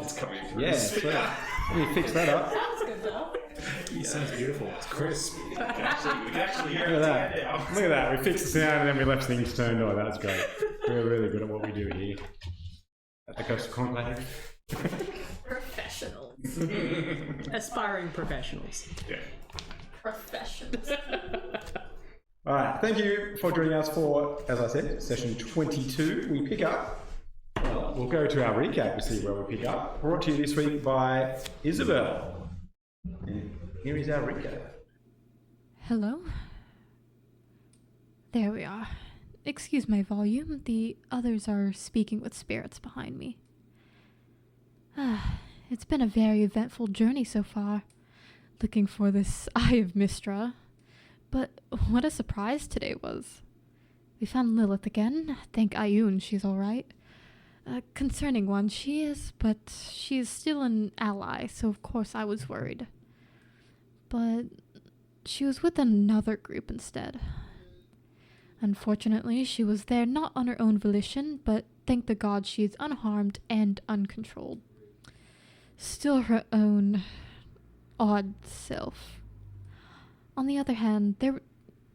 It's coming through. Yeah, sweet. Let me fix that up. Sounds good though. It sounds beautiful. It's crisp. We can actually hear Look it. at that. Look at that. We fixed the sound and then we left things turned on. That's great. We're really good at what we do here. At the Coastal Conclave. Professionals. Aspiring professionals. Yeah. Professionals. Alright, thank you for joining us for, as I said, session 22. We pick up, well, we'll go to our recap to see where we pick up. Brought to you this week by Isabel. And here is our recap. Hello? There we are. Excuse my volume, the others are speaking with spirits behind me. It's been a very eventful journey so far, looking for this Eye of Mystra. But what a surprise today was. We found Lilith again. Thank Ayun, she's alright. A concerning one she is, but she is still an ally, so of course I was worried. But she was with another group instead. Unfortunately, she was there not on her own volition, but thank the gods she is unharmed and uncontrolled. Still her own odd self. On the other hand,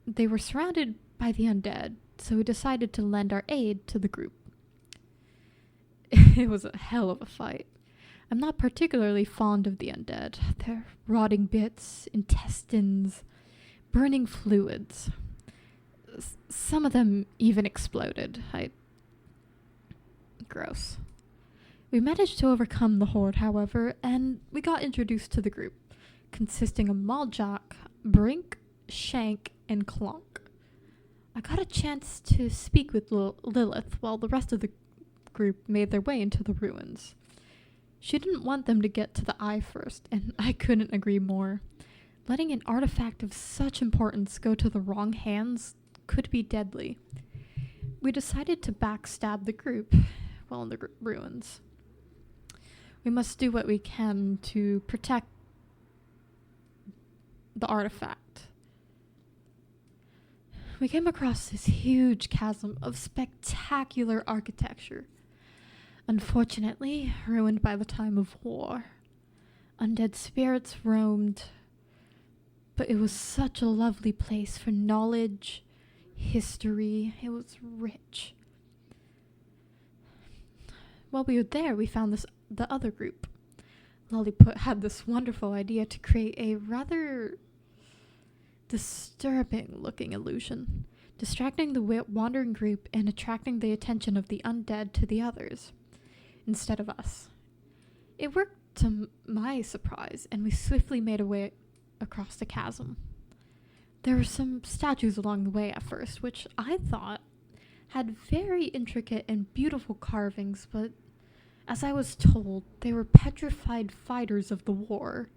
they were surrounded by the undead, so we decided to lend our aid to the group. It was a hell of a fight. I'm not particularly fond of the undead. Their rotting bits, intestines, burning fluids. Some of them even exploded. Gross. We managed to overcome the horde, however, and we got introduced to the group, consisting of Maljack, Brink, Shank, and Clonk. I got a chance to speak with Lilith while the rest of the group made their way into the ruins. She didn't want them to get to the eye first, and I couldn't agree more. Letting an artifact of such importance go to the wrong hands could be deadly. We decided to backstab the group while in the ruins. We must do what we can to protect the artifact. We came across this huge chasm of spectacular architecture. Unfortunately, ruined by the time of war. Undead spirits roamed, but it was such a lovely place for knowledge, history. It was rich. While we were there, we found the other group. Lolliput had this wonderful idea to create a rather disturbing looking illusion, distracting the wandering group and attracting the attention of the undead to the others, instead of us. It worked to my surprise, and we swiftly made our way across the chasm. There were some statues along the way at first, which I thought had very intricate and beautiful carvings, but as I was told, they were petrified fighters of the war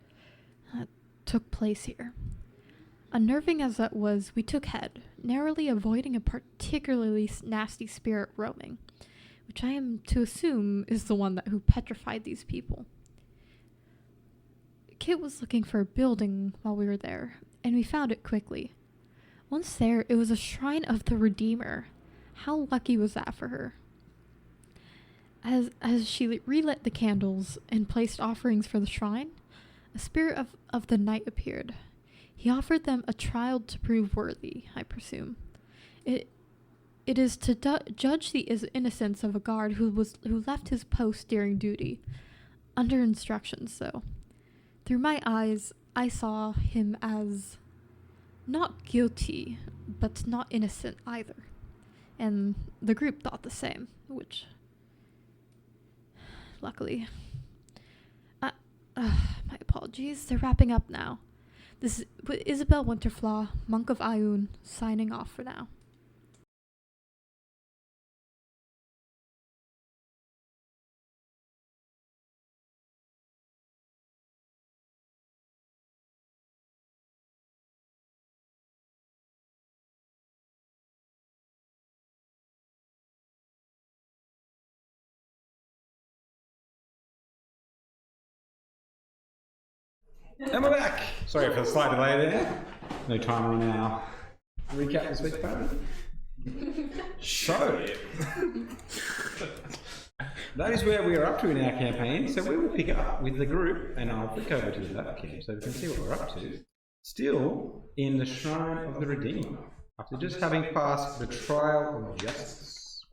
that took place here. Unnerving as that was, we took head, narrowly avoiding a particularly nasty spirit roaming, which I am to assume is the one who petrified these people. Kit was looking for a building while we were there, and we found it quickly. Once there, it was a shrine of the Redeemer. How lucky was that for her? As she relit the candles and placed offerings for the shrine, a spirit of the night appeared. He offered them a trial to prove worthy, I presume. It is to judge the innocence of a guard who left his post during duty, under instructions, though. Through my eyes, I saw him as not guilty, but not innocent either. And the group thought the same, which, luckily. My apologies, they're wrapping up now. This is Isabel Winterflaw, Monk of Ayun, signing off for now. And we're back. Sorry for the slight delay there. No timer on our recap this week, apparently. So, that is where we are up to in our campaign. So we will pick up with the group, and I'll flick over to that camp so we can see what we're up to. Still in the Shrine of the Redeemer, after just having passed the Trial of Justice.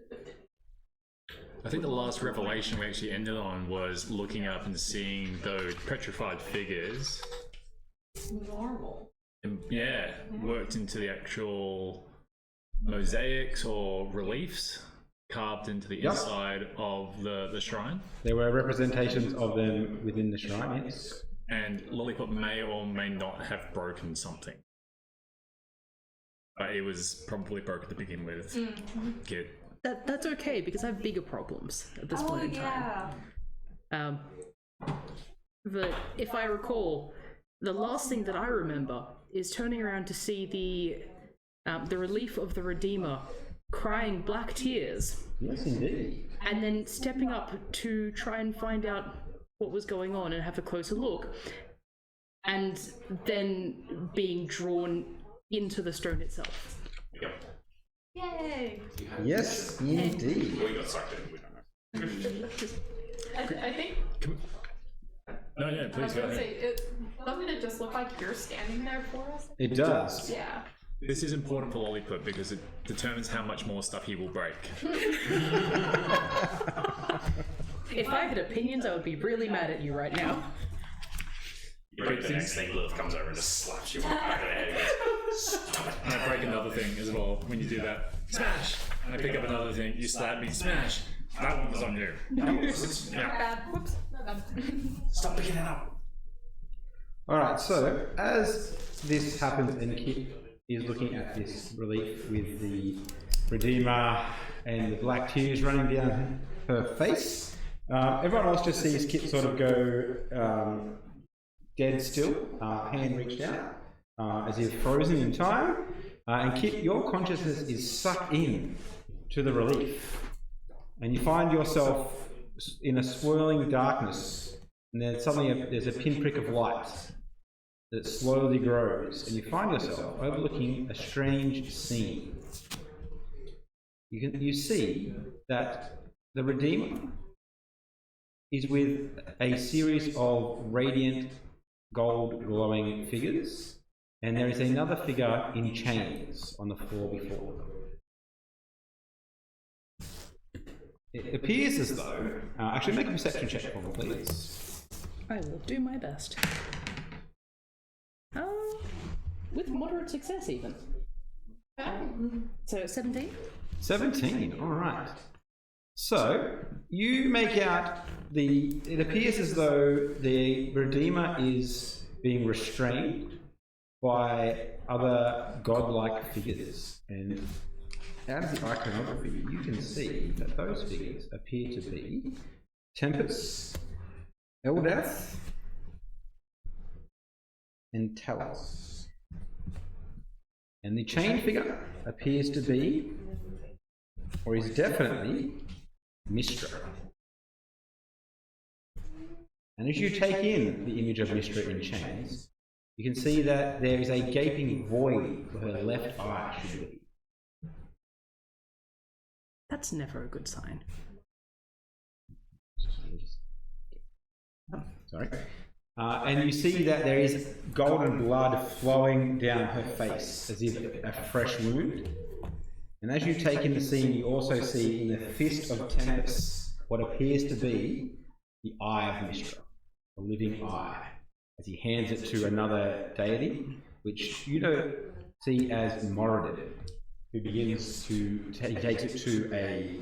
I think the last revelation we actually ended on was looking up and seeing those petrified figures. Normal. And, yeah, worked into the actual mosaics or reliefs carved into the inside of the shrine. There were representations of them within the shrine, yes. And Lollipop may or may not have broken something. But it was probably broken to begin with. Kid. That's okay, because I have bigger problems at this point in time. But if I recall, the last thing that I remember is turning around to see the relief of the Redeemer crying black tears. Yes, indeed. And then stepping up to try and find out what was going on and have a closer look. And then being drawn into the stone itself. Yep. Yay! Yes, indeed. We got sucked in. We don't know. I think. No, I please was go gonna ahead. say, doesn't it just look like you're standing there for us? It does. Yeah. This is important for Lollipop because it determines how much more stuff he will break. If I had opinions, I would be really mad at you right now. You break the next thing, Lilith comes over and just slaps you on the back of the head and goes, stop it. And I break another thing as well when you do that. Smash! And I pick up another thing, you slap me, smash! That one was on you. Yeah. Bad. Whoops. Not bad. Stop picking it up. Alright, so as this happens and Kit is looking at this relief with the Redeemer and the black tears running down her face, everyone else just sees Kit sort of go dead still, hand reached out, as if frozen in time, and Kit, your consciousness is sucked in to the relief, and you find yourself in a swirling darkness, and then suddenly there's a pinprick of light that slowly grows, and you find yourself overlooking a strange scene. You see that the Redeemer is with a series of radiant gold glowing figures, and there is another figure in chains on the floor before them. It appears as though, actually make a perception check for me, please. I will do my best. With moderate success, even. So 17? 17, alright. So, you make out it appears as though the Redeemer is being restrained by other godlike figures, and out of the iconography you can see that those figures appear to be Tempest, Eldath, and Talos. And the chain figure appears to be, or is definitely, Mystra. And as you take in the image of Mystra in chains, you can see that there is a gaping void where her left eye should be. That's never a good sign. Oh, sorry. And you see that there is golden blood flowing down her face, as if a fresh wound. And as you take in the scene, you also see in the fist of Tempest what appears to be the eye of Mystra, a living eye, as he hands it to another deity, which you don't see as Moradin, who begins to takes it to a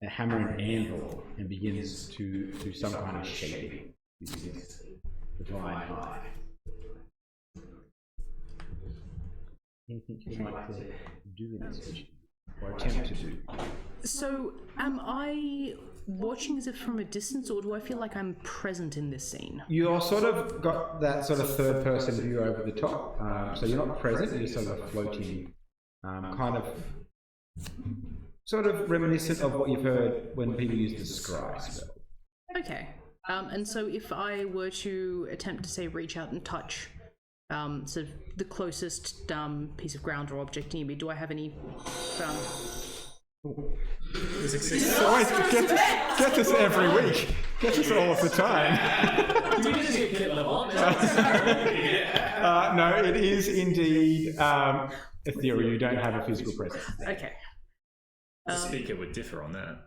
hammer and anvil and begins to do some kind of shaping using its divine eye. Anything you'd like to do in this vision, or attempt to do? So, am I watching as if from a distance, or do I feel like I'm present in this scene? You're sort of got that sort of third-person view over the top, so you're not present, you're sort of floating, kind of, sort of reminiscent of what you've heard when people use the scry spell. Okay. And so if I were to attempt to, say, reach out and touch sort of the closest piece of ground or object near me, do I have any The success. So wait, get us every week. Get us all of the time. You just get level on. No, it is indeed a theory. You don't have a physical presence. Okay. The speaker would differ on that.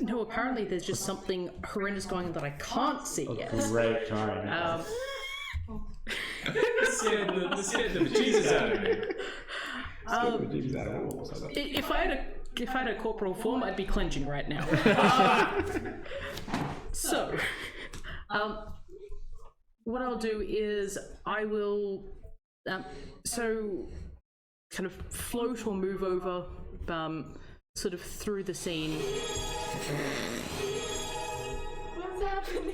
No, apparently there's just something horrendous going on that I can't see yet. Great time. Scared the bejesus out of me. If I had a corporal form, I'd be clenching right now. So, what I'll do is I will kind of float or move over, sort of through the scene. What's happening?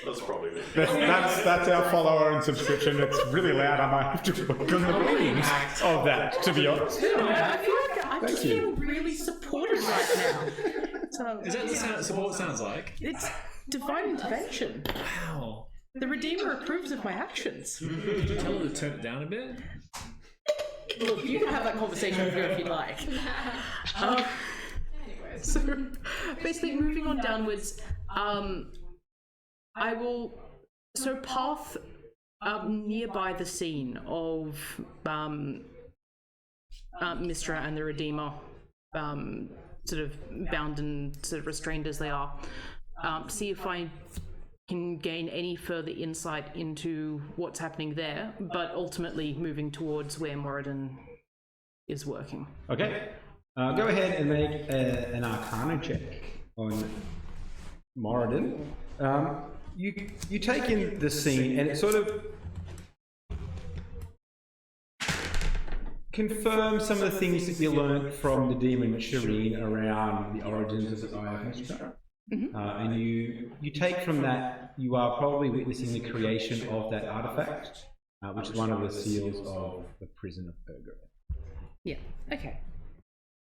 That's probably me. That's our follower and subscription. It's really loud. I might have to work on the volume of that, to be honest. I feel like I'm just feeling really supported right now. So, Is that the sound support sounds like? it's divine intervention. Wow. The Redeemer approves of my actions. Did you tell her to turn it down a bit? Look, you can have that conversation with her if you'd like. So, basically, moving on downwards, I will path nearby the scene of Mistra and the Redeemer, sort of bound and sort of restrained as they are. See if I can gain any further insight into what's happening there, but ultimately moving towards where Moradin is working. Okay. Go ahead and make an Arcana check on Moradin. You take in the scene, and it sort of confirms some of the things that you learned from the demon Shireen around the origins of the Eye of Mistra. And you take from that, you are probably witnessing the creation of that artifact, which is one of the seals of the prison of Purgatory. Yeah, okay.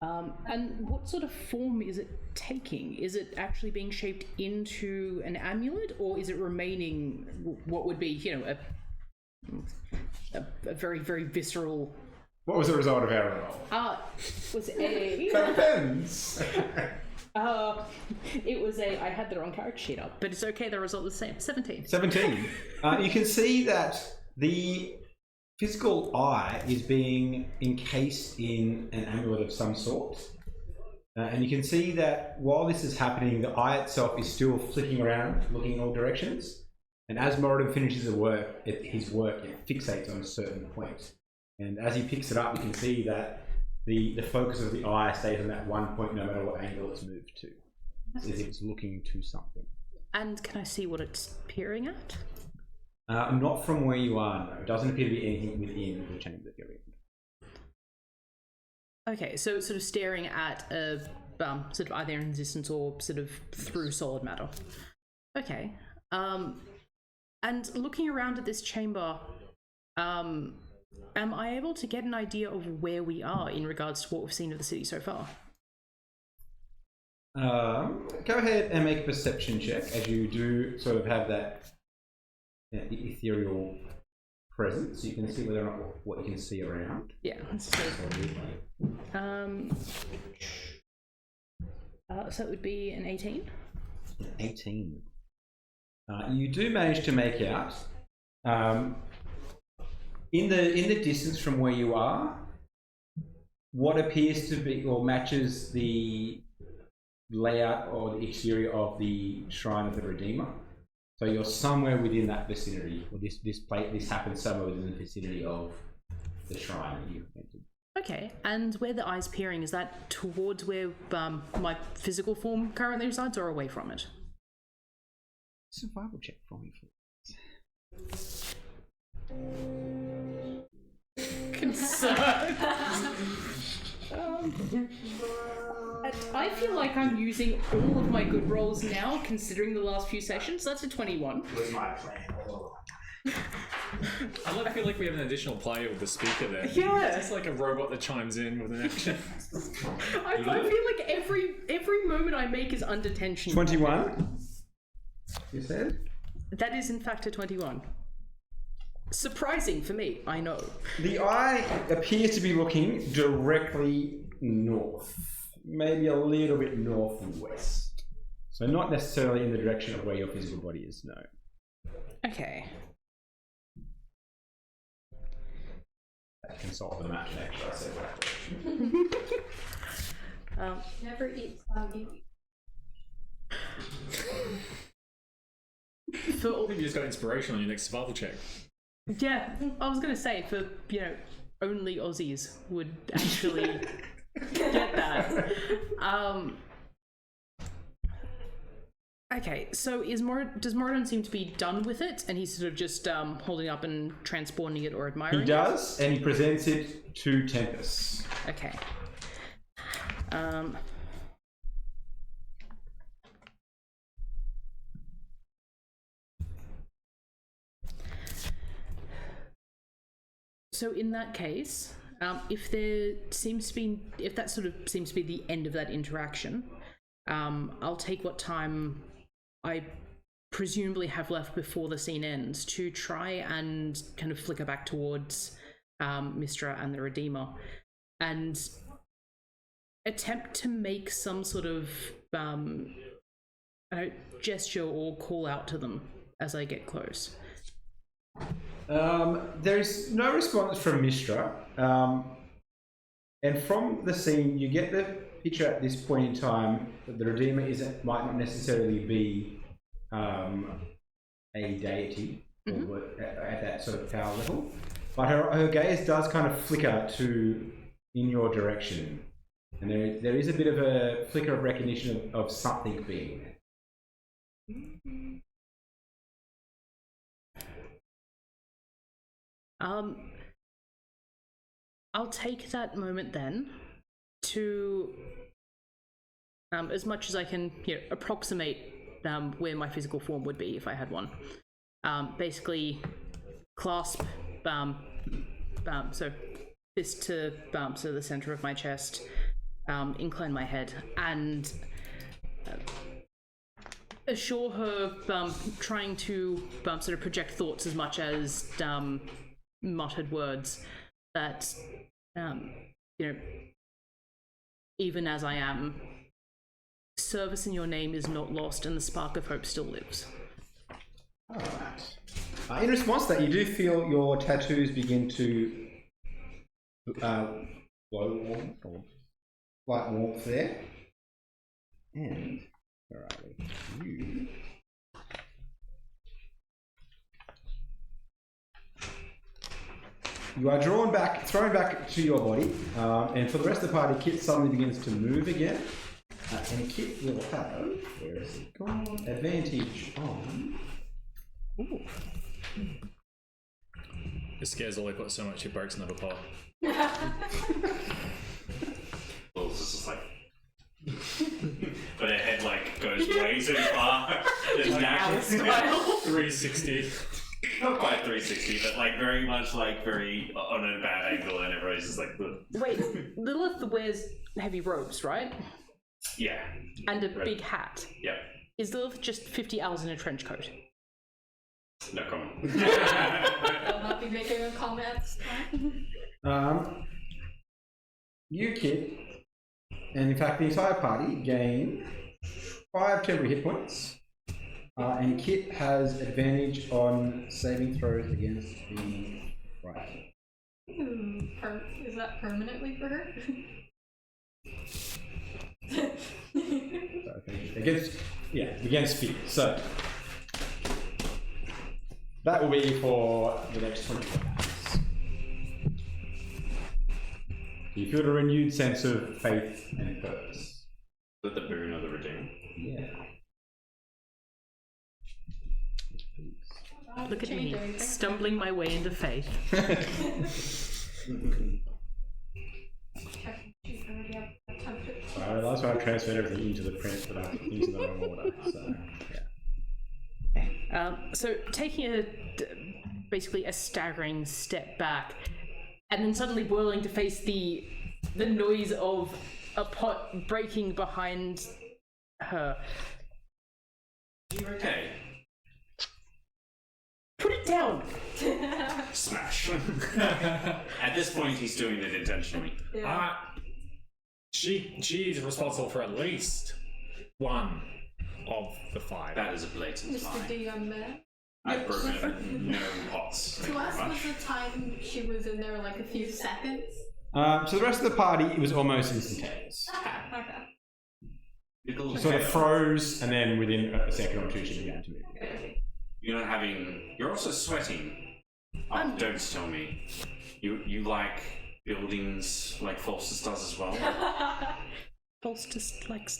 And what sort of form is it taking? Is it actually being shaped into an amulet, or is it remaining what would be, a very, very visceral... What was the result of our roll? Was a... Depends. It was a... I had the wrong character sheet up, but it's okay, the result was the same. 17. 17. You can see that the physical eye is being encased in an amulet of some sort. And you can see that while this is happening, the eye itself is still flicking around, looking in all directions. And as Moradin finishes his work, it fixates on a certain point. And as he picks it up, you can see that the focus of the eye stays on that one point no matter what angle it's moved to. As if it's looking to something. And can I see what it's peering at? Not from where you are, no. It doesn't appear to be anything within the chamber that you're in. Okay, so it's sort of staring at a sort of either in existence or sort of through solid matter. Okay. And looking around at this chamber, am I able to get an idea of where we are in regards to what we've seen of the city so far? Go ahead and make a perception check, as you do sort of have that ethereal presence. You can see whether or not what you can see around. Yeah. So it would be an 18. 18. You do manage to make out in the distance from where you are, what appears to be or matches the layout or the exterior of the Shrine of the Redeemer. So you're somewhere within that vicinity, or this happens somewhere within the vicinity of the shrine that you've entered. Okay, and where the eye's peering, is that towards where my physical form currently resides, or away from it? Survival check for me, please. Concern. I feel like I'm using all of my good rolls now, considering the last few sessions. That's a 21. Was my plan. I feel like we have an additional player with the speaker there. Yeah. It's like a robot that chimes in with an action. I feel like every moment I make is under tension. 21? You said? That is in fact a 21. Surprising for me, I know. The eye appears to be looking directly north, maybe a little bit northwest. So not necessarily in the direction of where your physical body is, no. Okay. I can solve the map to make sure I say that direction. Never eat sluggy. For all of you, just got inspiration on your next survival check. Yeah, I was gonna say, for, only Aussies would actually get that. Okay, so does Moradin seem to be done with it, and he's sort of just holding up and transporting it or admiring He does, and he presents it to Tempest. it? Okay. So in that case, if that sort of seems to be the end of that interaction, I'll take what time I presumably have left before the scene ends to try and kind of flicker back towards Mistra and the Redeemer, and attempt to make some sort of gesture or call out to them as I get close. There's no response from Mistra, and from the scene you get the picture at this point in time that the Redeemer might not necessarily be a deity or at that sort of power level, but her gaze does kind of flicker in your direction, and there is a bit of a flicker of recognition of something being there. I'll take that moment then to, as much as I can, approximate where my physical form would be if I had one. Basically, clasp, so fist to the center of my chest, incline my head, and assure her, trying to sort of project thoughts as much as muttered words, that even as I am, service in your name is not lost and the spark of hope still lives. Alright. In response to that, you do feel your tattoos begin to glow warm, or light warmth there. And, where are we? You are thrown back to your body, and for the rest of the party, Kit suddenly begins to move again. And Kit will have, where is it gone? Advantage on. Ooh. It scares Lilliput so much it breaks another pot. Well, it's just like. But her head goes way too far. There's an actual 360. Not quite 360, but very much very on a bad angle, and everybody's just like. Wait, Lilith wears heavy robes, right? Yeah. And a big hat. Yep. Is Lilith just 50 hours in a trench coat? No comment. I'll not be making a comment at this time. You, Kit, and in fact the entire party gain 5 temporary hit points. And Kit has advantage on saving throws against the right. Is that permanently for her? Against fear. So that will be for the next 24 hours. You feel a renewed sense of faith and purpose. With the boon of the Redeemer. Yeah. Look at me, stumbling my way into faith. I realised I transferred everything into the print, but I into the wrong order. So yeah. So taking basically a staggering step back, and then suddenly whirling to face the noise of a pot breaking behind her. You okay? Put it down! Smash. At this point, he's doing it intentionally. Yeah. She's responsible for at least one of the 5. That is a blatant Mr. lie. D, I'm there. I've broken no pots. To us, pretty was much. the time she was in there like a few seconds? So the rest of the party, it was almost instantaneous. Okay. Little Sort of chaos. froze, and then within a second or two, she began to move. You're not having. You're also sweating. Oh, don't tell me. You like buildings like Faustus does as well. Faustus likes.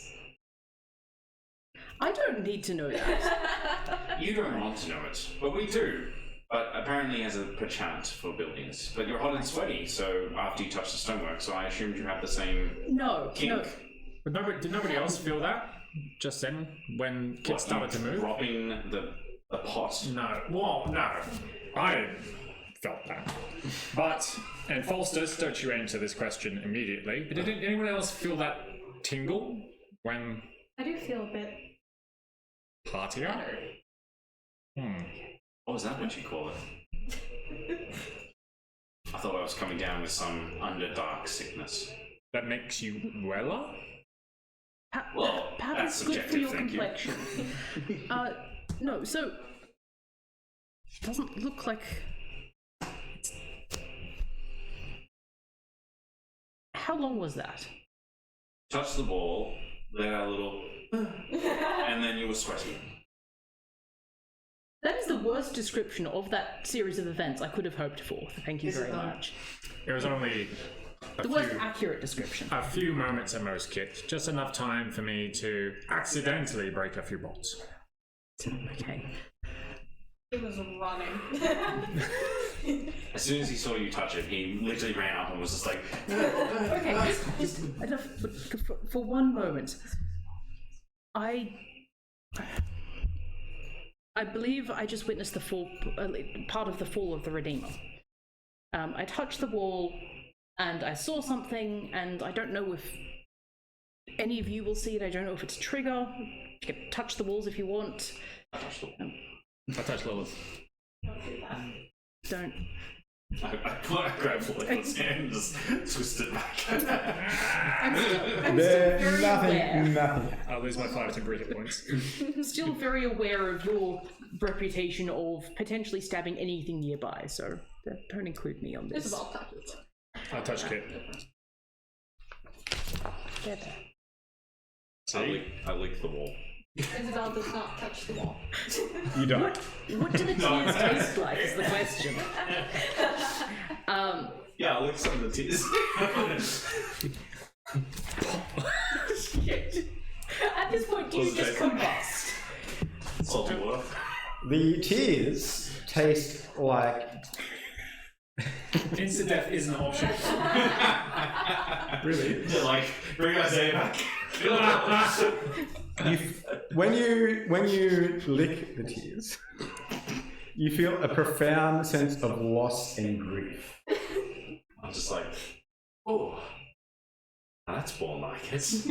I don't need to know that. You don't want to know it, but we do. But apparently has a penchant for buildings. But you're hot and sweaty, so after you touch the stonework, so I assumed you have the same No, kink. no. But did nobody else feel that just then when Kit What, started to you move? dropping the pot? No. Well, no. I felt that. But, and Faustus, don't you answer this question immediately, but did anyone else feel that tingle when I do feel a bit partier? better. Oh, is that what you call it? I thought I was coming down with some underdark sickness. That makes you weller? Well, Powder's that's good for subjective, your thank you. complexion. No, so it doesn't look like. How long was that? Touch the ball, let out a little, and then you were sweating. That is the worst description of that series of events I could have hoped for. Thank you Is it very not? much. It was only The worst accurate description. a few moments at most, Kit. Just enough time for me to accidentally break a few bolts. Okay. It was running. As soon as he saw you touch it, he literally ran up and was just like, Okay, just enough for one moment. I believe I just witnessed the fall, part of the fall of the Redeemer. I touched the wall, and I saw something, and I don't know if any of you will see it. I don't know if it's a trigger. You can touch the walls if you want. I touched Lilith. Don't do that. Don't. I grabbed Lilith's hand and just twisted back. I'm still There's very aware. nothing. I'll lose my 5 temporary hit points. I'm still very aware of your reputation of potentially stabbing anything nearby, so don't include me on this. Isabel touches it. I touched Kit. There. I licked the wall. Isabel does not touch the wall. You don't. What do the tears taste like is the question. Yeah, I licked some of the tears. At this point, do you just combust? Salty water. The tears taste like. Instant death is an option. Really? They're like, bring Isaiah back. When you lick the tears, you feel a profound sense of loss and grief. I'm just like, oh, that's more like it.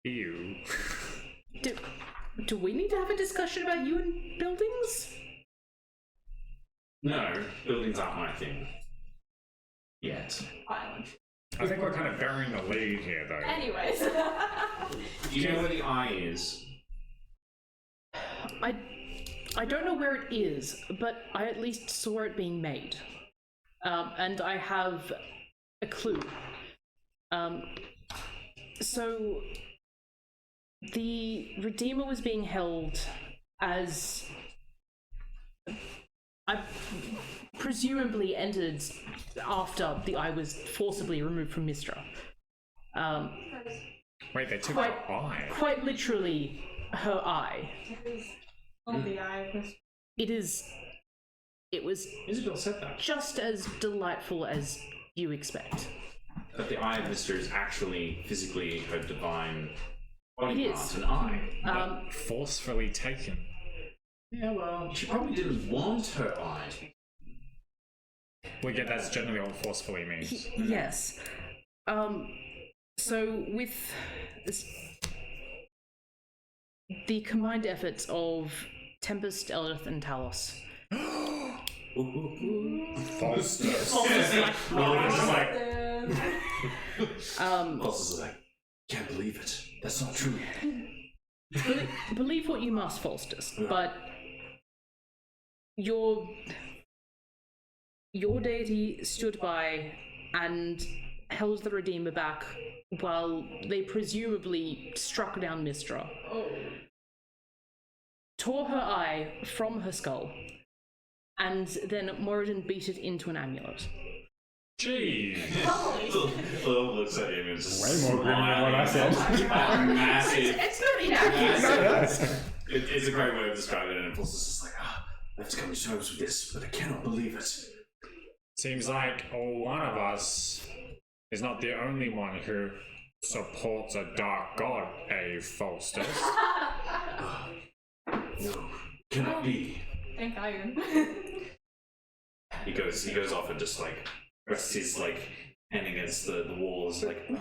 Ew. Do we need to have a discussion about you and buildings? No, buildings aren't my thing. Yet. Violent. I think we're kind of burying the lead here, though. Anyways. Do you know where the eye is? I don't know where it is, but I at least saw it being made. And I have a clue. So the Redeemer was being held as I presumably entered after the eye was forcibly removed from Mistra. Wait, they took Quite- our eye. Quite literally, her eye. On the eye was. It was Isabel said that. just as delightful as you expect. But the eye of Mister is actually physically her divine body It part, is. an eye. But forcefully taken. Yeah, well, she probably didn't want her eye. We get that's generally what forcefully means. Yes. So with the combined efforts of Tempest, Elith, and Talos. Faustus. Lilith was just like, Falstus is like, can't believe it. That's not true. Believe what you must, Falstus, but your deity stood by and held the Redeemer back while they presumably struck down Mistra. Tore her eye from her skull, and then Moradin beat it into an amulet. Jeez. Looks at him and just Way more grim than what I said. Massive. It's not inaccurate. It's a great way of describing it, and Falstus is like, I have to come to terms with this, but I cannot believe it. Seems like one of us is not the only one who supports a dark god, Falstus. No, cannot be. Thank Iron. He goes off and just like rests his like hand against the walls, like kind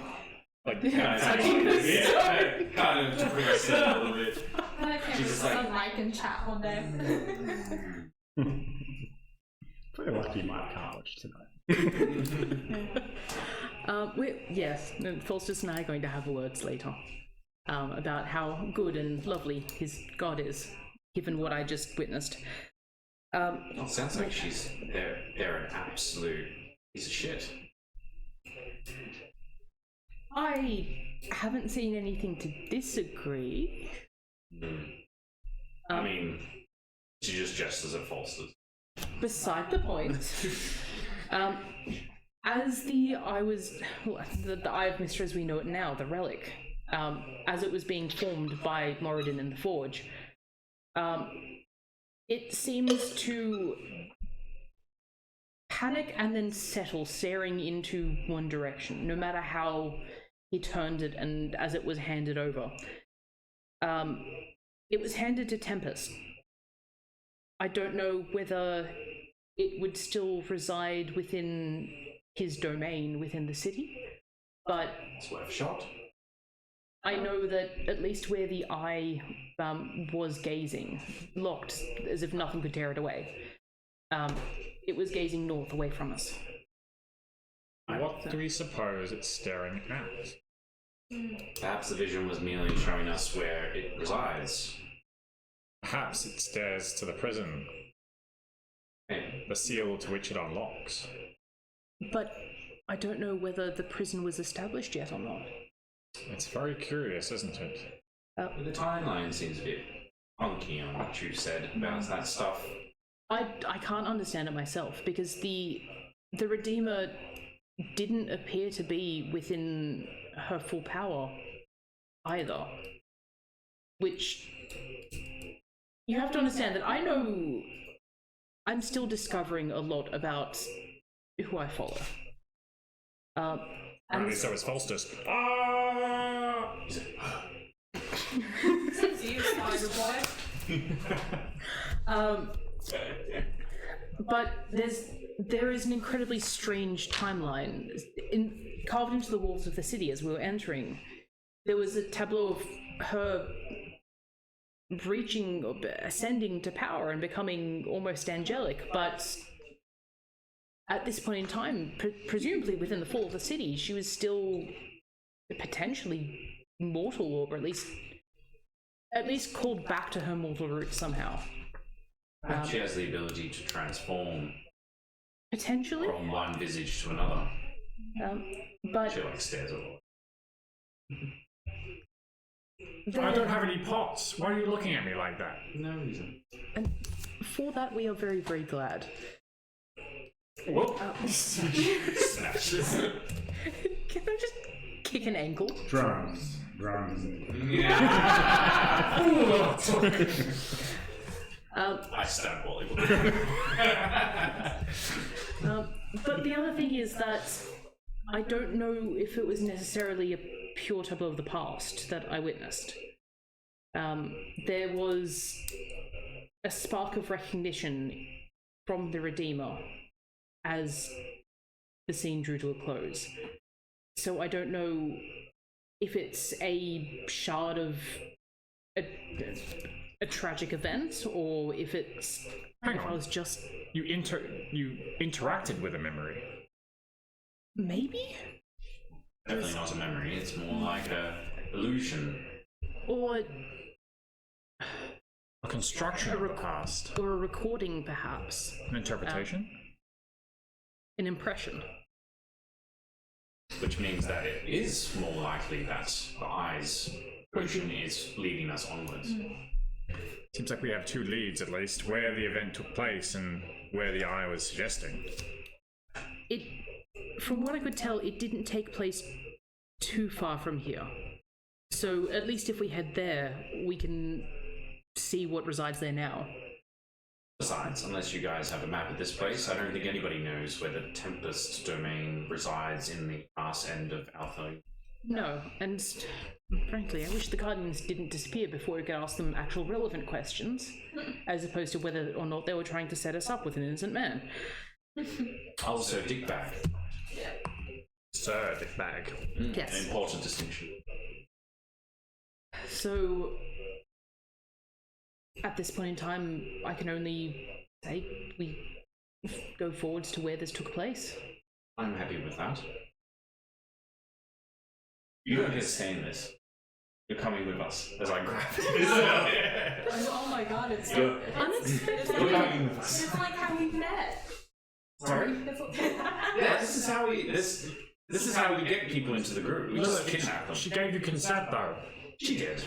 of depressed it a little bit. I can't Jesus, just like- Mike and chat one day. Pretty lucky Mike can't watch tonight. Yes, Falstus and I are going to have words later about how good and lovely his god is, given what I just witnessed. Well, it sounds like they're an absolute piece of shit. I haven't seen anything to disagree. I mean, she just gestures at Falstus. Beside the point, as the Eye of Mistra as we know it now, the relic, as it was being formed by Moradin in the Forge, it seems to panic and then settle, staring into one direction, no matter how he turned it and as it was handed over. It was handed to Tempest. I don't know whether it would still reside within his domain within the city, but It's worth a shot. I know that at least where the eye was gazing, locked as if nothing could tear it away, it was gazing north away from us. What do we suppose it's staring at? Perhaps the vision was merely showing us where it resides. Perhaps it stares to the prison, Maybe. the seal to which it unlocks. But I don't know whether the prison was established yet or not. It's very curious, isn't it? The timeline seems a bit funky on what you said about that stuff. I can't understand it myself, because the Redeemer didn't appear to be within her full power either. Which you have to understand that I'm still discovering a lot about who I follow. Apparently so is Falstus. Since you spider boy. But there is an incredibly strange timeline carved into the walls of the city as we were entering. There was a tableau of her reaching, or ascending to power and becoming almost angelic, but at this point in time, presumably within the fall of the city, she was still potentially mortal, or at least called back to her mortal roots somehow. Perhaps she has the ability to transform Potentially, from one visage to another. but She like stares a lot. I don't have any pots. Why are you looking at me like that? No reason. and for that we are very, very glad. Whoop. Smashes. Can I just kick an ankle? Drums. I stab Wally. But the other thing is that I don't know if it was necessarily a pure tableau of the past that I witnessed. There was a spark of recognition from the Redeemer as the scene drew to a close. So I don't know if it's a shard of a tragic event, or if it's Hang if I on. was just You interacted with a memory. Maybe? Definitely not a memory, it's more like a illusion. Or A construction of the past. or a recording, perhaps. An interpretation? An impression. Which means that it is more likely that the eye's motion is leading us onwards. Seems like we have two leads at least, where the event took place and where the eye was suggesting. From what I could tell, it didn't take place too far from here. So at least if we head there, we can see what resides there now. Besides, unless you guys have a map of this place, I don't think anybody knows where the Tempest domain resides in the arse end of Alpha. No, and frankly, I wish the Guardians didn't disappear before we could ask them actual relevant questions, as opposed to whether or not they were trying to set us up with an innocent man. Also, Dickbag. Sir Dickbag. Yes. An important distinction. So, at this point in time, I can only say we go forwards to where this took place. I'm happy with that. You don't get to stay in this. You're coming with us as I grab it. Oh my god, it's Unexpected. You're coming with us. It's like how we met. Sorry? Yeah, Yeah, this is how we this is how we get people into the group. We just kidnap them. She gave you consent though. She did.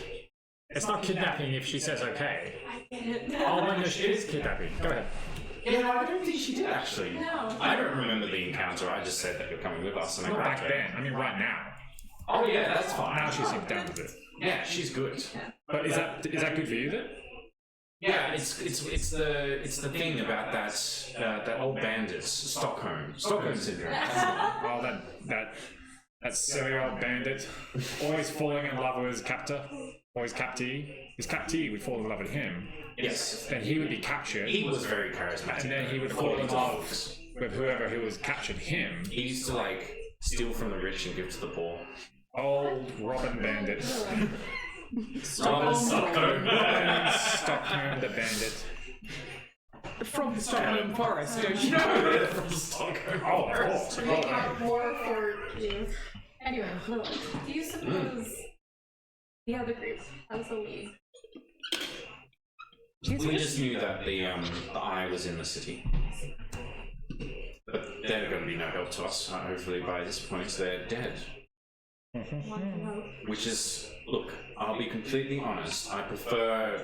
It's not kidnapping if she says okay. I get it. Oh my gosh, it is kidnapping. Go ahead. Yeah, I don't think she did actually. No. I don't remember the encounter. I just said that you're coming with us, and I Not grabbed back her. then. I mean, right now. Oh yeah, that's fine. Now she seems down with it. Yeah, she's good. But is that good for you then? Yeah, it's the thing about that old bandit, Stockholm syndrome. That's the one. Oh, that silly old bandit, always falling in love with his captor, or his captee. His captee would fall in love with him. Yes, Then he would be captured, he was very charismatic. and then he would fall in love with whoever who was captured him. He used to like steal from the rich and give to the poor. Old Robin Bandit. Robin Stockholm the bandit. From the Stockholm Forest, don't you know? know? From Stockholm. Oh, of course. We have more for you. Anyway, do you suppose the other group has a lead? We just knew that the eye was in the city. But they're going to be no help to us. Hopefully by this point they're dead. Which is, look, I'll be completely honest. I prefer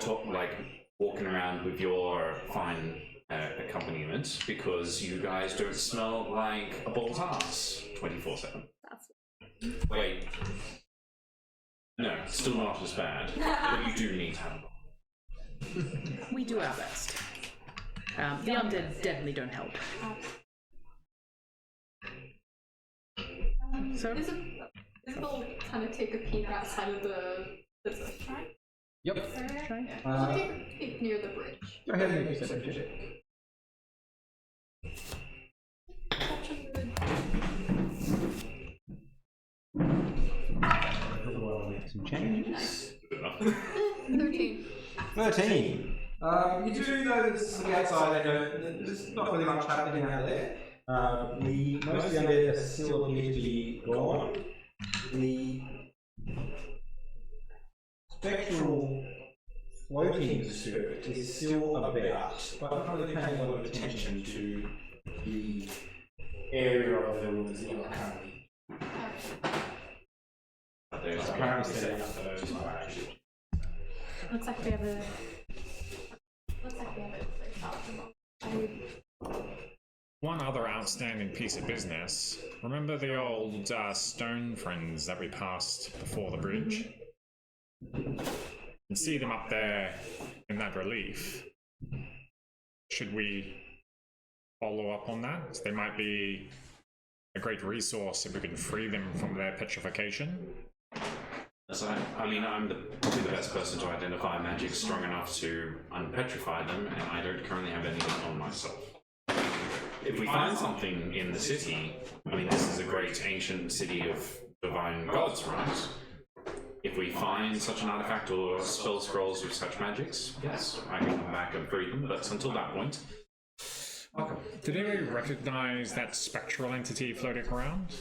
walking around with your fine accompaniment because you guys don't smell like a bull's ass 24/7. Wait. No, still not as bad. But you do need to have a bowl. We do our best. The undead definitely don't help. So, Isabel kind of take a peek outside of the business, right? Yep. Yeah. She'll take a peek near the bridge. Go ahead and make a perception check. We'll make some changes. 13. 13. You do know that this is the outside, there's not really much happening out there. Most of the undead still appear to be gone. The spectral floating skirt is still about, but I'm not really paying a lot of attention to the area of the rooms that you are currently. Currently setting up for those fire actions. Looks like we have a clear shot. One other outstanding piece of business. Remember the old stone friends that we passed before the bridge? You can see them up there in that relief. Should we follow up on that? They might be a great resource if we can free them from their petrification. So, I mean, I'm probably the best person to identify magic strong enough to unpetrify them, and I don't currently have anything on myself. If we find something in the city, I mean, this is a great ancient city of divine gods, right? If we find such an artifact or spell scrolls with such magics, yes, I can come back and free them, but until that point, Okay. Did anybody recognize that spectral entity floating around?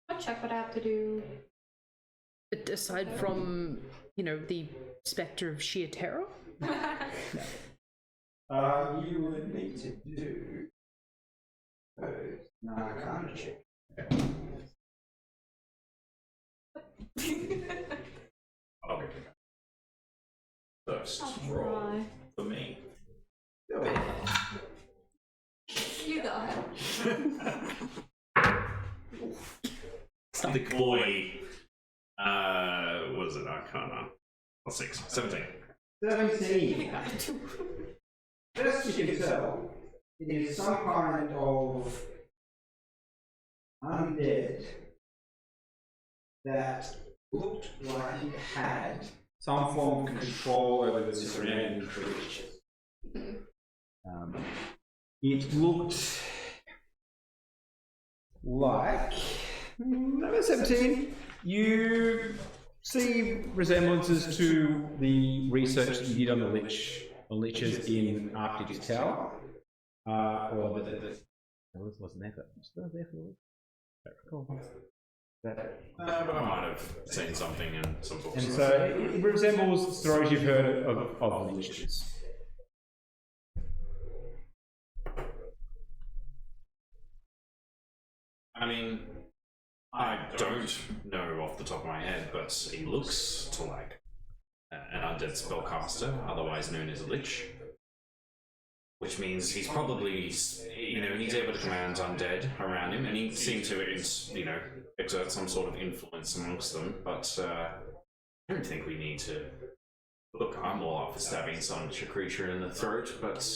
What check would I have to do? But aside from, you know, the spectre of sheer terror? You would need to do an Arcana check. Okay. First roll for me. Go ahead. You go ahead. The boy. What is it? Arcana. 6. 17. 17. First you can tell, it is some kind of undead that looked like it had some form of control over the surrounding creatures. It looked like number 17. You see resemblances to the research that you did on the liches in Arctic Tower, or the wasn't there, but still there for the don't recall. But I might have seen something in some books. And so it resembles stories you've heard of liches. I mean, I don't know off the top of my head, but he looks to like an undead spellcaster, otherwise known as a lich. Which means he's probably, you know, he's able to command undead around him, and he seemed to, you know, exert some sort of influence amongst them, but I don't think we need to. Look, I'm all up for stabbing some creature in the throat, but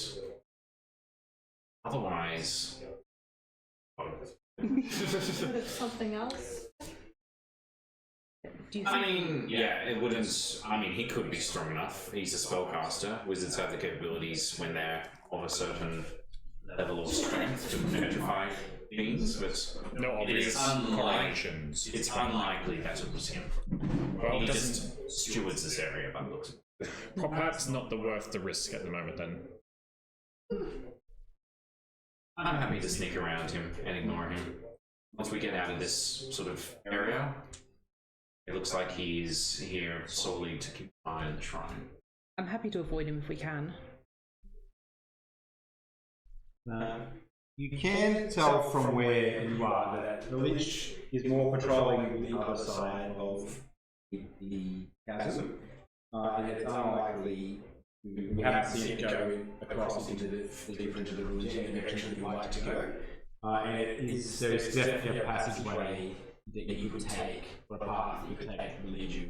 otherwise. Something else? Do you think I mean, yeah, it wouldn't. I mean, he could be strong enough. He's a spellcaster. Wizards have the capabilities when they're of a certain level of strength to petrify things, but No it obvious is correlations. It's unlikely that it was him. Well, He doesn't just stewards this area by the looks. perhaps not the worth the risk at the moment then. I'm happy to sneak around him and ignore him. Once we get out of this sort of area, it looks like he's here solely to keep an eye on the shrine. I'm happy to avoid him if we can. You can tell from where you are that the lich is more patrolling the other side of the chasm, and it's unlikely. We haven't seen it go across into the deeper into the rooms in the direction that you like to go, and there's definitely a passageway that you could take, or a path you could take that will lead you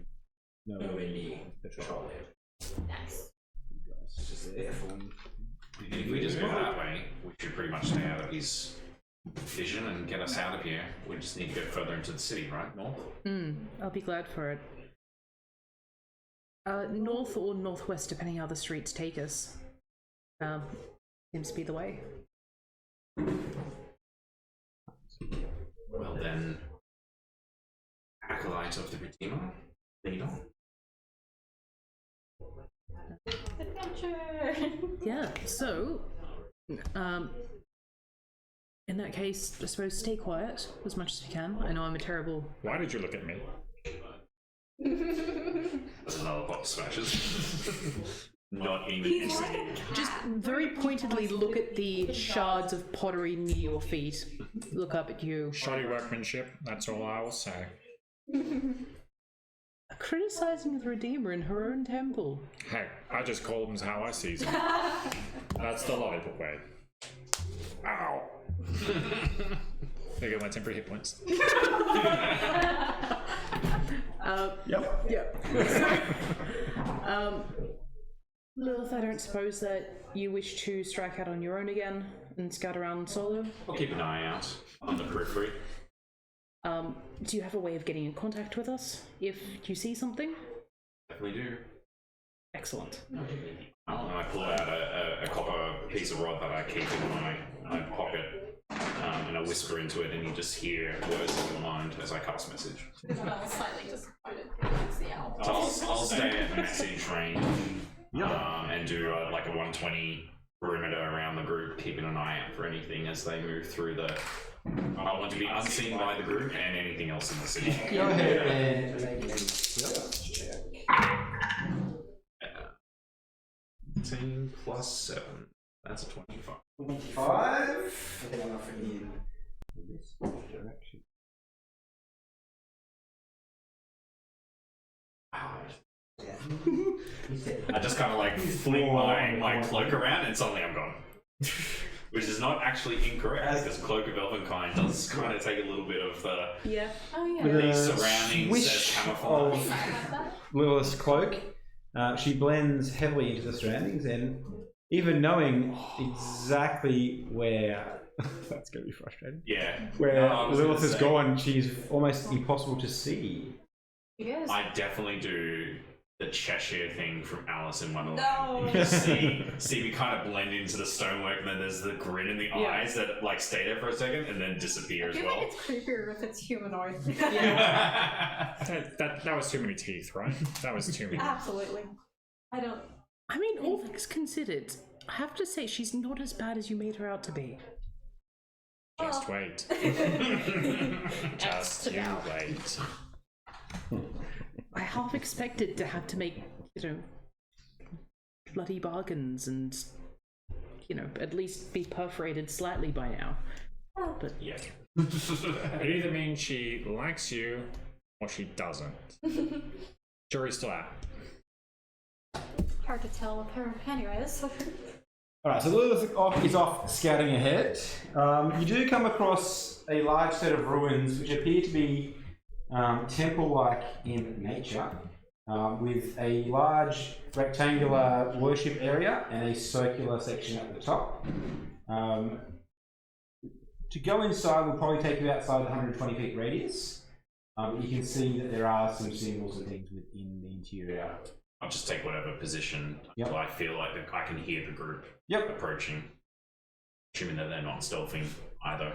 nowhere near the patrol area. Nice. It's just there for you. If we just go that way, we should pretty much stay out of his vision and get us out of here. We just need to go further into the city, right? North? I'll be glad for it. North or northwest, depending how the streets take us. Seems to be the way. Well then, acolyte of the Redeemer, lead on. Adventure! Yeah, so, in that case, I suppose stay quiet as much as you can. I know I'm a terrible... Why did you look at me? That's another box smashes. Not even Just very pointedly look at the shards of pottery near your feet. Look up at you. Shoddy workmanship, that's all I will say. Criticizing the Redeemer in her own temple. Hey, I just call them how I see them. That's the logical way. Ow! There go my temporary hit points. Yep. Lilith, I don't suppose that you wish to strike out on your own again and scout around solo? I'll keep an eye out on the periphery. Do you have a way of getting in contact with us if you see something? Definitely do. Excellent. I pull out a copper piece of rod that I keep in my pocket, and I whisper into it, and you just hear words in your mind as I cast message. I'm slightly disappointed towards the owl. I'll stay at message range and do like a 120 perimeter around the group, keeping an eye out for anything as they move through the. I want to be unseen by the group and anything else in the city. Go ahead and make a stealth check. 18 plus 7. That's a 25. 25. I think I'm off in this direction. I just kind of like fling my cloak around and suddenly I'm gone. Which is not actually incorrect, because Cloak of Elvenkind does kind of take a little bit of the Yeah. Oh yeah. the surroundings as Swish camouflage. of Lilith's cloak. She blends heavily into the surroundings, and even knowing exactly where that's going to be frustrating. Yeah. Where No, I was Lilith gonna is say, gone, she's almost impossible to see. You guys. I definitely do the Cheshire thing from Alice in Wonderland. No. You just see me kind of blend into the stonework, and then there's the grin in the Yeah. eyes that like stay there for a second and then disappear I as feel well. like it's creepier if it's humanoid. That was too many teeth, right? That was too many. Absolutely. I don't. I mean, all things considered, I have to say she's not as bad as you made her out to be. Just wait. Just you wait. I half expected to have to make, bloody bargains and, at least be perforated slightly by now. But Yeah. It either means she likes you or she doesn't. Jury's still out. Hard to tell with her. Anyways. Alright, so Lilith is off scouting ahead. You do come across a large set of ruins which appear to be temple-like in nature, with a large rectangular worship area and a circular section at the top. To go inside will probably take you outside the 120 feet radius. You can see that there are some symbols and things within the interior. I'll just take whatever position until I feel like I can hear the group approaching. Assuming that they're not stealthing either.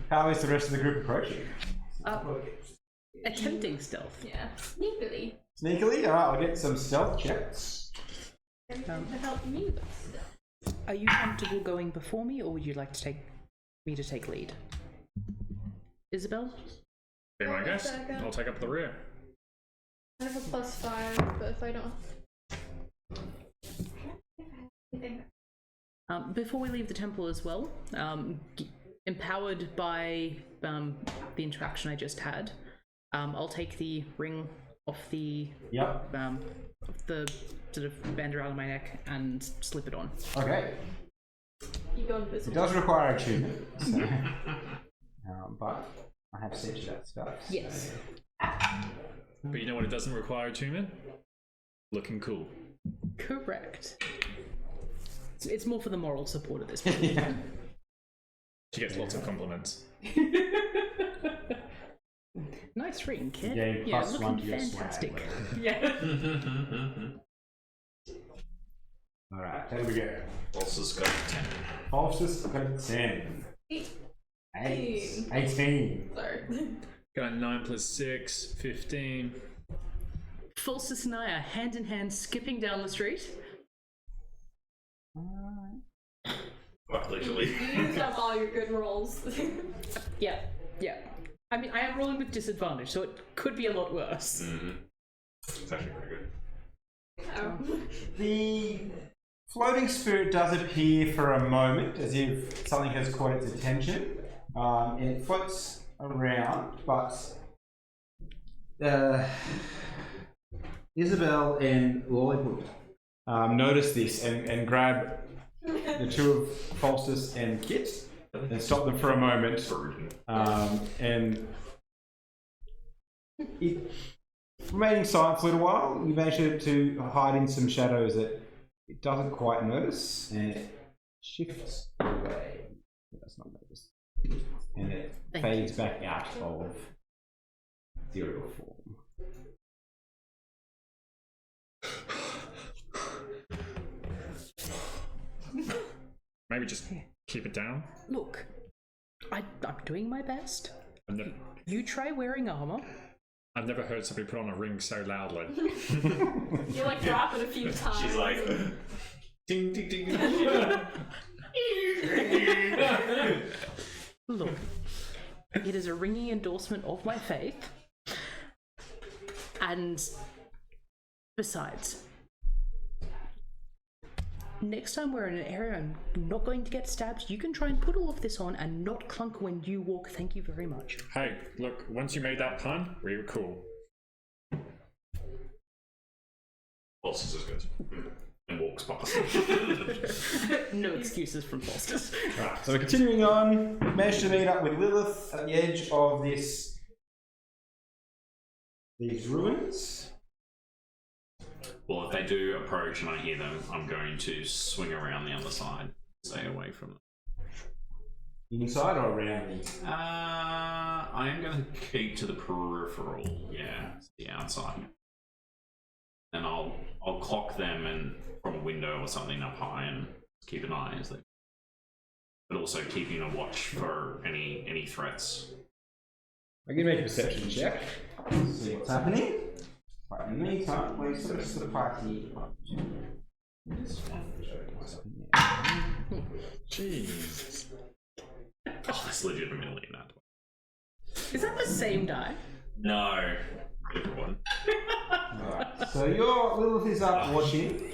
How is the rest of the group approaching? attempting stealth. Yeah. Sneakily. Sneakily? Alright, I'll get some stealth checks. Everything to help me with stuff. Are you comfortable going before me, or would you like to take me to take lead? Isabel? Be my guess. Second. I'll take up the rear. I have a +5, but if I don't. Before we leave the temple as well, empowered by the interaction I just had, I'll take the ring off the sort of band around my neck and slip it on. Okay. You go It invisible. does require attunement, so, but I have set you that stuff. Yes. But you know what it doesn't require attunement? Looking cool. Correct. It's more for the moral support at this point. Yeah. She gets lots of compliments. Nice ring, kid. Gain Yeah, plus looking 1 to your fantastic. swag. Yeah. Alright, there we go. Falsus got 10. Falsus got 10. 18. Sorry. Got a 9 plus 6, 15. Falsus and I are hand in hand skipping down the street. Quite literally. You used up all your good rolls. Yeah, yeah. I mean, I am rolling with disadvantage, so it could be a lot worse. Mm-hmm. It's actually pretty good. Oh. The floating spirit does appear for a moment as if something has caught its attention. And it floats around, but Isabel and Lollipop notice this and grab the two of Falsus and Kit and stop them for a moment. And remaining silent for a little while, you manage to hide in some shadows that it doesn't quite notice, and it shifts away. It does not notice. And it fades back out of ethereal form. Maybe just keep it down. Look, I'm doing my best. I've never, You try wearing armor. I've never heard somebody put on a ring so loudly. You like drop it a few times. She's like, Ding, ding, ding. Look, it is a ringing endorsement of my faith. And besides, next time we're in an area I'm not going to get stabbed, you can try and put all of this on and not clunk when you walk. Thank you very much. Hey, look, once you made that pun, we were cool. Bosses is good. And walks past. No excuses from Foster's. Right, so we're continuing on. Managed to meet up with Lilith at the edge of these ruins. Well, if they do approach and I hear them, I'm going to swing around the other side. Stay away from them. Inside or around the... I am going to keep to the peripheral, the outside. And I'll clock them and from a window or something up high and keep an eye as they... But also keeping a watch for any threats. I can make a perception check. See what's happening. Right, in the meantime, we sort of the party. Jeez. Oh, that's legitimately not. Is that the same die? No. Different one. Right, so your Lilith is up watching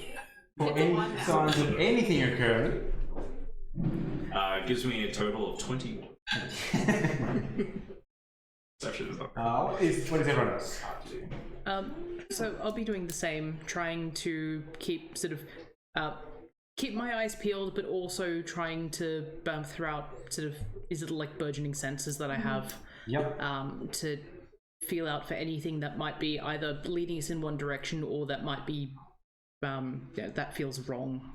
for any signs of anything occurring. Gives me a total of 21. Perception is not. What is everyone else up to? So I'll be doing the same, trying to keep keep my eyes peeled, but also trying to throw out these little like burgeoning senses that I have. Yep. To feel out for anything that might be either leading us in one direction or that might be that feels wrong.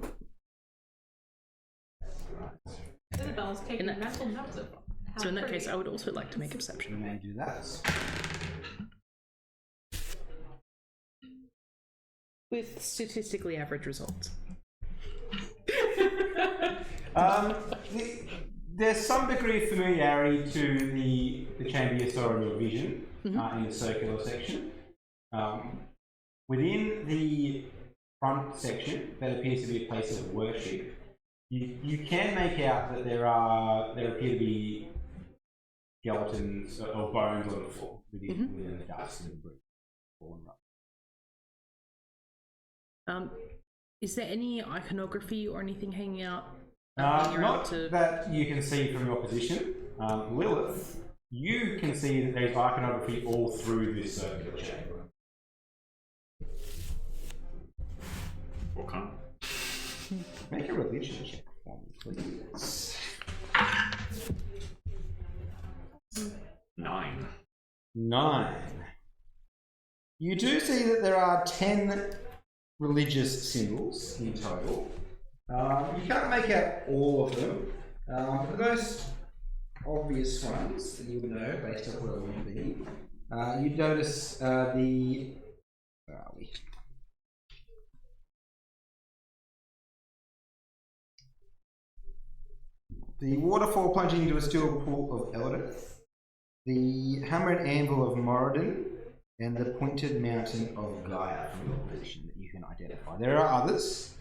Isabel's taking In that- mental notes of how So in that pretty case, I would also like to make a perception. We may do that. With statistically average results. There's some degree of familiarity to the chamber you saw in your vision in the circular section. Within the front section, that appears to be a place of worship. You can make out that there appear to be skeletons or bones on the floor within the dust and debris. Is there any iconography or anything hanging out? Not that you can see from your position. Lilith, you can see that there's iconography all through this circular chamber. What kind? Make a religion check for me, please. 9. 9. You do see that there are 10 religious symbols in total. You can't make out all of them. The most obvious ones that you would know based on what it would be, you'd notice the... Where are we? The waterfall plunging into a still pool of Eldith, the hammer and anvil of Moradin, and the pointed mountain of Gaia from your position that you can identify. There are others.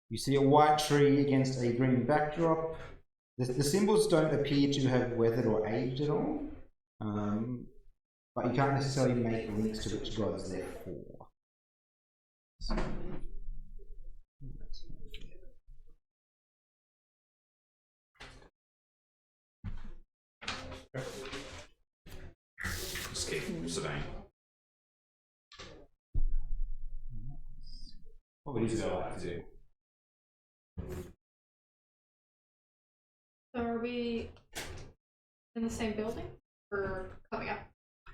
You see a white tree against a green backdrop. The symbols don't appear to have weathered or aged at all, but you can't necessarily make links to which gods they're for. Just keep surveying. What would Isabel like to do? So are we in the same building or coming up?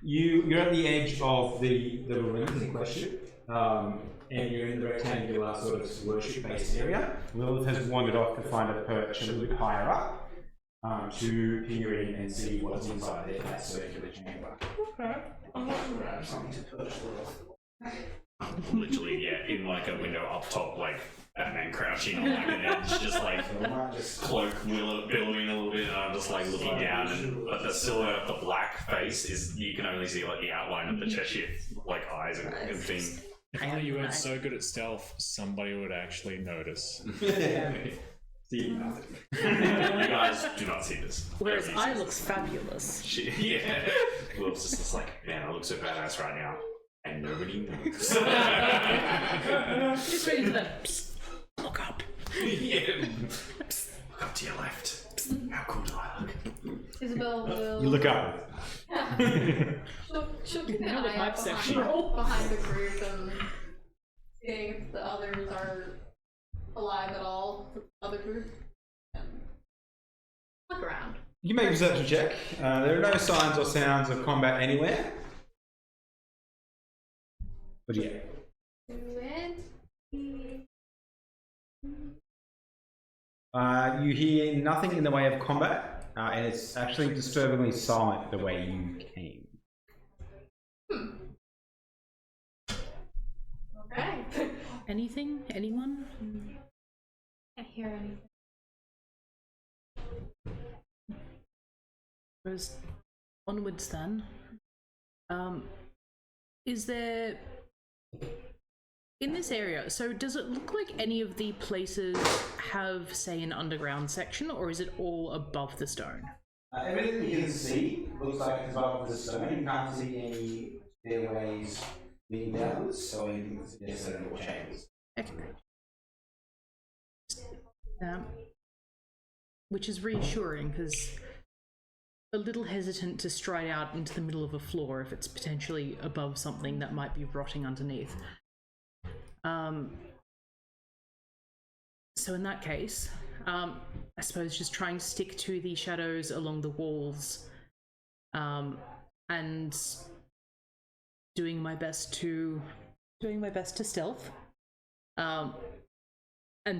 You're at the edge of the ruins in question, and you're in the rectangular sort of worship-based area. Lilith has wandered off to find a perch a little bit higher up to peer in and see what's inside there, that circular chamber. Okay. Grab something to perch Lilith. Literally, in like a window up top, like Batman crouching on like an edge, just like cloak billowing a little bit, and I'm just like looking down, and the silhouette of the black face is, you can only see like the outline of the Cheshire like eyes and thing. If I only am you weren't back. so good at stealth, somebody would actually notice. See nothing. You guys do not see this. Whereas I looks fabulous. Yeah. Will's just like, man, I look so badass right now. And nobody knows. Just waiting for them. Psst, look up. Yeah. Psst, look up to your left. Psst, how cool do I look? Isabel will. You look up. She'll keep an know what eye my out perception behind, roll. behind the group and seeing if the others are alive at all. The other group. And look around. You can make a perception check. There are no signs or sounds of combat anywhere. What do you get? 20. You hear nothing in the way of combat, and it's actually disturbingly silent the way you came. Okay. Anything? Anyone? Can't hear anything. Whereas onwards then. Is there in this area, so does it look like any of the places have, say, an underground section, or is it all above the stone? Everything you can see looks like it's above the stone. You can't see any stairways leading downwards, so anything that suggests that it chambers. Okay. Which is reassuring, because a little hesitant to stride out into the middle of a floor if it's potentially above something that might be rotting underneath. So in that case, I suppose just trying to stick to the shadows along the walls, and doing my best to stealth, and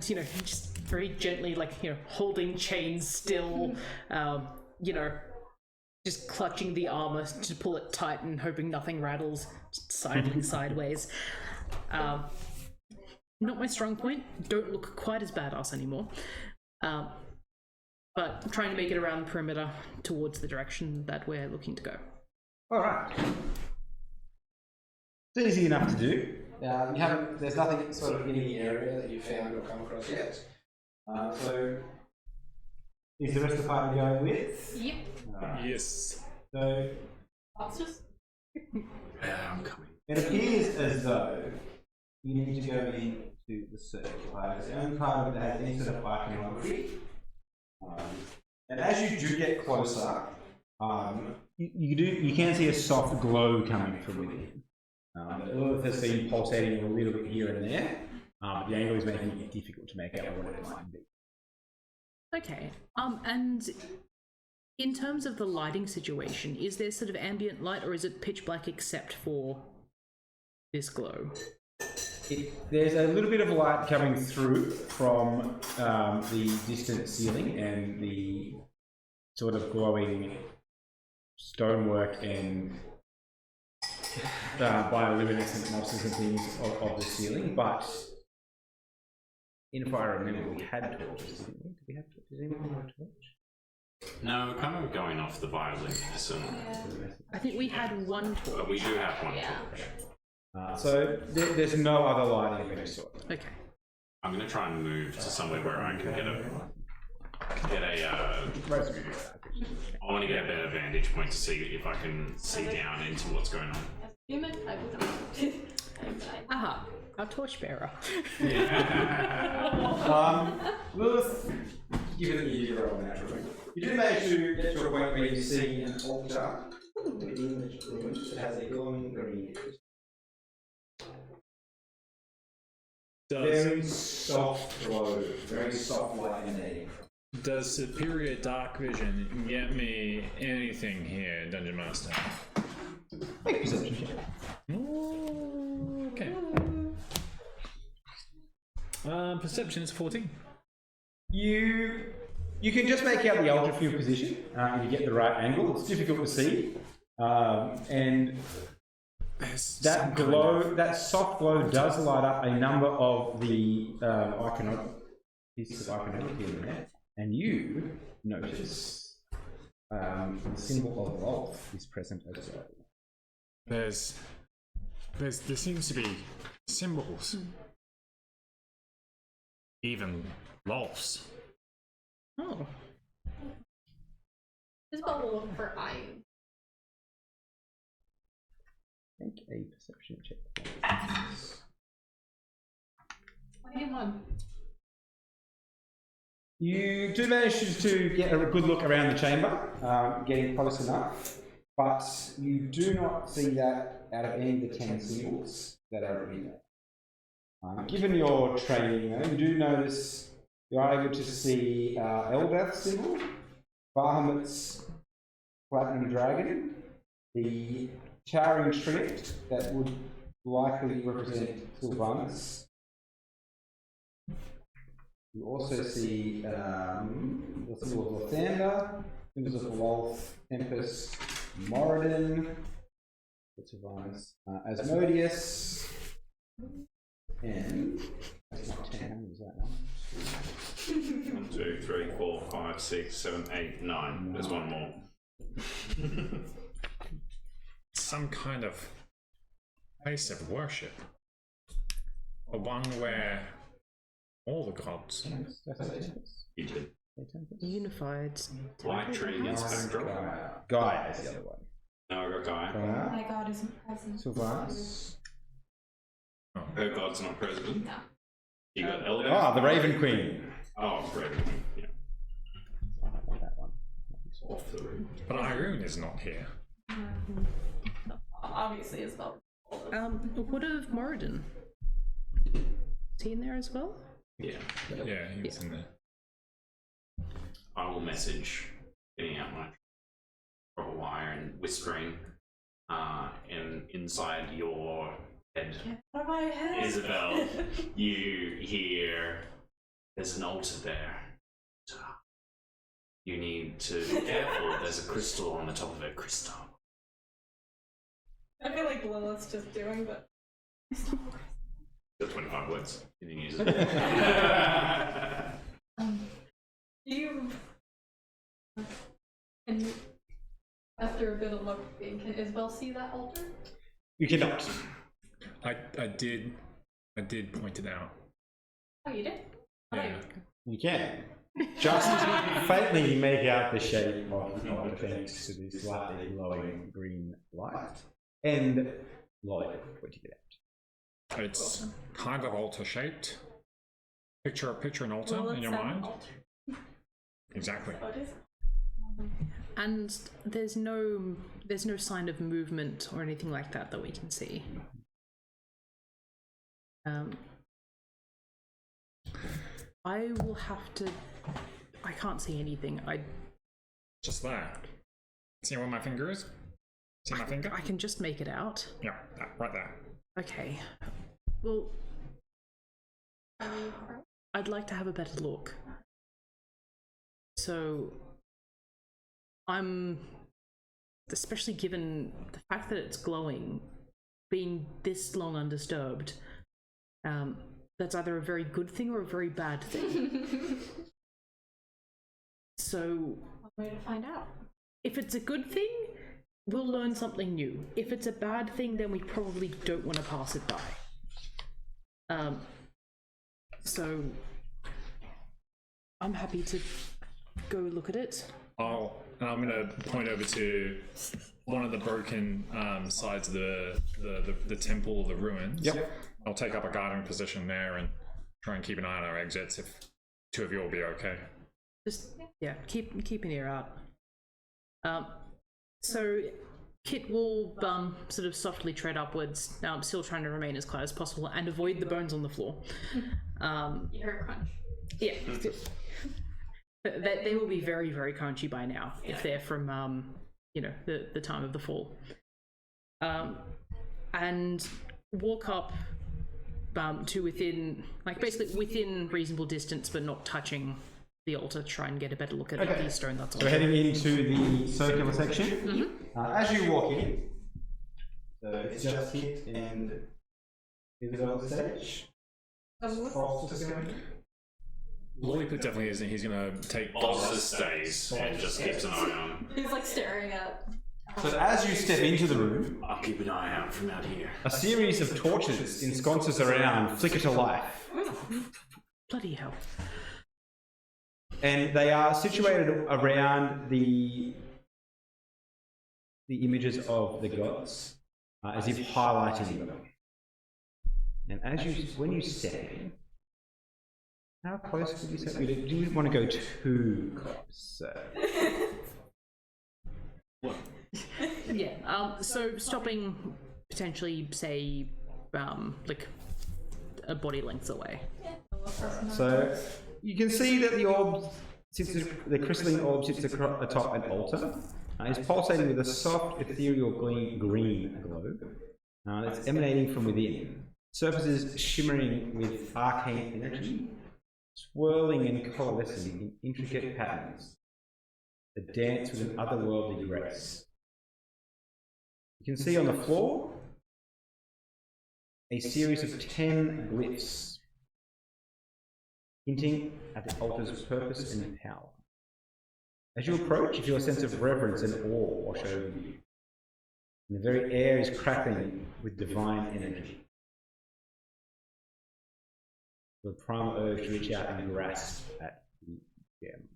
just very gently, holding chains still, just clutching the armor to pull it tight and hoping nothing rattles, just sidling sideways. Not my strong point. Don't look quite as badass anymore. But trying to make it around the perimeter towards the direction that we're looking to go. Alright. It's easy enough to do. There's nothing sort of in the area that you've found or come across yet. So, is the rest of the party going with? Yep. Yes. So, I'll just. I'm coming. it appears as though you need to go into the circle. It's the only part of it that has any sort of iconography. And as you do get closer, you can see a soft glow coming from within. The earth has been pulsating a little bit here and there, but the angle is making it difficult to make out what it might be. Okay. And in terms of the lighting situation, is there sort of ambient light, or is it pitch black except for this glow? There's a little bit of light coming through from the distant ceiling and the sort of glowing stonework and bioluminescent mosses and things of the ceiling, but if I remember, we had torches, didn't we? Did we have torches? Does anyone have a torch? No, we're kind of going off the bioluminescent. I think we had one torch. But we do have one Yeah. torch. So there's no other lighting of any sort. Okay. I'm going to try and move to somewhere where I can get a I want to get a better vantage point to see if I can see down into what's going on. Human, I would Aha, our torchbearer. Lilith, given that you did roll naturally, you do manage to get to a point where you see an altar within the ruins that has a glowing green. Very soft glow, very soft light emanating. Does superior dark vision get me anything here, Dungeon Master? Make a perception check. Okay. Perception is 14. You can just make out the altar from your position if you get the right angle. It's difficult to see, and that glow, that soft glow, does light up a number of the pieces of iconography in there, and you notice the symbol of Rolf is present as well. There seems to be symbols. Even lols. Oh. Isabel will look for Iron. Make a perception check. 21. You do manage to get a good look around the chamber, getting close enough, but you do not see that out of any of the 10 symbols that are in there. Given your training, you do notice you are able to see Eldath's symbol, Bahamut's Platinum Dragon, the Towering Trinket that would likely represent Sylvanas. You also see the symbol of Lathander, symbols of Lolth, Tempest, Moradin, Sylvanas, Asmodeus, and that's not 10, how many is that one? 1, 2, 3, 4, 5, 6, 7, 8, 9. There's one more. Some kind of place of worship. The one where all the gods. You did. Unified. White tree against backdrop. Gaia is the other one. No, I got Guy. My god isn't present. Sylvanas. Her god's not president. No. You got Elder. Ah, the Raven Queen. Oh, Raven Queen. Yeah. I like that one. Off the room. But Irene is not here. Obviously, Isabel. What of Moradin? Is he in there as well? Yeah. Yeah, he was in there. I will message, getting out my proper wire and whispering, inside your head. Out of my head. Isabel, you hear there's an altar there. You need to be careful. There's a crystal on the top of it. Crystal. I feel like Lilith's just doing that. The 25 words. You didn't use it. You. And after a bit of looking, can Isabel see that altar? You cannot. I did point it out. Oh, you did? Yeah. You can. Just faintly make out the shape of the thanks to the slightly glowing green light. And Lolly pointing it out. It's kind of altar shaped. Picture an altar Well, in your it's an mind. altar. Exactly. Oh, it is. And there's no sign of movement or anything like that we can see. I will have to. I can't see anything. Just that. See where my finger is? See my finger? I can just make it out. Yeah, that, right there. Okay. Well, I'd like to have a better look. So, I'm, especially given the fact that it's glowing, being this long undisturbed, that's either a very good thing or a very bad thing. So, One way to find out. if it's a good thing, we'll learn something new. If it's a bad thing, then we probably don't want to pass it by. So I'm happy to go look at it. I'm going to point over to one of the broken sides of the temple or the ruins. Yep. I'll take up a guarding position there and try and keep an eye on our exits if two of you will be okay. Just, yeah, keep an ear out. So Kit will sort of softly tread upwards, now I'm still trying to remain as quiet as possible and avoid the bones on the floor. You heard a crunch. Yeah. They will be very, very crunchy by now if they're from, the time of the fall. And walk up to within, basically within reasonable distance, but not touching the altar to try and get a better look at the stone that's on So we're it. heading into the circular section. As you walk in, so it's just Kit and Isabel on stage. Frost is going. Lollipop definitely isn't. He's going to take Boss stays and just keeps an eye on. He's like staring at So as you step into the room, I'll keep an eye out from out here. a series of torches in sconces around flicker to life. Bloody hell. And they are situated around the images of the gods, as if highlighting them. And when you step in, how close would you say? Do you want to go too close? Yeah. So stopping potentially, say, like a body length away. So you can see that the orb, the crystalline orb sits atop an altar. It's pulsating with a soft, ethereal green glow that's emanating from within. Surfaces shimmering with arcane energy, swirling and coalescing in intricate patterns that dance with an otherworldly grace. You can see on the floor a series of 10 glyphs, hinting at the altar's purpose and power. As you approach, you feel a sense of reverence and awe wash over you. And the very air is crackling with divine energy. The primal urge to reach out and grasp at the gem,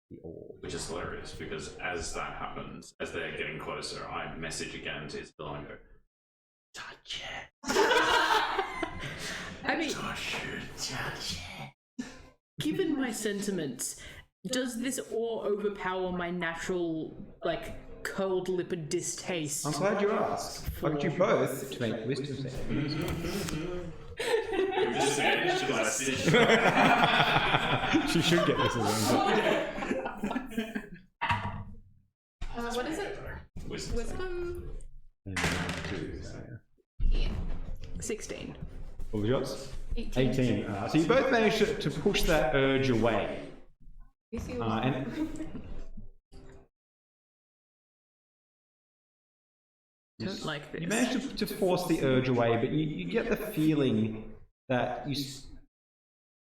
the orb. Which is hilarious, because as that happens, as they're getting closer, I message again to Isabel and go, touch it. I mean, Touch it. given my sentiments, does this awe overpower my natural, like, cold-lipped distaste? I'm glad you asked. I want you both to make wisdom savings. Disadvantage because I stitched She should get this as well. What is it? Wisdom? 16. What was yours? 18. 18. So you both managed to push that urge away. Don't like this. You managed to force the urge away, but you get the feeling that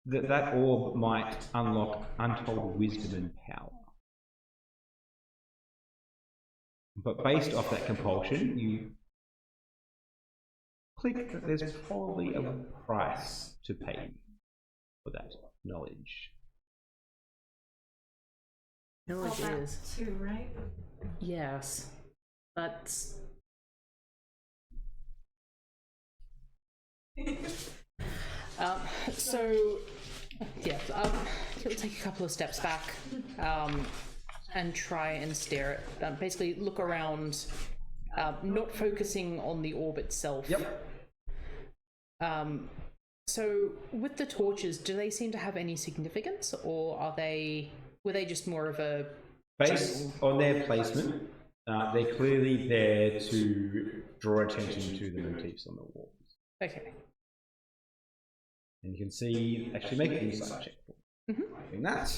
that orb might unlock untold wisdom and power. But based off that compulsion, you click that there's probably a price to pay for that knowledge. No ideas. Two, right? Yes. But... so, yeah, he'll take a couple of steps back and try and stare at, basically look around, not focusing on the orb itself. Yep. So, with the torches, do they seem to have any significance, or were they just more of a... Based on their placement, they're clearly there to draw attention to the motifs on the walls. Okay. And you can see, actually make an insight check for doing that.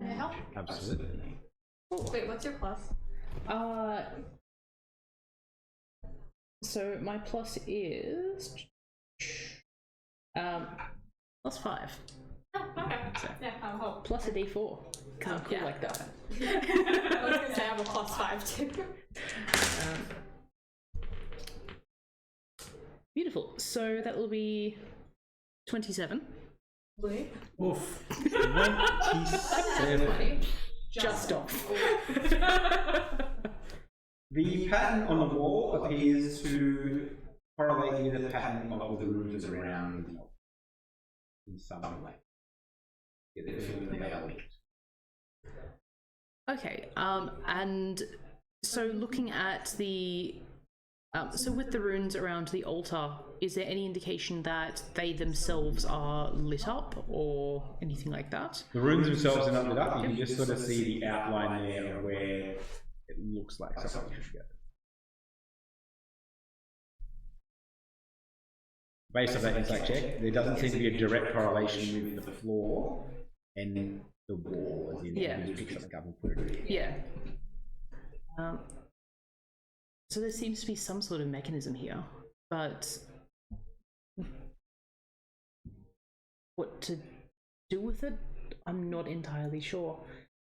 Can I help? Absolutely. Wait, what's your plus? So my plus is +5. Oh, okay. Yeah, I'll help. Plus a d4. Because I'm cool like that. I was gonna say I have a +5 too. Beautiful. So that will be 27. Wait. Oof. That's 20. Just off. The pattern on the wall appears to correlate with the pattern of the runes around the altar in some way. They are linked. Okay. And so looking at the so with the runes around the altar, is there any indication that they themselves are lit up or anything like that? The runes themselves are not lit up. You can just sort of see the outline there of where it looks like something should go. Based on that insight check, there doesn't seem to be a direct correlation with the floor and the wall, as in you just pick something up and put it in. Yeah. So there seems to be some sort of mechanism here, but what to do with it, I'm not entirely sure.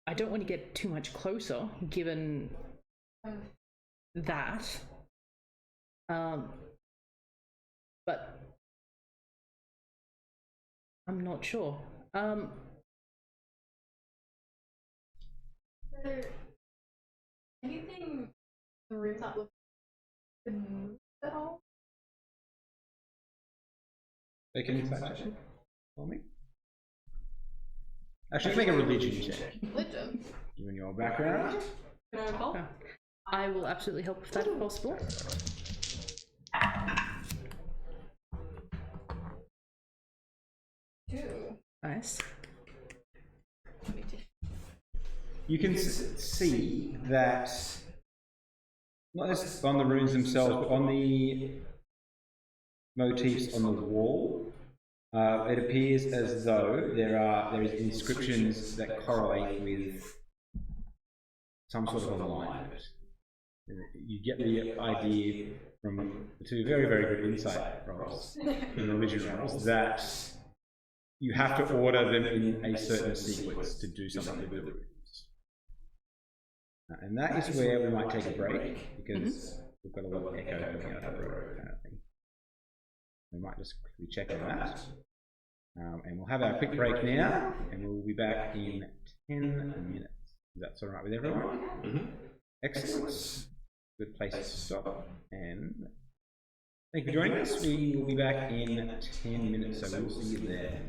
I don't want to get too much closer, given that. But I'm not sure. Is there anything the rooftop looks could move at all? Make an insight check for me. Actually, make a religion check. Religion. Given your background. Can I recall? I will absolutely help if that is possible. Two. Nice. You can see that, not just on the runes themselves, but on the motifs on the wall, it appears as though there is inscriptions that correlate with some sort of alignment. You get the idea from the two very, very good insight rolls, in the religion rolls, that you have to order them in a certain sequence to do something with the runes. And that is where we might take a break, because we've got a lot of echo coming out of the road, apparently. We might just quickly check on that. And we'll have our quick break now, and we'll be back in 10 minutes. Is that all right with everyone? Mm-hmm. Excellent. Good place to stop. And thank you for joining us. We will be back in 10 minutes, so we'll see you there.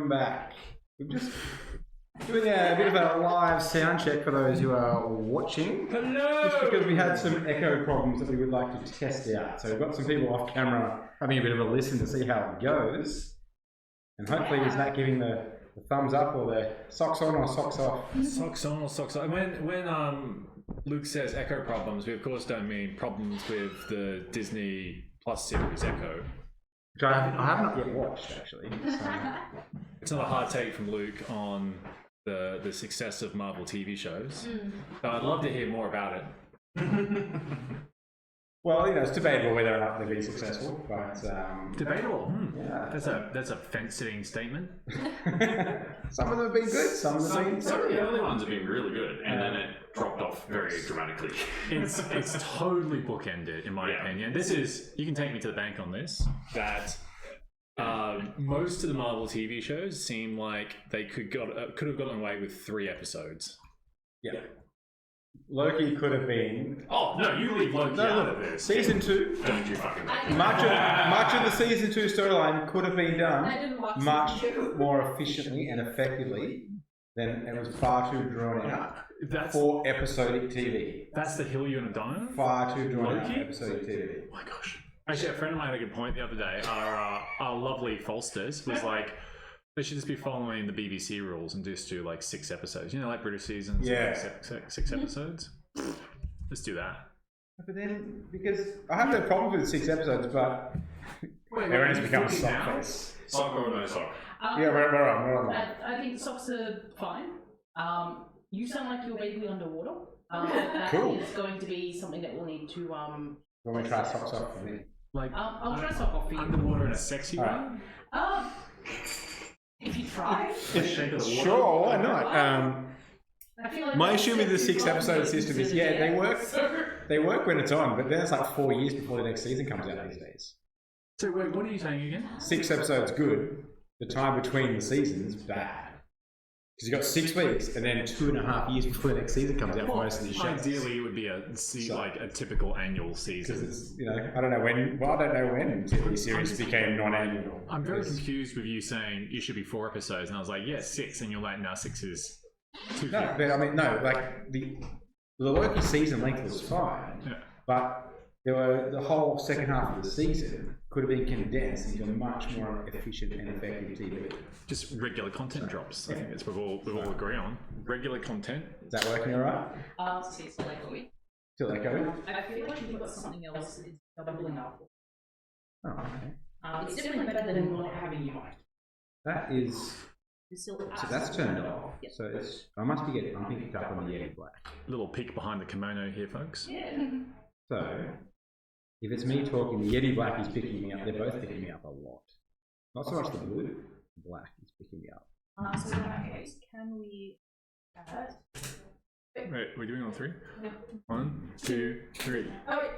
welcome back. We're just doing a bit of a live sound check for those who are watching. Hello! Just because we had some echo problems that we would like to test out. So we've got some people off camera having a bit of a listen to see how it goes. And hopefully is that giving the thumbs up or the socks on or socks off? Socks on or socks off? When Luke says echo problems, we of course don't mean problems with the Disney Plus series Echo. Which I have not yet watched, actually. So. It's not a hard take from Luke on the success of Marvel TV shows. So I'd love to hear more about it. Well, it's debatable whether or not they'll be successful, but Debatable. yeah. That's a fence-sitting statement. Some of them have been good, some of them have been Some of the early ones have been really good, and then it dropped off very dramatically. It's totally bookended, in my opinion. This is, you can take me to the bank on this, that most of the Marvel TV shows seem like they could have gotten away with 3 episodes. Yeah. Loki could have been. Oh no, you leave Loki out of this. Season 2. Don't you fucking know. Much of the season 2 storyline could have been I done didn't watch much season 2. more efficiently and effectively than it was far too drawn out That's for episodic TV. the hill you want to die on? Far too drawn out Loki? episodic TV. Oh my gosh. Actually, a friend of mine had a good point the other day. Our lovely Falsters was like, they should just be following the BBC rules and just do like 6 episodes. Like British seasons, Yeah. like 6 episodes. Let's do that. But then, because I have no problem with 6 episodes, but everyone has become a sock face. Sock or no sock? Yeah, we're on. I think socks are fine. You sound like you're vaguely underwater. That Cool. is going to be something that we'll need to. When we try socks off for me. Like I'll try sock off for you. underwater in a sexy way. Alright. If you try. Sure, why not? I feel like My issue with the 6 episode system is, yeah, they work. So, They work when it's on, but then it's like 4 years before the next season comes out these days. So wait, what are you saying again? 6 episodes good. The time between the seasons bad. Because you've got 6 weeks and then 2.5 years before the next season comes out for most of these shows. Ideally, it would be like a typical annual Because season. it's, I don't know when. Well, I don't know when TV series became non-annual. I'm very confused with you saying you should be 4 episodes, and I was like, yeah, 6, and you're like, no, 6 is too No, few. but I mean, no. Like the Loki season length was fine, Yeah. but the whole second half of the season could have been condensed into much more efficient and effective TV. Just regular content drops. I think that's what we all agree on. Regular content. Is that working all right? it's like Still echoing? I feel like you've got something else that's doubling up. Oh, okay. It's definitely better than not having you. That is. It's still So that's turned off. So it's. I must be getting. I'm picked up on the Yeti Black. Little peek behind the kimono here, folks. Yeah. So, if it's me talking, the Yeti Black is picking me up. They're both picking me up a lot. Not so much the blue. The black is picking me up. So in that case, can we Wait, we're doing on 3? Yeah. 1, 2, 3. Oh, wait.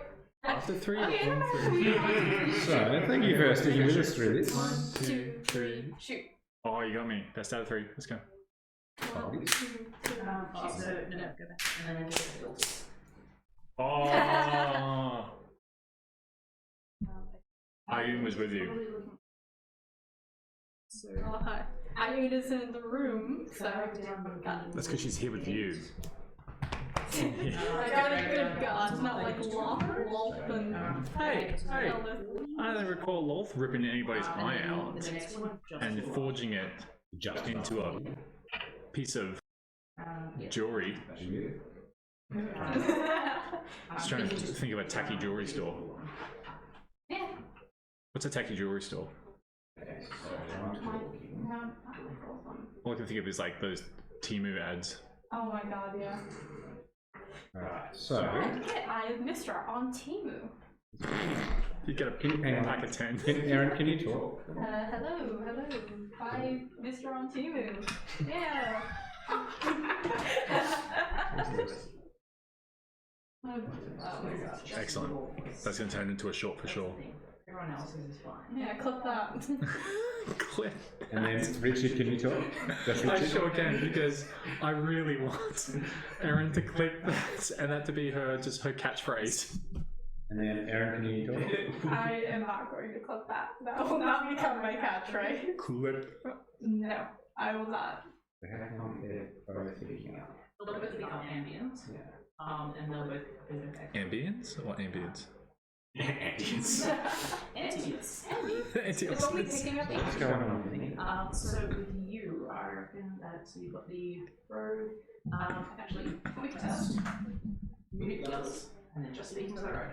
After 3, Okay. 1, 3. So, thank you for sticking with us through this. 1, 2, 3. Shoot. Oh, you got me. Best out of 3. Let's go. One, two, three. no, go back. And then get Oh! Ayun was with you. Oh, hi. Ayun is in the room, so That's because she's here with you. I got a good gun, not like Lolth and Hey! I don't recall Lolth ripping anybody's eye out and forging it just into a piece of jewelry. Just trying to think of a tacky jewelry store. What's a tacky jewelry store? All I can think of is like those Temu ads. Oh my god, yeah. Alright, so. I get Eye of Mr. on Temu. You get a pack of 10. Aaron, can you talk? Hello. Hi, Mr. on Temu. Yeah. Oh my gosh. Excellent. That's going to turn into a short for sure. Everyone else's is fine. Yeah, clip that. Clip. And then, Richard, can you talk? Just I Richard? sure can, because I really want Erin to clip that and that to be her catchphrase. And then Aaron, can you talk? I am not going to clip that. That will not become my catchphrase. Clip. No, I will not. How come they're both picking up? They'll both become ambience. Yeah. And they'll both affect. Ambience? What ambience? Antients. Antients. It's only picking up What's going on? So with you, I reckon that you've got the road. Actually, quick test. Mute the others, and then just speaking to the road.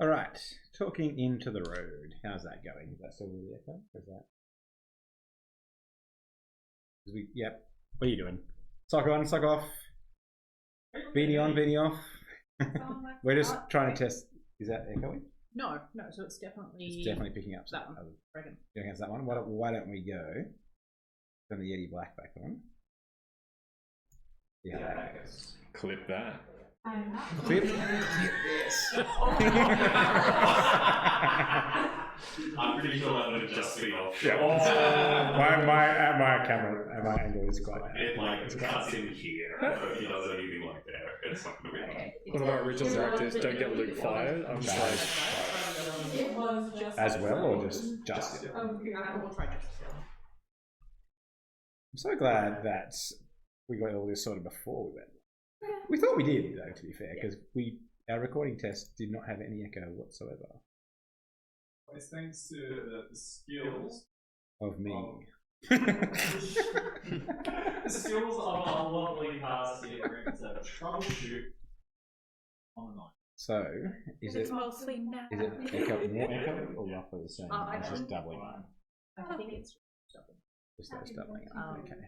All right, talking into the road. How's that going? Is that still really echo? Or is that? Yep. What are you doing? Sock on, sock off. Beanie on, beanie off. We're just trying to test. Is that echoing? No, so it's definitely. It's definitely picking up. That one, I reckon. You reckon it's that one? Why don't we go? Turn the Yeti Black back on. Yeah, that goes. Clip that. I'm not. Clip this. I'm pretty sure that would just be off. Yeah. My camera, my angle is quite. It like cuts in here. If he does anything like that, it's not going to be like. One of our original directors, don't get Luke fired. I'm just like, It was just. As well, or just it? Oh, yeah. We'll try just. I'm so glad that we got all this sorted before we went. We thought we did, though, to be fair, because our recording test did not have any echo whatsoever. It's thanks to the skills Of me. the skills of our lovely cast here to troubleshoot on the night. So, is it mostly now. more echo or roughly the same? It's just doubling up. I think it's. Just those doubling up. Okay.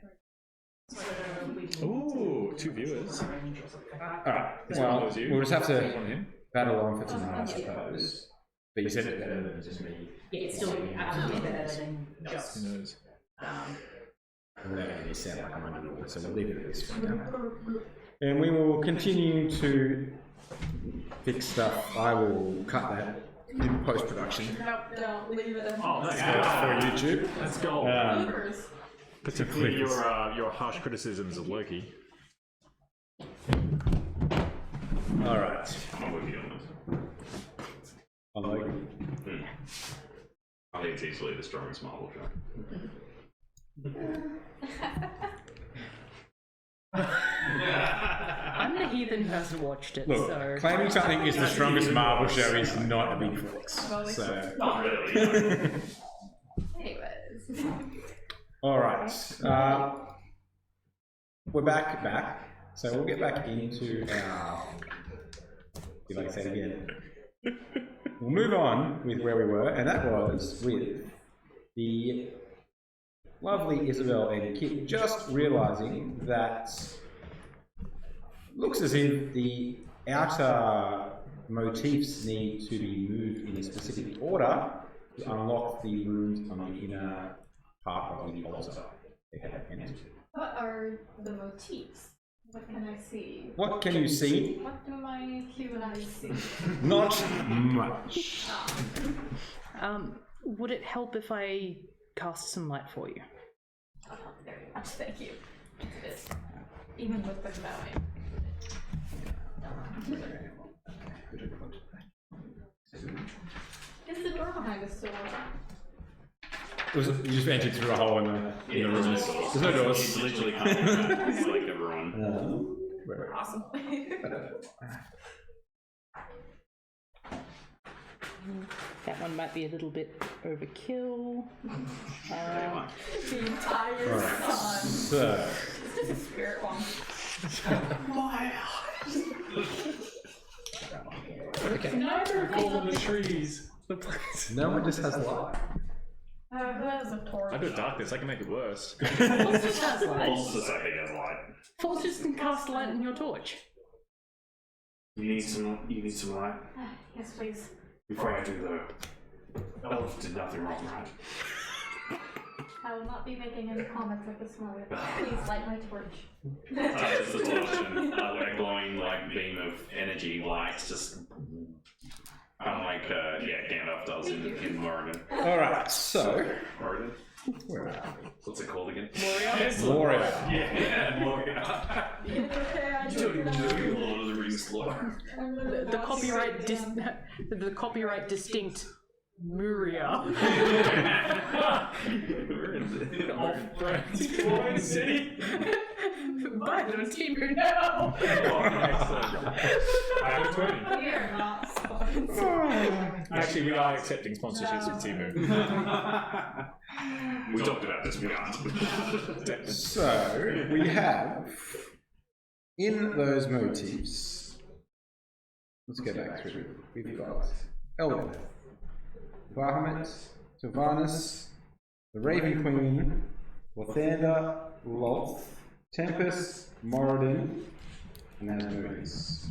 ooh, 2 viewers. Alright, Is one of well, those you? we'll just have Is to one of him? battle on for tonight, I suppose. But you said it better than just me. Yeah, it's still absolutely better than just. Who knows? And that only sound like I'm underwater, so we'll leave it at this for now. And we will continue to fix stuff. I will cut that in post-production. Nope, don't leave it in. Oh, For that's good. YouTube. Let's go. Bloopers. Particularly your harsh criticisms of Loki. Alright. I'm with you on this. I like it. I think it's easily the strongest Marvel show. I'm the heathen who hasn't watched it, Look, so. claiming something is the strongest Marvel show is not a big flex. So, Not really. Anyways. alright. We're back. So we'll get back into our. If I can say it again. We'll move on with where we were, and that was with the lovely Isabel and Kit just realizing that looks as if the outer motifs need to be moved in a specific order to unlock the rooms on the inner part of the altar. What are the motifs? What can I see? What can you see? What do my human eyes see? Not much. Would it help if I cast some light for you? Oh, very much, thank you. Even with the bowing. Is the door behind us still open? You just entered through a hole in the room. There's no doors. It's literally it's like everyone. Awesome. That one might be a little bit overkill. The entire sun. So, It's just a spirit one. Neither of all of the trees. The place. no one just has light. That is a torch. I do darkness, I can make it worse. Fulch just has light. Also, I think as light. Fulch just can cast light on your torch. You need some light. Yes, please. Before I do the elf did nothing wrong, right? I will not be making any comments at this moment. Please light my torch. Touches the torch and a glowing like beam of energy lights just unlike Gandalf does in Morrigan. Alright, so. Morrigan? Where are we? What's it called again? Moria. Yeah, Morrigan. Okay, I You don't even know Lord of the Rings explore. The copyright the copyright distinct Muria. Off-brand city. Buy it on Timu now. I have 20. We are not sponsored. Actually, we are accepting sponsorships with Timu. We talked about this, we aren't. So we have in those motifs. Let's go back through. We've got Elder, Bahamut, Sylvanus, the Raven Queen, Lathander, Loth, Tempest, Moradin, and then movies.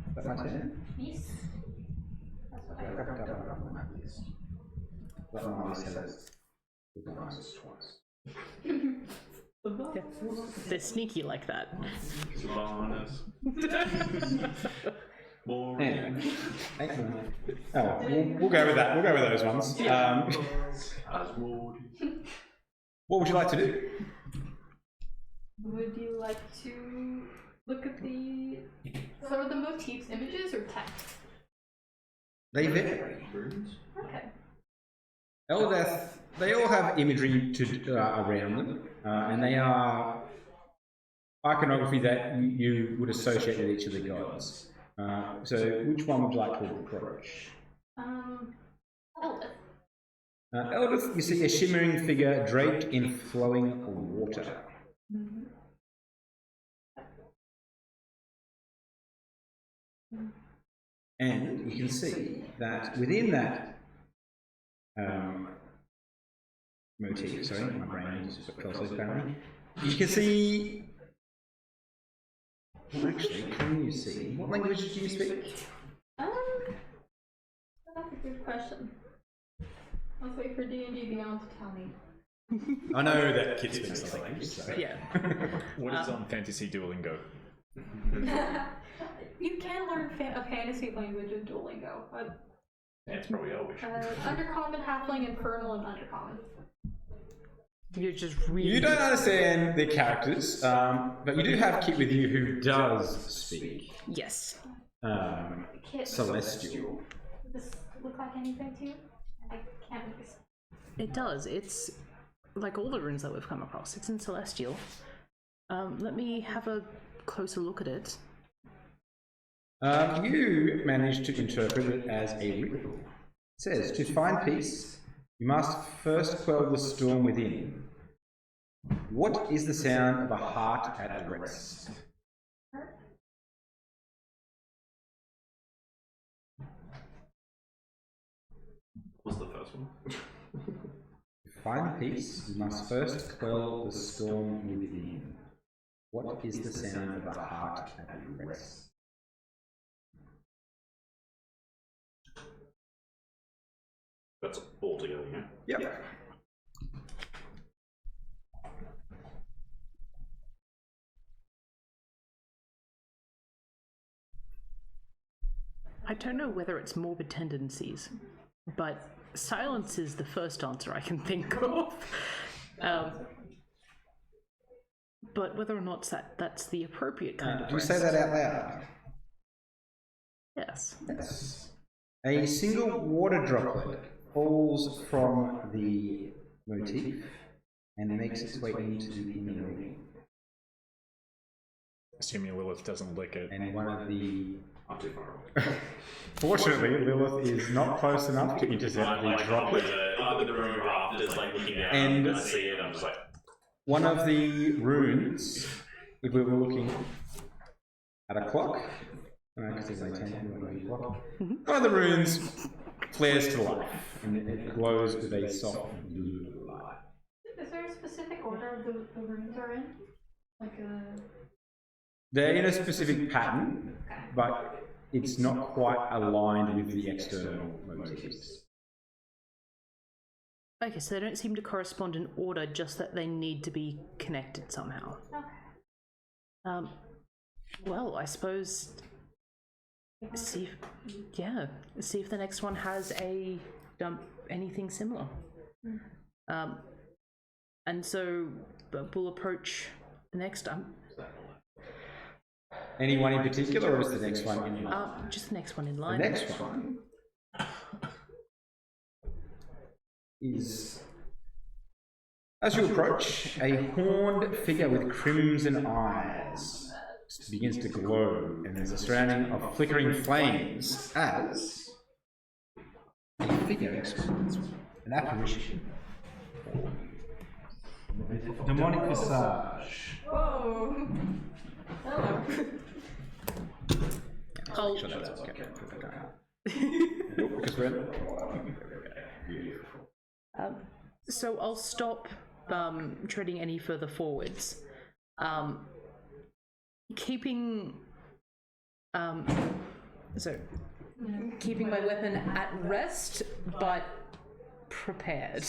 Is that my turn? Yes. That's what I wrote. That one always says Sylvanus twice. Yeah. They're sneaky like that. Sylvanus. Anyway, oh, we'll go with that. We'll go with those ones. What would you like to do? Would you like to look at the... So are the motifs images or text? They vary. Okay. Eldeth, they all have imagery around them, and they are iconography that you would associate with each of the gods. So, which one would you like to approach? Eldith. Eldith, you see a shimmering figure draped in flowing water. And you can see that within that motif, sorry, my brain is fell so apparently, you can see. Well, actually, can you see? What language do you speak? That's a good question. Let's wait for D&D Beyond to tell me. I know that kid speaks the language, so. Yeah. What is on Fantasy Duolingo? You can learn a fantasy language in Duolingo. That's probably Elvish. Undercommon, Halfling, Infernal, and Undercommon. You're just really. You don't understand their characters, but you do have Kit with you who does speak Yes. Kit, Celestial. does this look like anything to you? I can't really say. It does. It's like all the runes that we've come across. It's in Celestial. Let me have a closer look at it. You managed to interpret it as a ritual. It says, to find peace, you must first quell the storm within. What is the sound of a heart at rest? What was the first one? To find peace, you must first quell the storm within. What is the sound of a heart at rest? That's all together, yeah? Yep. I don't know whether it's morbid tendencies, but silence is the first answer I can think of. But whether or not that's the appropriate kind of Do you rest. say that out loud? Yes. Yes. A single water droplet falls from the motif and makes its way into the inner ring. Assuming Lilith doesn't lick it. And one of the... Not too far away. Fortunately, Lilith is not close enough to intercept the droplet. I'm in the room rafters, like looking down, And I see it, I'm just like... One of the runes, if we were looking at a clock, because there's a 10 clock, one of the runes flares to life and it glows with a soft blue light. Is there a specific order the runes are in? Like a... They're in a specific pattern, but it's not quite aligned with the external motifs. Okay, so they don't seem to correspond in order, just that they need to be connected somehow. Okay. Well, I suppose see if the next one has a anything similar. And so but we'll approach the next Anyone in particular, or is the next one in line? Just the next one in The line. next one is, as you approach, a horned figure with crimson eyes begins to glow, and there's a surrounding of flickering flames as a figure expands, an apparition. Demonic visage. Whoa. Hello. I'll, Sure that's okay. Nope, because we're so I'll stop treading any further forwards. Keeping keeping my weapon at rest, but prepared.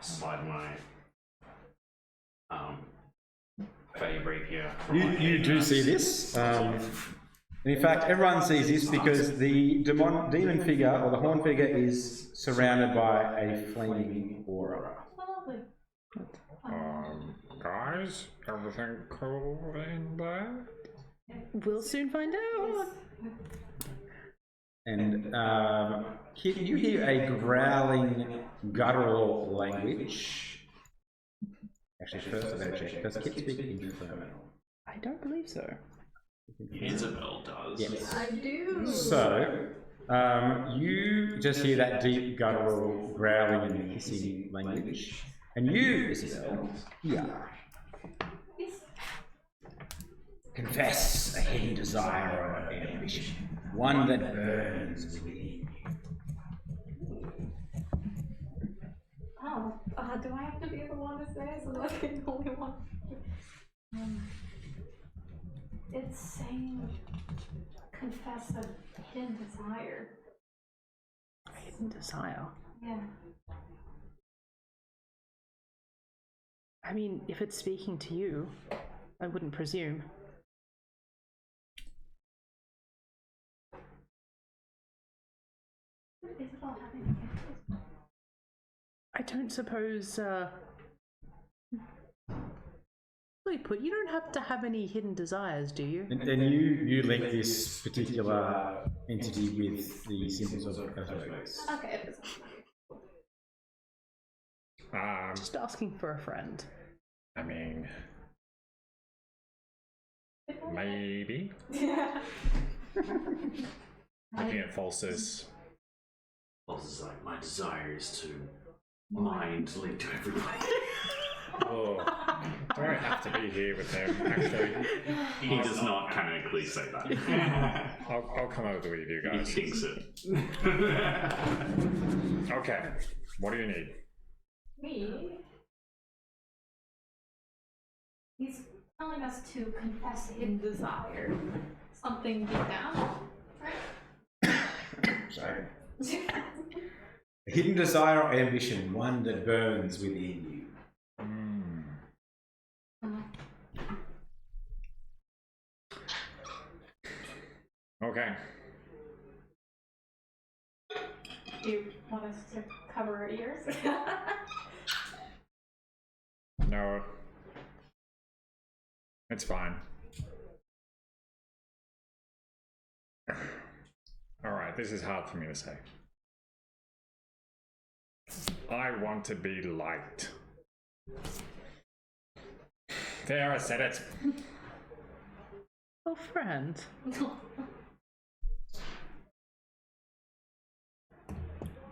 Slide my favorite here. You do see this. And in fact, everyone sees this because the demon figure, or the horn figure, is surrounded by a flaming aura. Guys, everything cool in there? We'll soon find out. And you hear a growling, guttural language. Actually, first I'm going to check. Does Kit speak Infernal? I don't believe so. Isabel does. Yes. I do. So, you just hear that deep, guttural, growling and hissing language. And you, Isabel, hear. Confess a hidden desire or ambition, one that burns within. Oh, do I have to be the one to say so that I'm the only one? It's saying confess a hidden desire. A hidden desire. Yeah. I mean, if it's speaking to you, I wouldn't presume. Is it all happening? I don't suppose, really put, you don't have to have any hidden desires, do you? And you link this particular entity with the symbols of Osiris. Okay, it is. Just asking for a friend. I mean, maybe. Yeah. Looking at False's. False is like, my desire is to mind link to everybody. Oh, do I have to be here with him? Actually, He does not canonically say that. I'll come over with you He guys. thinks it. Okay, what do you need? Me? He's telling us to confess hidden desire. Something deep down, Sorry. A hidden desire or ambition, one that burns within you. Okay. Do you want us to cover our ears? No. It's fine. Alright, this is hard for me to say. I want to be liked. There, I said it. Oh, friend.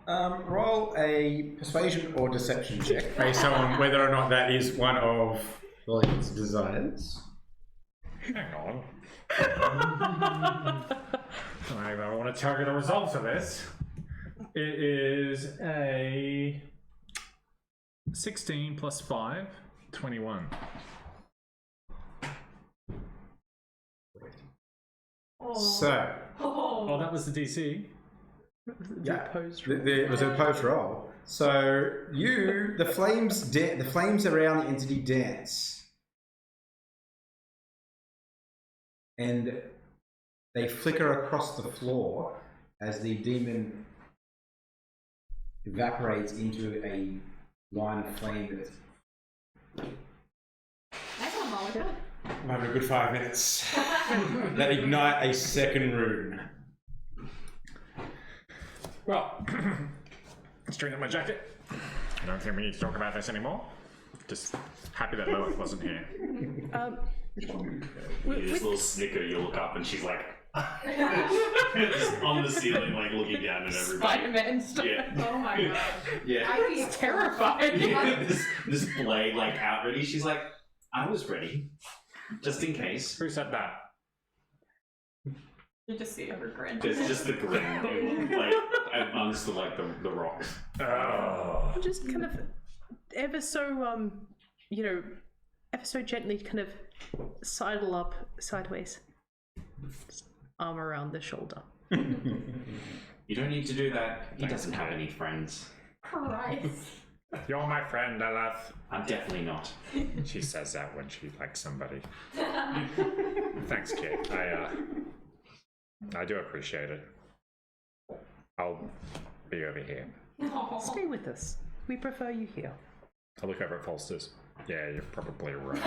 Roll a persuasion or deception check based on whether or not that is one of William's desires. Hang on. I want to tell you the results of this. It is a 16 plus 5, 21. So, Oh, that was the DC. yeah, Opposed it was a opposed roll. So the flames around the entity dance, and they flicker across the floor as the demon evaporates into a line of flame that my god. I'm having a good 5 minutes. Then ignite a second rune. Well, straighten up my jacket. I don't think we need to talk about this anymore. Just happy that Lilith wasn't here. You just little snicker, you look up and she's like just on the ceiling, like looking down at everybody. Spider-Man stuff. Yeah. Oh my god. Yeah. I'd be Terrified. Yeah, this blade like out ready. She's like, I was ready. Just in case. Who said that? You just see her grin. It's just the grin. Like amongst like the rocks. Oh. Just kind of ever so ever so gently kind of sidle up sideways. Just arm around the shoulder. You don't need to do that. He doesn't have any friends. Christ. You're my friend, Lilith. I'm definitely not. She says that when she likes somebody. Thanks, kid. I do appreciate it. I'll be over here. Stay with us. We prefer you here. I'll look over at Falsters. Yeah, you're probably right.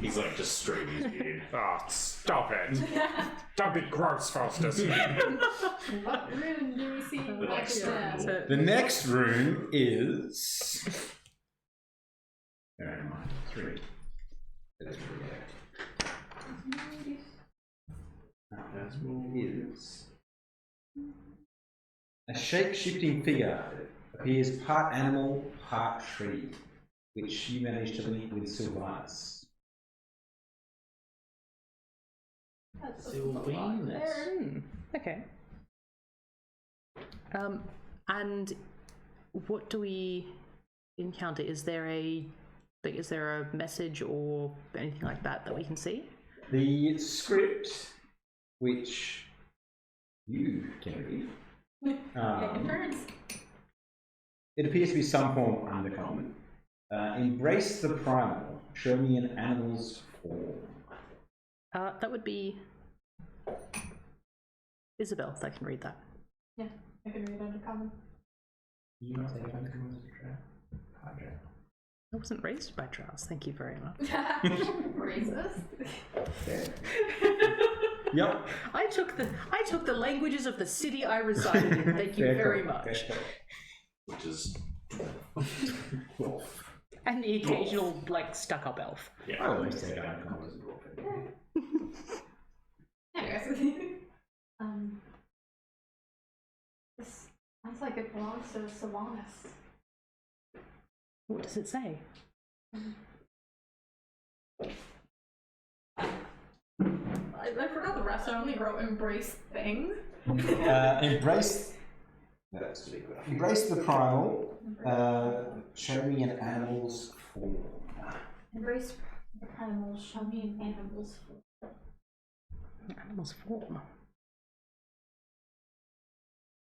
He's like just stroking his beard. Oh, stop it! Don't be gross, Falsters. What rune do we see? next Yeah. rune. The next rune is. Never mind. 3. That's 3. That rune is. A shape-shifting figure appears part animal, part tree, which you managed to link with Sylvanus. That's Sylvanus. there. Okay. And what do we encounter? Is there a message or anything like that we can see? The script, which you can read, it appears to be some form of undercommon. Embrace the primal. Show me an animal's form. That would be Isabel. That can read that. Yeah, I can read under common. You not say undercommon as a trap? Hydra. I wasn't raised by Charles. Thank you very much. Racist. Yep. I took the languages of the city I resided in. Thank you Fair very call, much. fair Which is call. And the occasional stuck-up elf. I always say undercommon as a dwarf. Anyways. This sounds like it belongs to Sylvanus. What does it say? I forgot the rest. I only wrote embrace thing. Embrace the primal. Show me an animal's form. Embrace the animals. Show me an animal's form. Animal's form.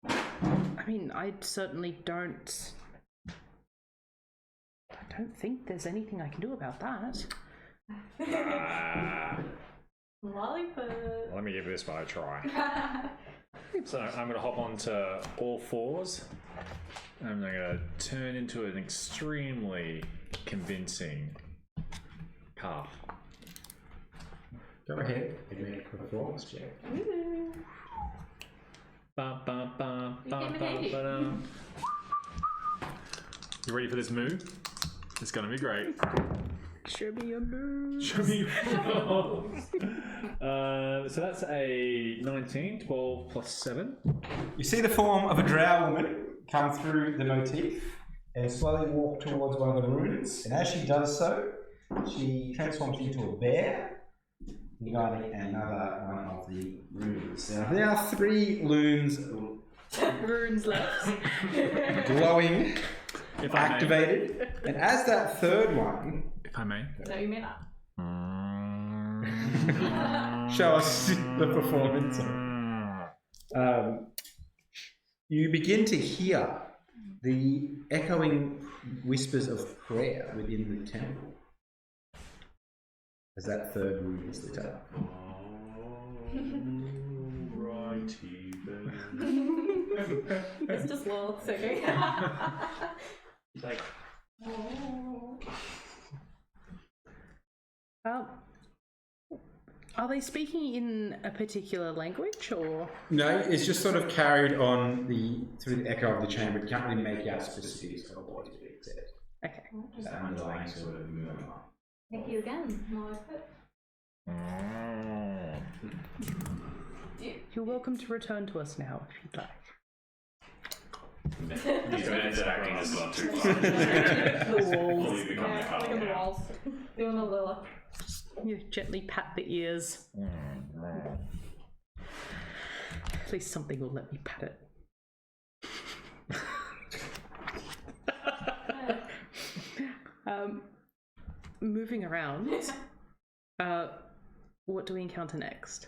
I mean, I certainly don't. I don't think there's anything I can do about that. Lollipop. Let me give this one a try. So I'm going to hop onto all fours. And I'm going to turn into an extremely convincing calf. Go ahead and make a performance check. Ba, ba, ba, You ba, gave ba, an 80. ba, da. You ready for this move? It's going to be great. Show me your moves. Show me your moves. So that's a 19, 12 plus 7. You see the form of a drow woman come through the motif and slowly walk towards one of the runes. And as she does so, she transforms into a bear, guiding another one of the runes. Now, there are 3 loons Runes left. glowing, If I may. activated, and as that third one, If I may. No, you may not. show us the performance. You begin to hear the echoing whispers of prayer within the temple as that third rune is lit up. righty then. It's just Lil singing. He's like, Oh. Are they speaking in a particular language, or...? No, it's just sort of carried on through the echo of the chamber. You can't really make out specifics of what is being said. Okay. It's that underlying sort of murmur. Thank you again. No, I put. You're welcome to return to us now, if you'd like. He's been interacting as well too far. The walls. Fully become the Look at the walls. Doing a Lilla. You gently pat the ears. At least something will let me pat it. Moving around, what do we encounter next?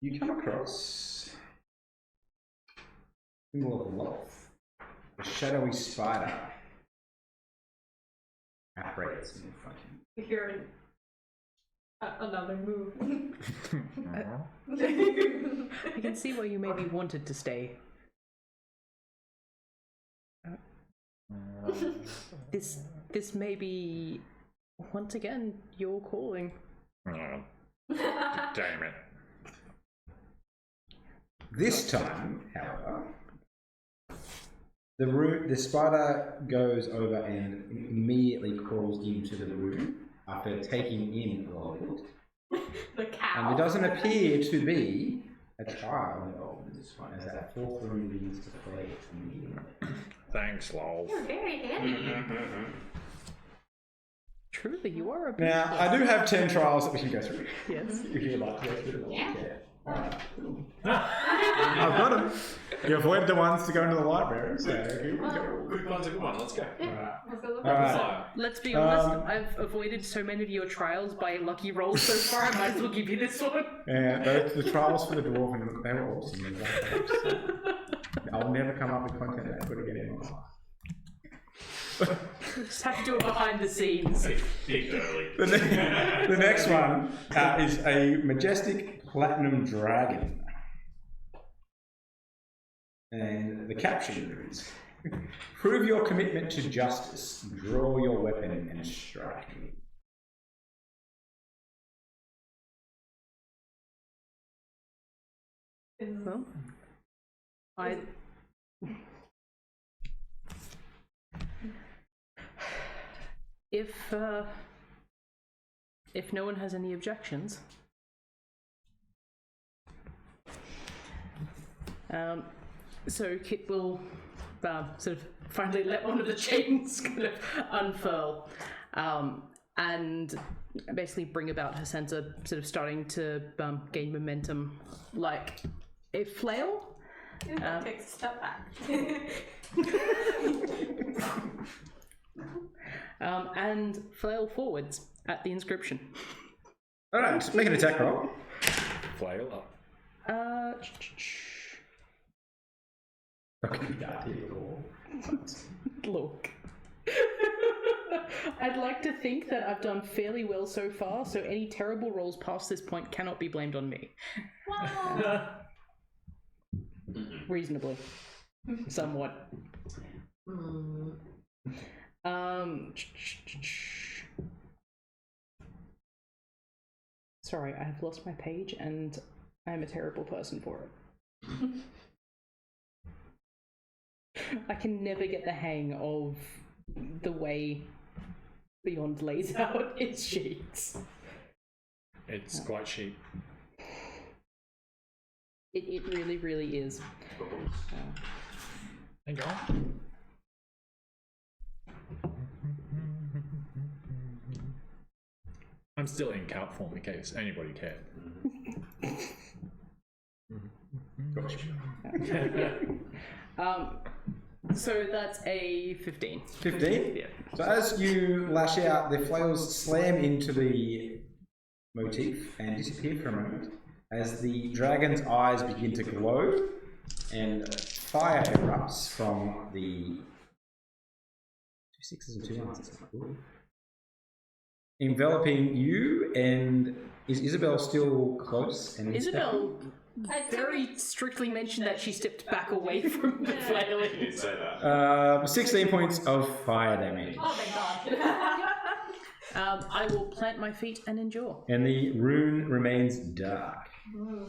You come across symbol of Loth, a shadowy spider apparates in front of you. Hearing another move. I can see why you maybe wanted to stay. This may be, once again, your calling. Oh, damn it. This time, however, the spider goes over and immediately crawls into the room after taking in a lot of it. The cow. And there doesn't appear to be a child involved in this one, as that fourth room begins to play immediately. Thanks, lol. You're very handy. Truly, you are a Now, I do have 10 trials that we can go through. Yes. If you'd like to go through them. Yeah. Alright. I've got them. You avoided the ones to go into the library, so here we go. Quick one's a good one, let's go. Let's go look Alright. Let's be honest, I've avoided so many of your trials by lucky rolls so far, I might as well give you this one. And the trials for the dwarf, they were awesome. I'll never come up with content that good again in my life. Just have to do it behind the scenes. Big early. The next one is a majestic platinum dragon. And the caption reads, "Prove your commitment to justice. Draw your weapon and strike me." Well, if no one has any objections, so Kit will sort of finally let one of the chains kind of unfurl, and basically bring about her sense of sort of starting to gain momentum, like a flail. Take a step back. And flail forwards at the inscription. Alright, make an attack roll. Flail up. Look. I'd like to think that I've done fairly well so far, so any terrible rolls past this point cannot be blamed on me. Wow. Reasonably. Somewhat. Sorry, I have lost my page and I'm a terrible person for it. I can never get the hang of the way Beyond lays out its sheets. It's quite cheap. It really, really is. Hang on. I'm still in count form in case anybody cared. So that's a 15. 15? Yeah. So as you lash out, the flails slam into the motif and disappear for a moment as the dragon's eyes begin to glow and fire erupts from the 2 6s and 2 1s. That's not good. Enveloping you, and is Isabel still close? And Isabel very strictly mentioned that she stepped back away from the flailing. You did say that. 16 points of fire damage. Oh my god. I will plant my feet and endure. And the rune remains dark. Oh,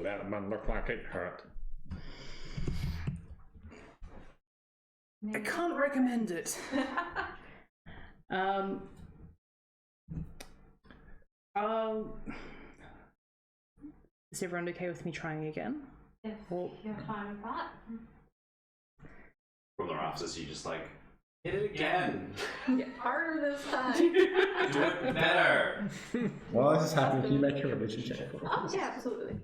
that one looked like it hurt. I can't recommend it. Is everyone okay with me trying again? If you're fine with that. From the rafters, you just like, hit it again. Harder this time. Do it better. While this is happening, can you make a religion check for me? Oh, yeah, absolutely.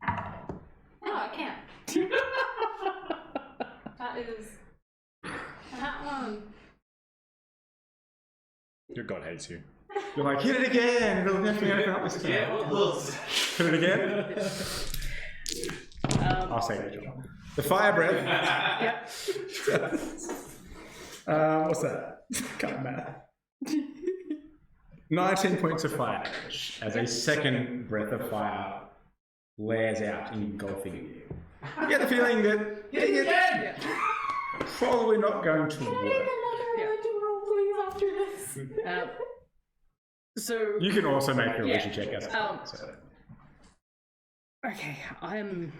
No, I can't. That is that one. Your god hates you. You're like, hit it again! It'll definitely open up this time. Yeah, well, Hit it again? I'll say that, John. The fire breath. What's that? Can't matter. 19 points of fire damage as a second breath of fire layers out, engulfing you. You get the feeling that it's probably not going to work. So You can also make a religion check as well. okay, I am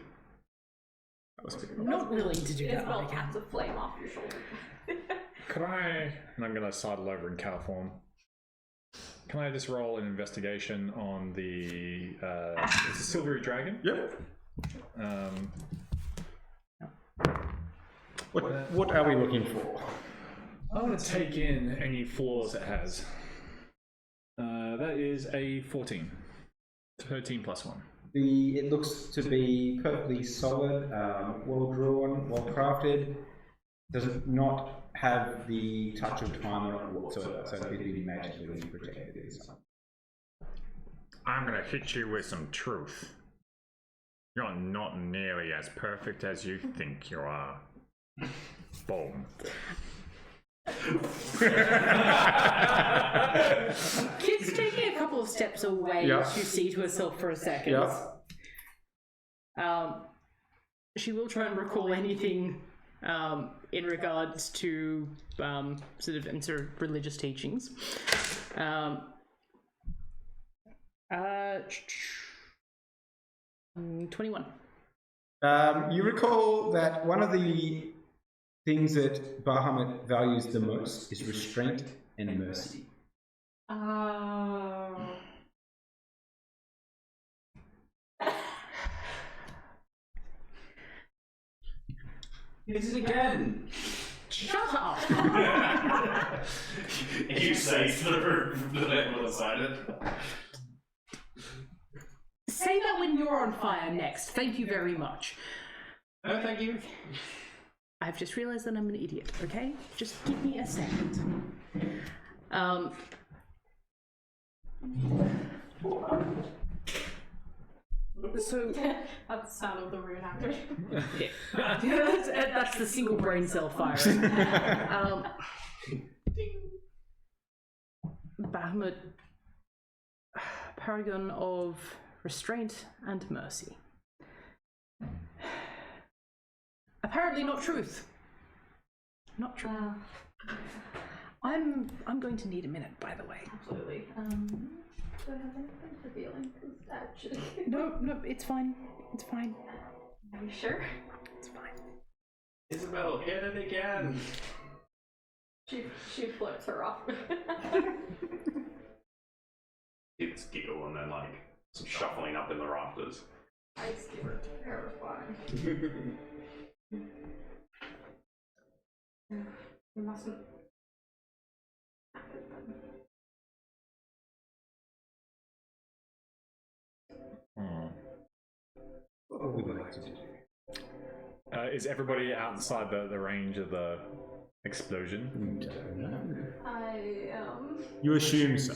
That was good. not willing to do It's that one about again. cats of flame off your shoulder. Could I, and I'm going to sidle over in cow form, can I just roll an investigation on the it's a silvery dragon? Yep. Um, What are we looking for? I want to take in any flaws it has. That is a 14. 13 plus 1. It looks to be perfectly solid, well drawn, well crafted. Does not have the touch of time on it whatsoever, so it could be magically protected in some. I'm going to hit you with some truth. You're not nearly as perfect as you think you are. Boom. Kit's taking a couple of steps away Yeah. to see to herself for a second. Yeah. She will try and recall anything in regards to sort of religious teachings. 21. You recall that one of the things that Bahamut values the most is restraint and mercy. Oh. hit it again. Shut up! You say through the network decided. Say that when you're on fire next. Thank you very much. No, thank you. I've just realised that I'm an idiot, okay? Just give me a second. So That's the sound of the rune actor. that's the single brain cell firing. Bahamut, paragon of restraint and mercy. Apparently not truth. Not true. I'm going to need a minute, by the way. Absolutely. Do I have anything for healing? 'Cause actually. No, it's fine. It's fine. Are you sure? It's fine. Isabel, hit it again. She flips her off. See this giggle and then like some shuffling up in the rafters. Ice are terrifying. You mustn't. What would we like to do? Is everybody outside the range of the explosion? I am. You assume so.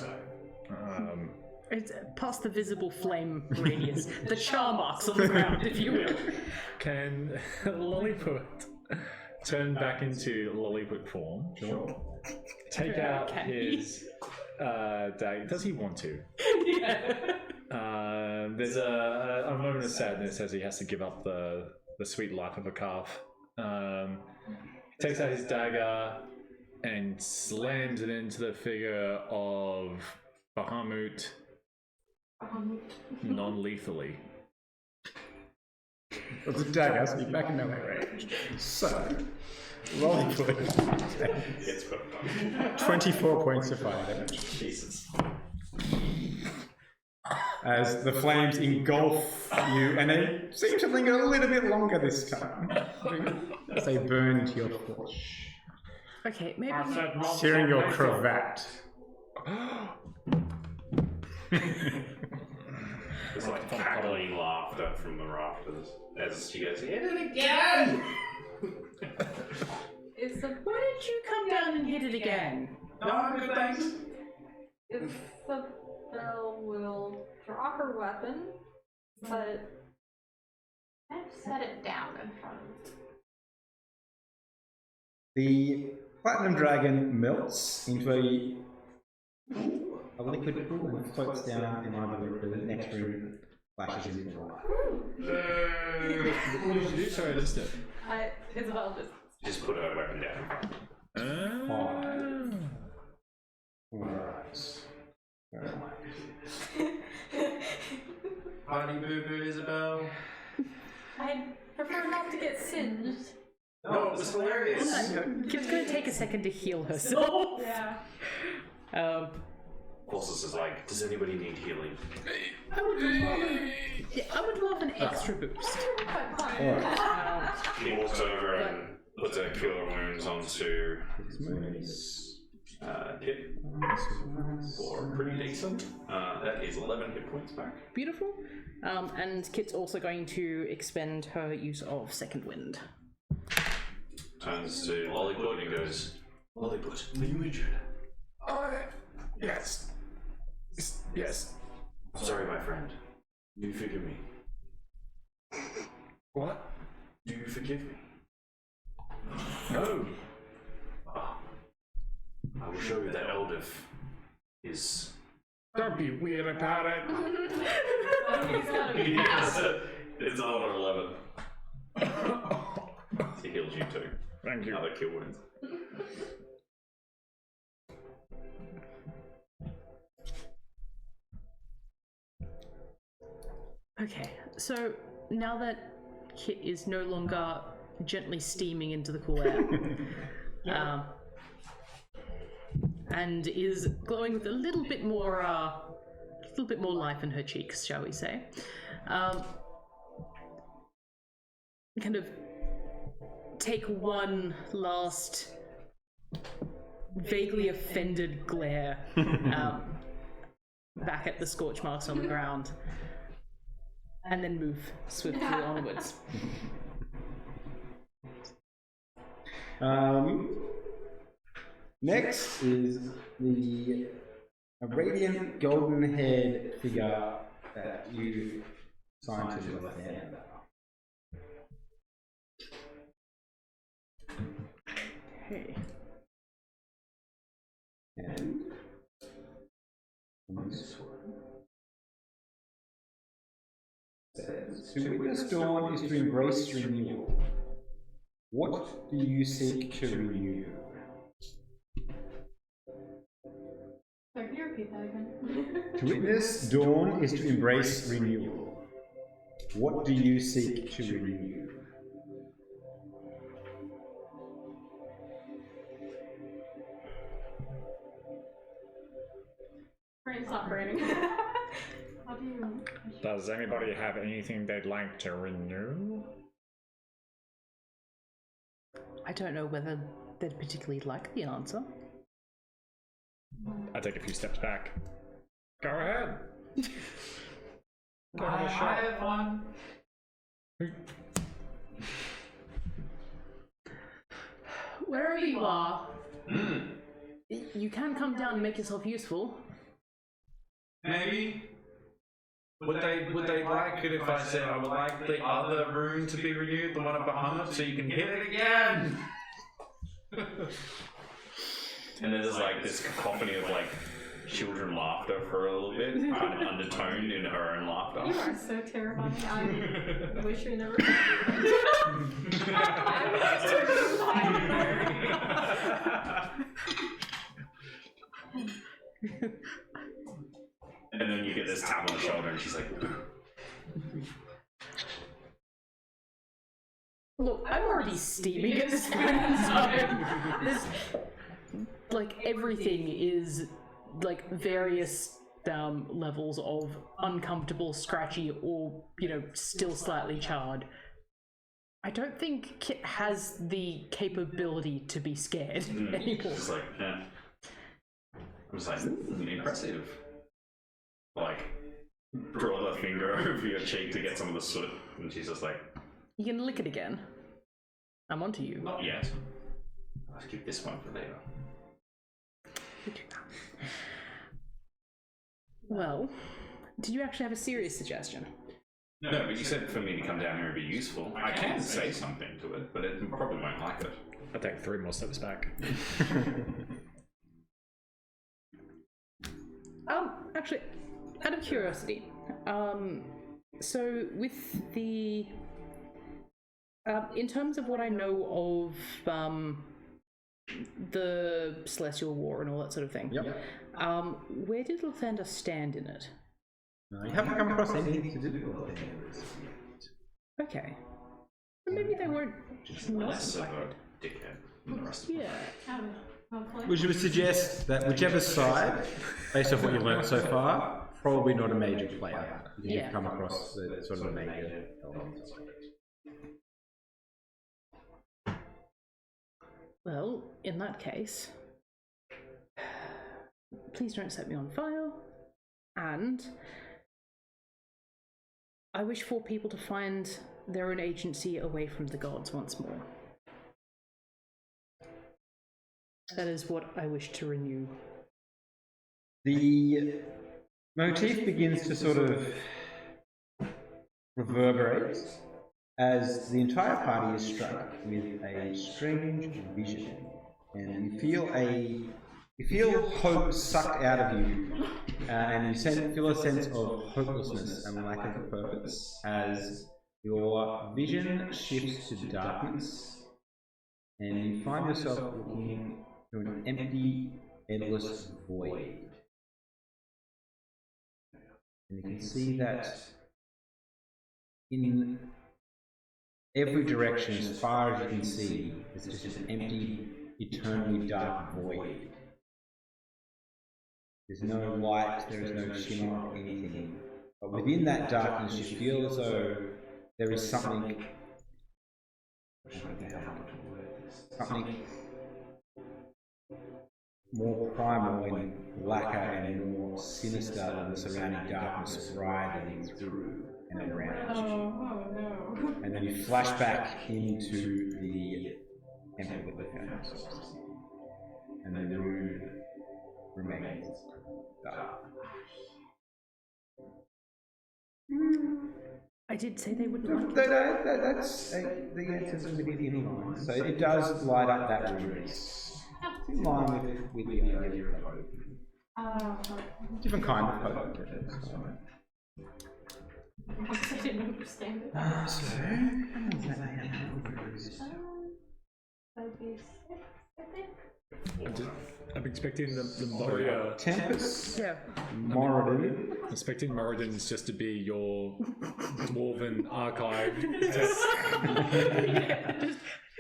It's past the visible flame radius. The char marks on the ground, if you will. Can Lolliput turn back into Lolliput form? Sure. Take out Can his dagger. Does he want to? Yeah. There's a moment of sadness as he has to give up the sweet life of a calf. He takes out his dagger, and slams it into the figure of Bahamut non-lethally. It's a dagger, so you're back in melee range. So, rolling for It's got 24 points of fire damage. Jesus. As the flames engulf you, and they seem to linger a little bit longer this time. As they burn into your flesh. Okay, maybe. Searing your cravat. There's like cackling laughter from the rafters as she goes, hit it again! Is the Why didn't you come down and hit it again? No, I'm good, thanks. Isabel will draw her weapon, but kind of set it down in front of The platinum dragon melts into a liquid pool and floats down in line with the next room, flashes into the light. What did you do? Sorry, I missed it. Isabel Just put her weapon down. Alright. Party boo boo, Isabel. I prefer not to get singed. No, it was hilarious. Kit's gonna take a second to heal herself. Yeah. Colossus is like, does anybody need healing? I would love an extra boost. He walks over and puts a cure wounds onto Kit for pretty decent. That is 11 hit points back. Beautiful. And Kit's also going to expend her use of Second Wind. Turns to Lolliput and goes, Lolliput, are you injured? Yes. Yes. Sorry, my friend. Do you forgive me? What? Do you forgive me? No. I will show you that Eldif is... Don't be weird about it. It's on 11. He heals you too. Thank you. Another kill wounds. Okay, so now that Kit is no longer gently steaming into the cool air, and is glowing with a little bit more life in her cheeks, shall we say? Kind of take one last vaguely offended glare back at the scorch marks on the ground, and then move swiftly onwards. Next is the radiant golden haired figure that you assigned to the left hand. Okay. And this one says, to witness dawn is to embrace renewal. What do you seek to renew? Sorry, can you repeat that again? To witness dawn is to embrace renewal. What do you seek to renew? Brain's not braining. How do you... Does anybody have anything they'd like to renew? I don't know whether they'd particularly like the answer. I take a few steps back. Go ahead. Go I have a shot. have one. Wherever you are, you can come down and make yourself useful. Maybe. Would they like it if I said I would like the other room to be renewed, the one at Bahamut, so you can hit it again? And there's like this cacophony of like children laughter for a little bit, kind of undertoned in her own laughter. You are so terrifying. I wish we never. And then you get this tap on the shoulder, and she's like, Look, I'm already steaming at this point in time. There's, like, everything is, like, various levels of uncomfortable, scratchy, or, you know, still slightly charred. I don't think Kit has the capability to be scared anymore. She's like, yeah. I'm just like, impressive. Like, draw the finger over your cheek to get some of the soot, and she's just like, You can lick it again. I'm onto you. not yet. I'll keep this one for later. Well, did you actually have a serious suggestion? No, but you said for me to come down here and be useful. I can say something to it, but it probably won't like it. I take 3 more steps back. Actually, out of curiosity, so with the, in terms of what I know of, the Celestial War and all that sort of thing, Yep. where did Lathander stand in it? No, you haven't come across anything to do with it. Okay. So maybe they weren't not Less of like a it. dickhead than the rest of them. Yeah. Hopefully. Which would suggest that whichever side, based off what you've learned so far, probably not a major player. Because Yeah. you've come across the sort of the major elements. Well, in that case, please don't set me on fire. And I wish for people to find their own agency away from the gods once more. That is what I wish to renew. The motif begins to sort of reverberate as the entire party is struck with a strange vision, and you feel hope sucked out of you, and you feel a sense of hopelessness and lack of purpose as your vision shifts to darkness, and you find yourself looking through an empty, endless void. And you can see that in every direction, as far as you can see, it's just an empty, eternally dark void. There's no light, there is no shimmer of anything. But within that darkness, you feel as though there is something more primal and blacker and more sinister than the surrounding darkness writhing through and around you. Oh no. And then you flash back into the temple that you found yourselves in. And the room remains dark. I did say they wouldn't like it. That's the answer's within line. So it does light up that room. It's in line with the idea of hope. Different kind of hope. I didn't understand it. So, That'd be 6, I think. I'm expecting the Moria. Tempest, Yeah. Moradin. I'm expecting Moradin's just to be your dwarven archive test.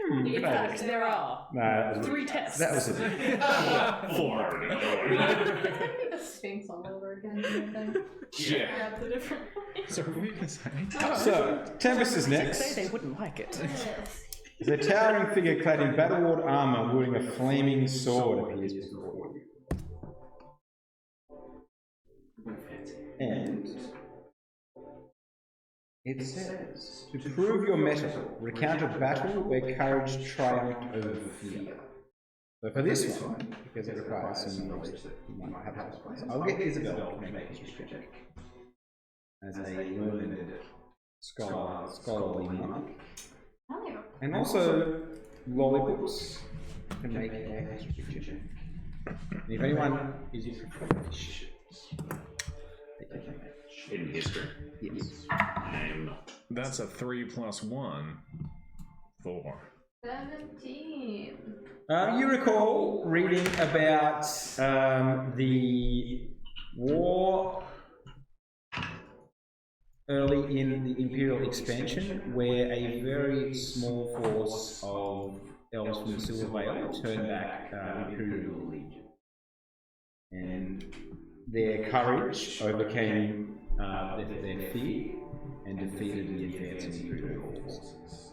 In fact, there are No, 3 tests. that was it. Four. It's gonna be the Sphinx all over again, I think. Yeah. That's a different So what were you going to say? So, Tempest is Say next. they wouldn't like it. There's a towering figure clad in battle-worn armour wielding a flaming sword appears before you. And it says, to prove your mettle, recount a battle where courage triumphed over fear. So for this one, because it requires some knowledge that you might not have to apply, I'll get Isabel to make a history check. As a learned scholarly monk. And also, Lollipops can make a history check. And if anyone is proficient, they can make In history. Yes. I am not. That's a 3 + 1. 4. 17. You recall reading about the war early in the Imperial expansion, where a very small force of elves from the Silver Vale turned back Imperial Legion. And their courage overcame their fear and defeated the advancing Imperial forces.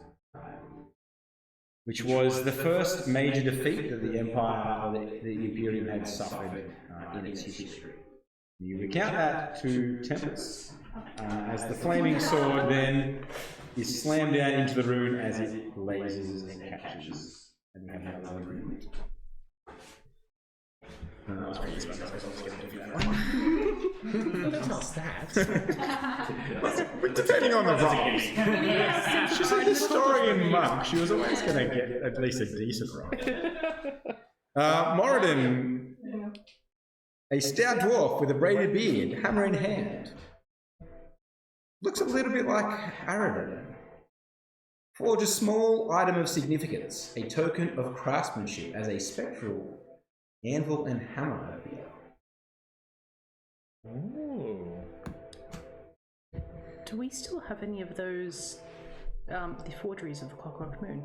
Which was the first major defeat that the Empire or the Imperium had suffered in its history. You recount that to Tempest, as the flaming sword then is slammed down into the rune as it lasers and catches. And you have another rune. That's pretty expensive. That's not that. Depending on the role. She's a historian monk. She was always going to get at least a decent role. Moradin, a stout dwarf with a braided beard, hammer in hand. Looks a little bit like Aradin. Forge a small item of significance, a token of craftsmanship as a spectral anvil and hammer appear. Ooh. Do we still have any of those, the forgeries of the Clockwork Moon?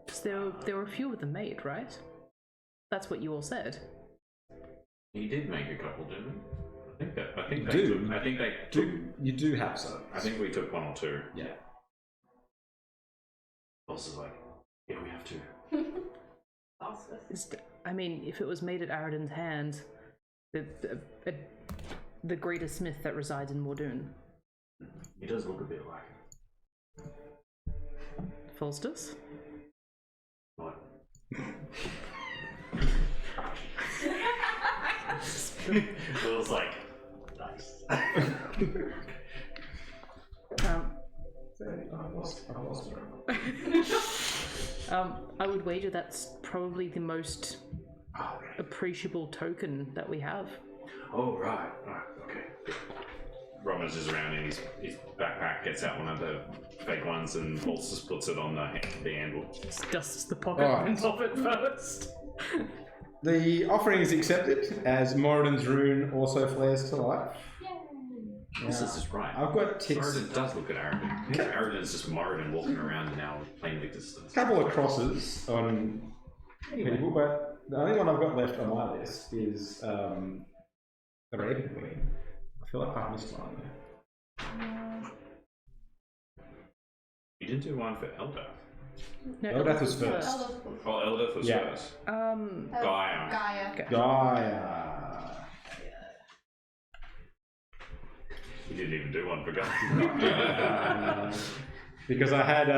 Because there were a few of them made, right? That's what you all said. He did make a couple, didn't he? I think they took. You do have some. I think we took one or two. Yeah. Boss is like, yeah, we have to. I mean, if it was made at Aradin's hand, the greatest smith that resides in Mordoon. He does look a bit like it. Falstus? What? Will's like, nice. I would wager that's probably the most appreciable token that we have. Oh, right, okay. Rummages around in his backpack, gets out one of the fake ones, and Pulse puts it on the anvil. Dusts the pocket of it first. The offering is accepted as Moradin's rune also flares to life. This is right. I've got ticks. Moradin does look at Aradin. Aradin's just Moradin walking around now, plain of existence. A couple of crosses on people, but the only one I've got left on my list is the Raven Queen. I feel like I missed one. You didn't do one for Eldath. No, Eldath was first. Oh, Eldath was first. Gaia. You didn't even do one for Gaia. Because I had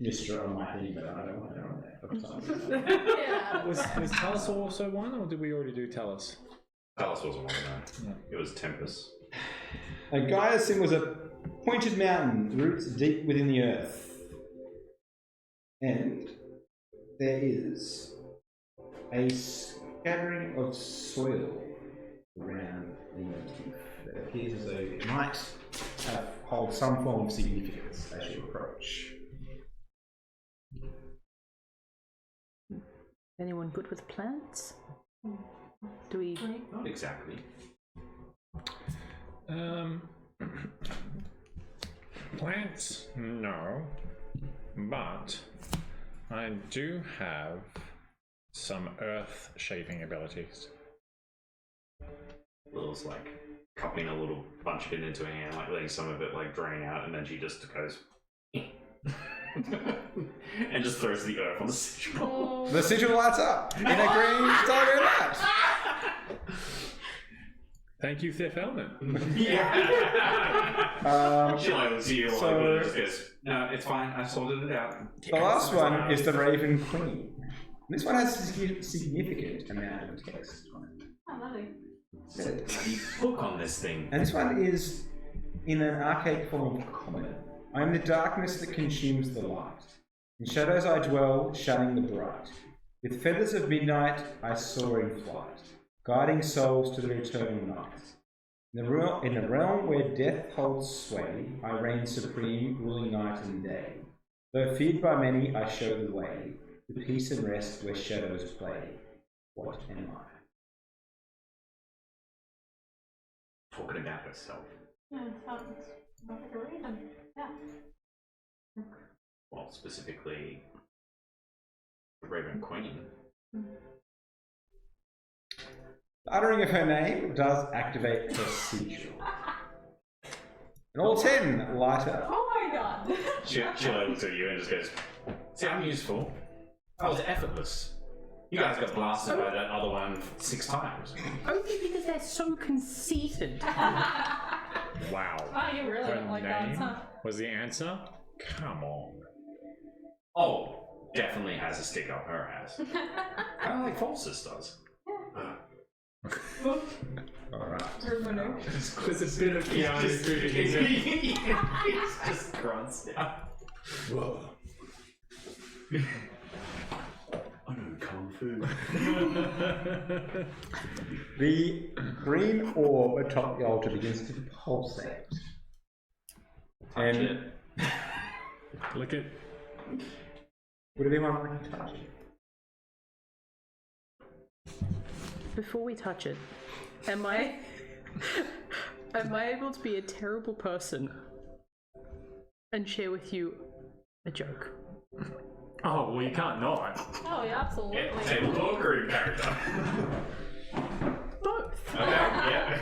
Mistra on my thing, but I don't want her on there. Yeah. Was Talus also one, or did we already do Talus? Talus wasn't one of that. No. It was Tempest. Gaia's symbol was a pointed mountain, roots deep within the earth. And there is a scattering of soil around the motif that appears as though it might hold some form of significance as you approach. Anyone good with plants? Do we? Not exactly. Plants, no. But I do have some earth-shaping abilities. Lil's like cupping a little bunch of it into her hand, like letting some of it like drain out, and then she just goes and just throws the earth on the sigil. The sigil lights up in a green tiger light. Thank you, Fifth Element. She like looks at you like, so- just goes, no, it's fine, I sorted it out. The last one is the Raven Queen. This one has a significant amount of text on it. Oh, lovely. Bloody book on this thing. And this one is in an archaic form of common. I am the darkness that consumes the light. In shadows I dwell, shunning the bright. With feathers of midnight I soar in flight, guiding souls to the eternal night. In the realm where death holds sway, I reign supreme, ruling night and day. Though feared by many, I show the way, to peace and rest where shadows play. What am I? Talking about herself. Yeah, sounds like a reason. Yeah. Well, specifically, the Raven Queen. The uttering of her name does activate her sigil. And all 10 lighter. Oh my god. She looks at you and just goes, "See, I'm useful. That was effortless. You guys got blasted by that other one 6 times." Only because they're so conceited. Wow. Oh, you really Her don't like name dogs, huh? was the answer? Come on. Oh, definitely has a stick up her ass. Kind of like Falsus does. Alright. There's a bit of Keanu's He just grunts down. Whoa. I know Kung Fu. The green orb atop the altar begins to pulsate. And Look at. would anyone like to touch it? Before we touch it, am I able to be a terrible person and share with you a joke? Oh, well, you can't not. Oh, yeah, absolutely. Table talk or in character? Both. Okay, yeah.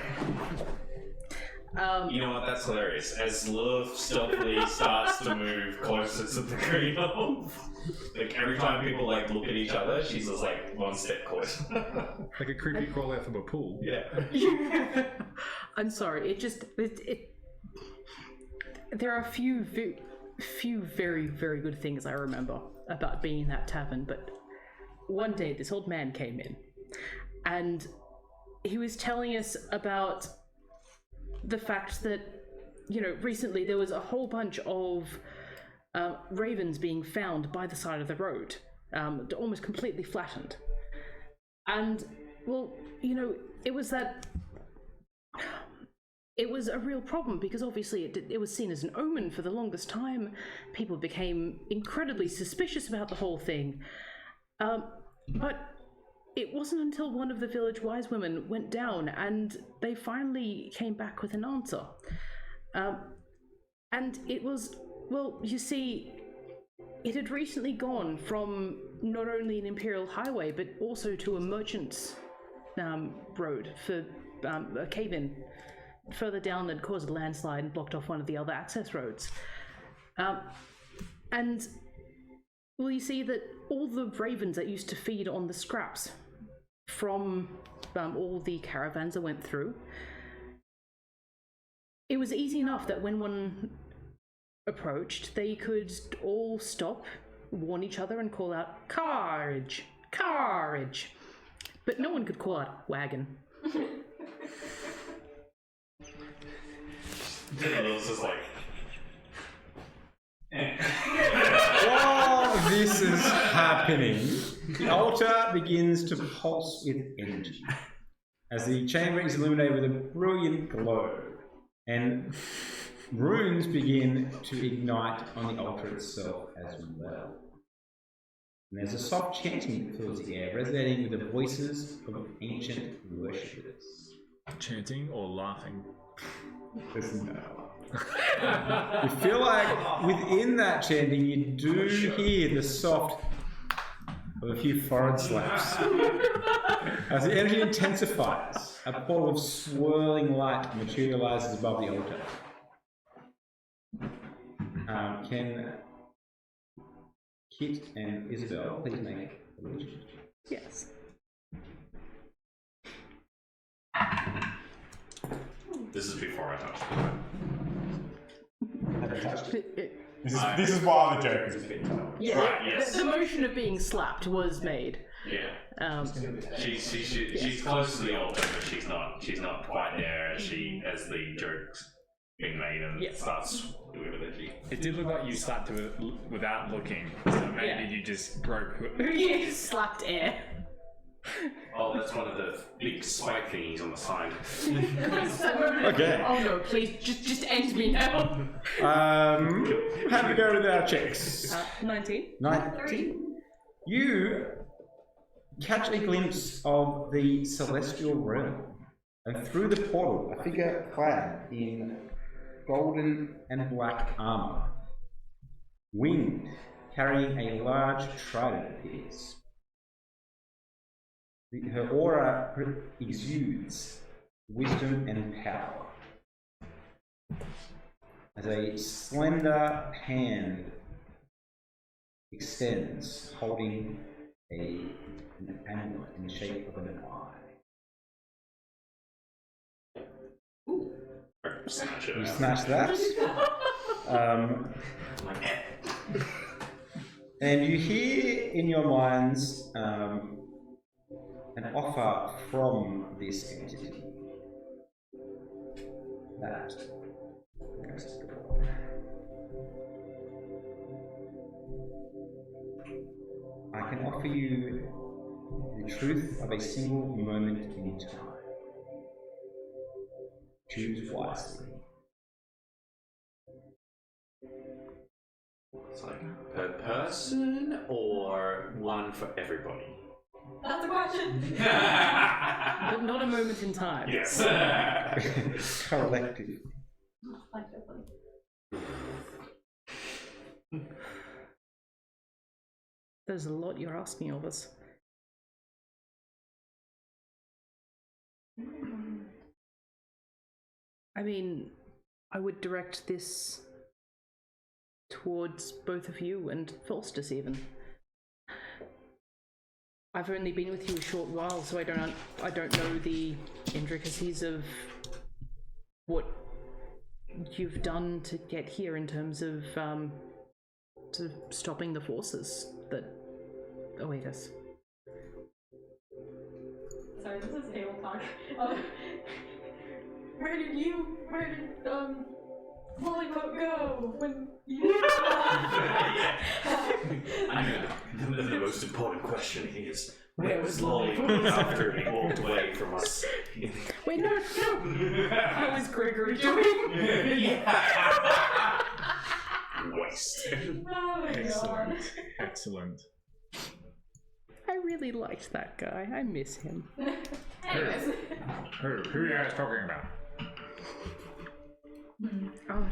You know what? That's hilarious. As Lilith stealthily starts to move closer to the green orb, like every time people like look at each other, she's just like one step closer. Like a creepy crawl out of a pool. Yeah. I'm sorry. There are a few very, very good things I remember about being in that tavern, but one day this old man came in and he was telling us about the fact that, you know, recently there was a whole bunch of ravens being found by the side of the road, almost completely flattened. And, well, you know, it was a real problem because obviously it was seen as an omen for the longest time. People became incredibly suspicious about the whole thing. But it wasn't until one of the village wise women went down and they finally came back with an answer. And it was, well, you see, it had recently gone from not only an imperial highway but also to a merchant's road for a cave-in further down that caused a landslide and blocked off one of the other access roads. And, well, you see that all the ravens that used to feed on the scraps from all the caravans that went through, it was easy enough that when one approached, they could all stop, warn each other, and call out, "Courage! Courage!" But no one could call out wagon. Lilith is like, While this is happening, the altar begins to pulse with energy as the chamber is illuminated with a brilliant glow, and runes begin to ignite on the altar itself as well. And there's a soft chanting that fills the air, resonating with the voices of ancient worshippers. Chanting or laughing? Listen now. You feel like within that chanting you do hear the soft of a few forehead slaps. As the energy intensifies, a portal of swirling light materializes above the altar. Can Kit and Isabel please make a religion? Yes. this is before I touched it. This is why the joke is a bit tough. Yeah, Right, yes. the motion of being slapped was made. Yeah. She's She's close to the altar, but she's not quite there as the joke's being made and Yes. starts doing with it. It did look like you slapped it without looking, so maybe Yeah. you just broke. You slapped air. Oh, that's one of the big spike thingies on the side. Okay. Oh no, please, just end me now. How do we go with our checks? 19. 19. You catch a glimpse of the celestial realm, and through the portal, a figure clad in golden and black armor, winged, carrying a large trident appears. Her aura exudes wisdom and power, as a slender hand extends, holding an amulet in the shape of an eye. Smash it You out. smash that. And you hear in your minds an offer from this entity that I can offer you the truth of a single moment in time. Choose wisely. It's like per person or one for everybody? That's the question. But not a moment in time. Yes. Collective. There's a lot you're asking of us. I mean, I would direct this towards both of you and Faustus even. I've only been with you a short while, so I don't know the intricacies of what you've done to get here in terms of sort of stopping the forces that await us. Sorry, this is table talk. Where did Lollipop go when you... I know. The most important question is, where was Lollipop after he walked away from us? Wait, no! How is Gregory doing? Waste. Oh my god. Excellent. I really liked that guy. I miss him. Anyways. Who are you guys talking about? Oh,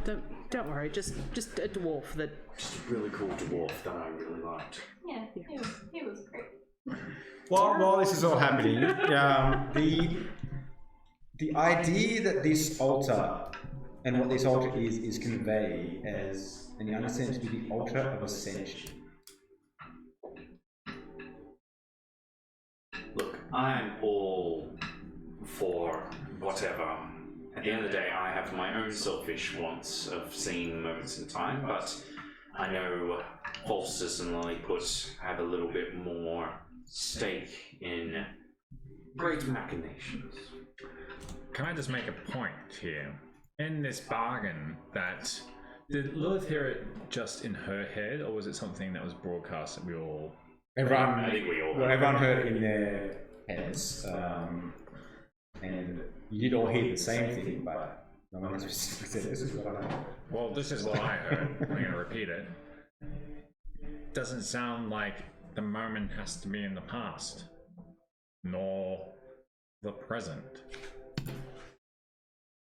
don't worry. Just a dwarf that. Just a really cool dwarf that I really liked. Yeah, he was great. While this is all happening, the idea that this altar and what this altar is conveyed as, and you understand to be the altar of ascension. Look, I'm all for whatever. At the end of the day, I have my own selfish wants of seeing moments in time, but I know Holstus and Lilliput have a little bit more stake in great machinations. Can I just make a point here? In this bargain, that did Lilith hear it just in her head, or was it something that was broadcast that we all? I think we all Everyone heard it in their heads, and you did all hear the same thing, but no one has specifically said this is what I heard. Well, this is what I heard. I'm going to repeat it. Doesn't sound like the moment has to be in the past, nor the present.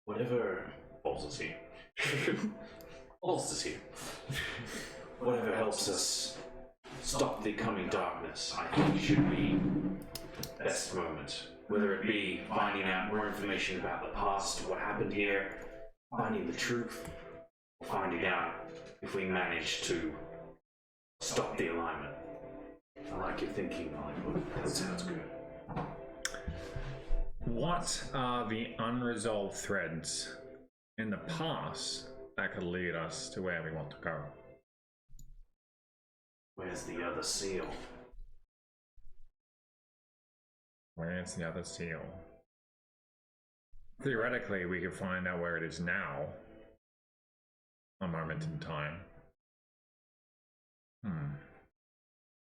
Whatever Holstus here. Holstus here. Whatever helps us stop the coming darkness, I think should be the best moment. Whether it be finding out more information about the past, what happened here, finding the truth, or finding out if we manage to stop the alignment. I like your thinking, Lilliput. That sounds good. What are the unresolved threads in the past that could lead us to where we want to go? Where's the other seal? Where's the other seal? Theoretically, we could find out where it is now. A moment in time.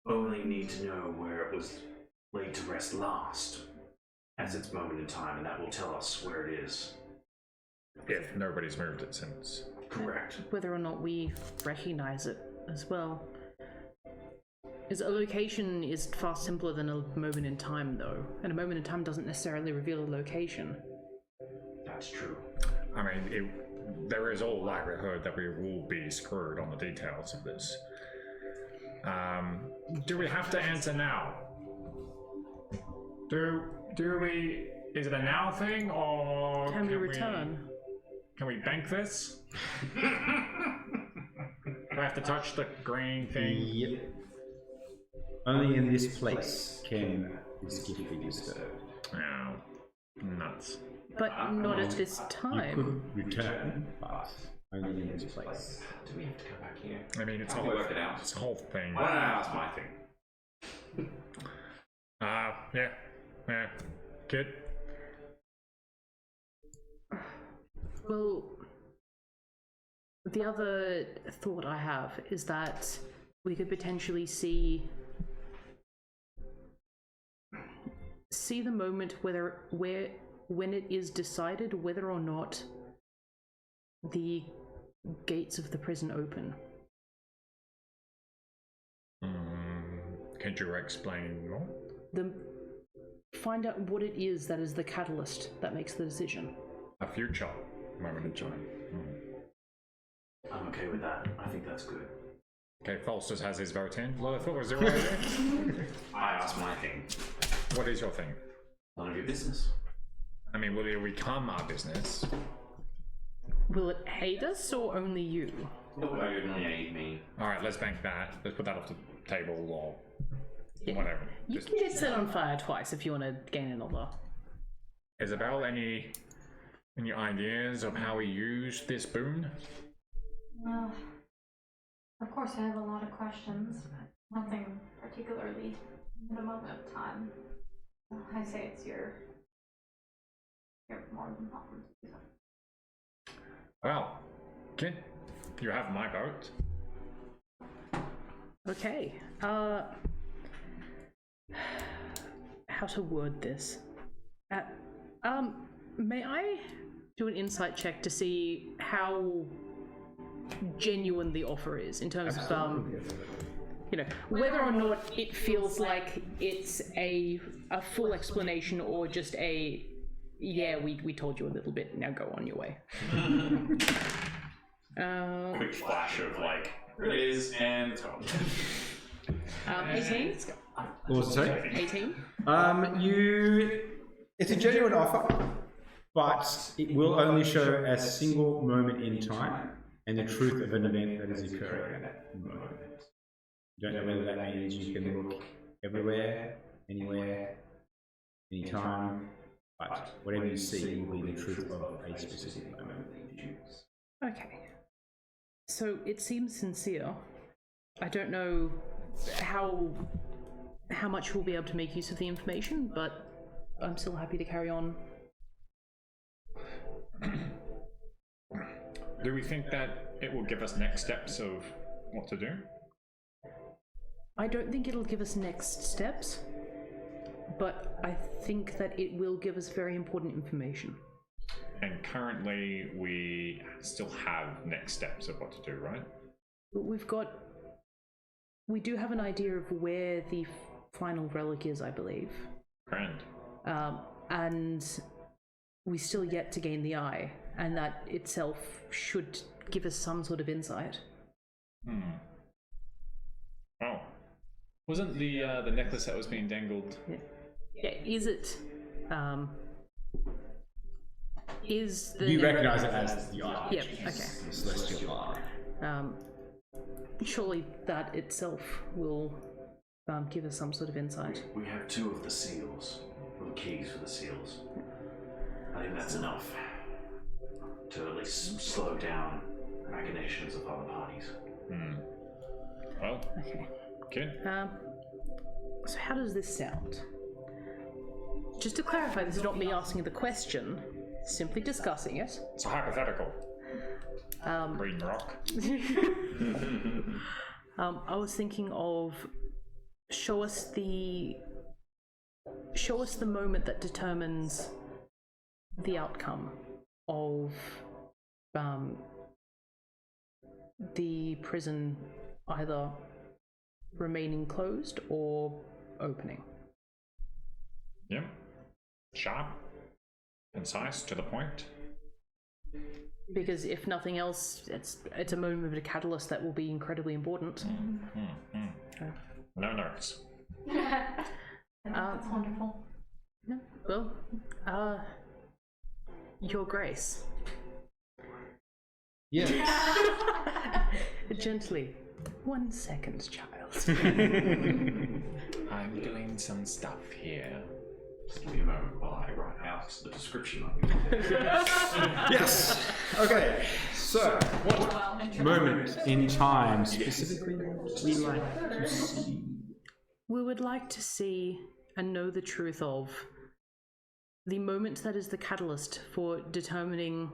Only need to know where it was laid to rest last as its moment in time, and that will tell us where it is. If nobody's moved it since. Correct. Whether or not we recognize it as well. Is a location is far simpler than a moment in time, though, and a moment in time doesn't necessarily reveal a location. That's true. I mean, there is all likelihood that we will be screwed on the details of this. Do we have to answer now? Do we? Is it a now thing, or Can we return? Can we bank this? Do I have to touch the green thing? Yep. Only in this place can this gift be disturbed. Oh, nuts. But not at this You time. could return, but only in this place. Do we have to go back here? I mean, it's a I'll whole, work it out. it's a whole thing. Why don't I ask my thing? Yeah, good. Well, the other thought I have is that we could potentially see the moment when it is decided whether or not the gates of the prison open. Could you explain more? Find out what it is that is the catalyst that makes the decision. A future moment in time. I'm okay with that. I think that's good. Okay, Falsters has his vote in. Lilith, what was your idea? I asked my thing. What is your thing? None of your business. I mean, will it become our business? Will it aid us or only you? It would only aid me. Alright, let's bank that. Let's put that off the table or whatever. You can get set on fire twice if you want to gain another. Isabel, any ideas of how we use this boon? Well, of course I have a lot of questions, but nothing particularly at a moment of time. I say it's you're more than welcome to do so. Well, okay. You have my vote. Okay. How to word this? May I do an insight check to see how genuine the offer is in terms of whether or not it feels like it's a full explanation or just a we told you a little bit, now go on your way. Quick flash of like, here it is, and it's gone. 18? What was it say? 18? It's a genuine offer, but it will only show a single moment in time and the truth of an event that is occurring at that moment. You don't know whether that means you can look everywhere, anywhere, anytime, but whatever you see will be the truth of a specific moment that you choose. Okay. So it seems sincere. I don't know how much we'll be able to make use of the information, but I'm still happy to carry on. Do we think that it will give us next steps of what to do? I don't think it'll give us next steps, but I think that it will give us very important information. And currently, we still have next steps of what to do, right? We do have an idea of where the final relic is, I believe. Grand. And we still yet to gain the eye, and that itself should give us some sort of insight. Oh. Wasn't the necklace that was being dangled? Yeah, is it? Is the... You recognise it as the eye. Yep, okay. The celestial eye. Surely that itself will give us some sort of insight. We have 2 of the seals, or the keys for the seals. I think that's enough to at least slow down machinations of other parties. Well, Okay. good. So how does this sound? Just to clarify, this is not me asking the question, simply discussing it. It's a hypothetical. Green rock. I was thinking of show us the show us the moment that determines the outcome of the prison either remaining closed or opening. Yep. Sharp, concise, to the point. Because if nothing else, it's a moment of a catalyst that will be incredibly important. No notes. That's wonderful. No, well, Your Grace. Yes. Gently. 1 second, child. I'm doing some stuff here. Just give me a moment while I write out the description of it. Yes. Okay. So, what moment in time specifically would we like to see? We would like to see and know the truth of the moment that is the catalyst for determining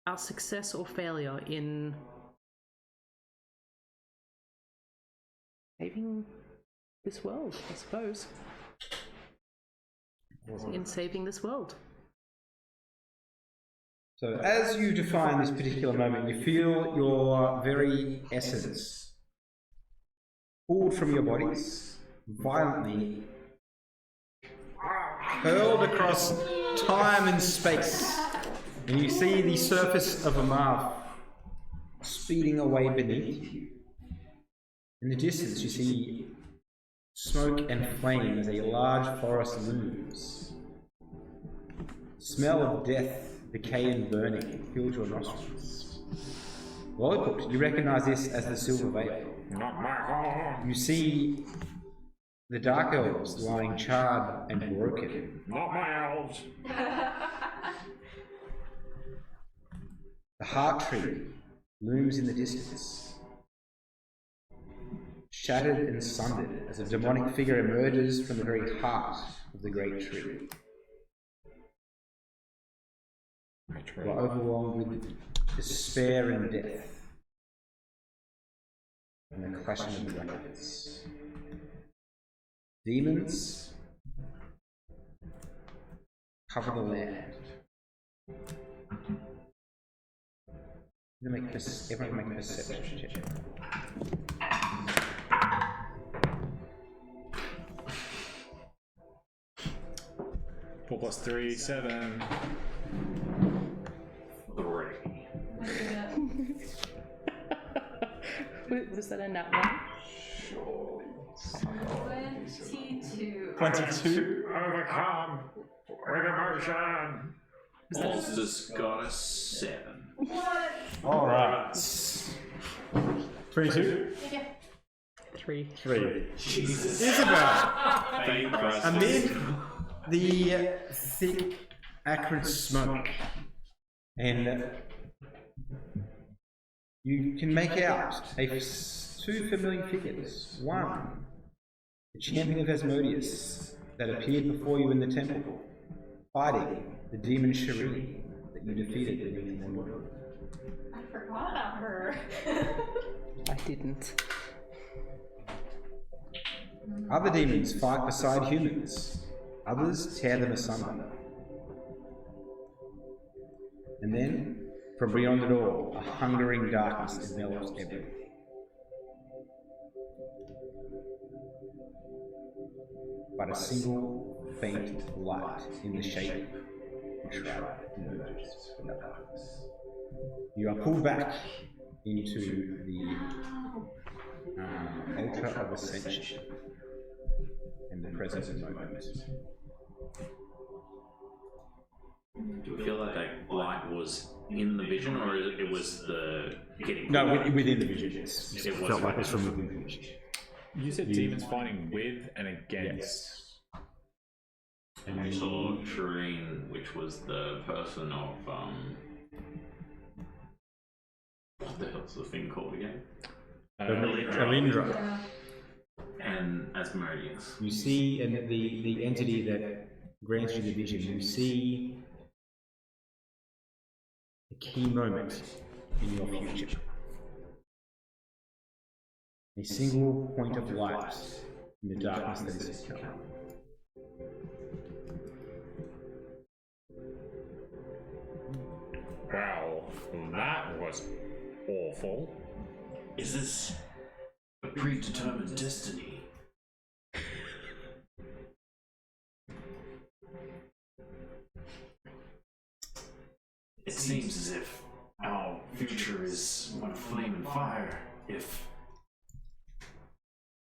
our success or failure in saving this world, I suppose. In saving this world. So, as you define this particular moment, you feel your very essence pulled from your bodies, violently hurled across time and space, and you see the surface of Amar speeding away beneath you. In the distance, you see smoke and flame as a large forest looms. Smell of death, decay and burning fills your nostrils. Lollipop, you recognize this as the Silver Veil. Not my home. You see the Dark Elves lying charred and broken. Not my elves. The Heart Tree looms in the distance, shattered and sundered as a demonic figure emerges from the very heart of the great tree. You are overwhelmed with despair and death, and the clashing of the weapons. Demons cover the land. Everyone make a perception check. Four plus 3, 7. 3. Was that a nat one? 22. 22. Overcome with emotion. Monster's got a 7. What? Alright. 22. Yeah. 3. 3. Jesus. Isabel! Thank Christ. Amid the thick, acrid smoke, and you can make out two familiar figures. One, the champion of Asmodeus that appeared before you in the temple, fighting the demon Cherie that you defeated beneath the moon. I forgot about her. I didn't. Other demons fight beside humans. Others tear them asunder. And then, from beyond it all, a hungering darkness envelops everything. But a single faint light in the shape of a shroud emerges from the darkness. You are pulled back into the altar of ascension in the present moment. Do you feel like that light was in the vision, or it was the getting? No, within the vision, yes. It was felt like it was from within the vision. You said demons fighting with and against. And you saw Shireen, which was the person of what the hell's the thing called again? Elindra. Yeah. And Asmodeus. You see, and the entity that grants you the vision, you see a key moment in your future. A single point of light in the darkness that is to come. Well, that was awful. Is this a predetermined destiny? It seems as if our future is one of flame and fire.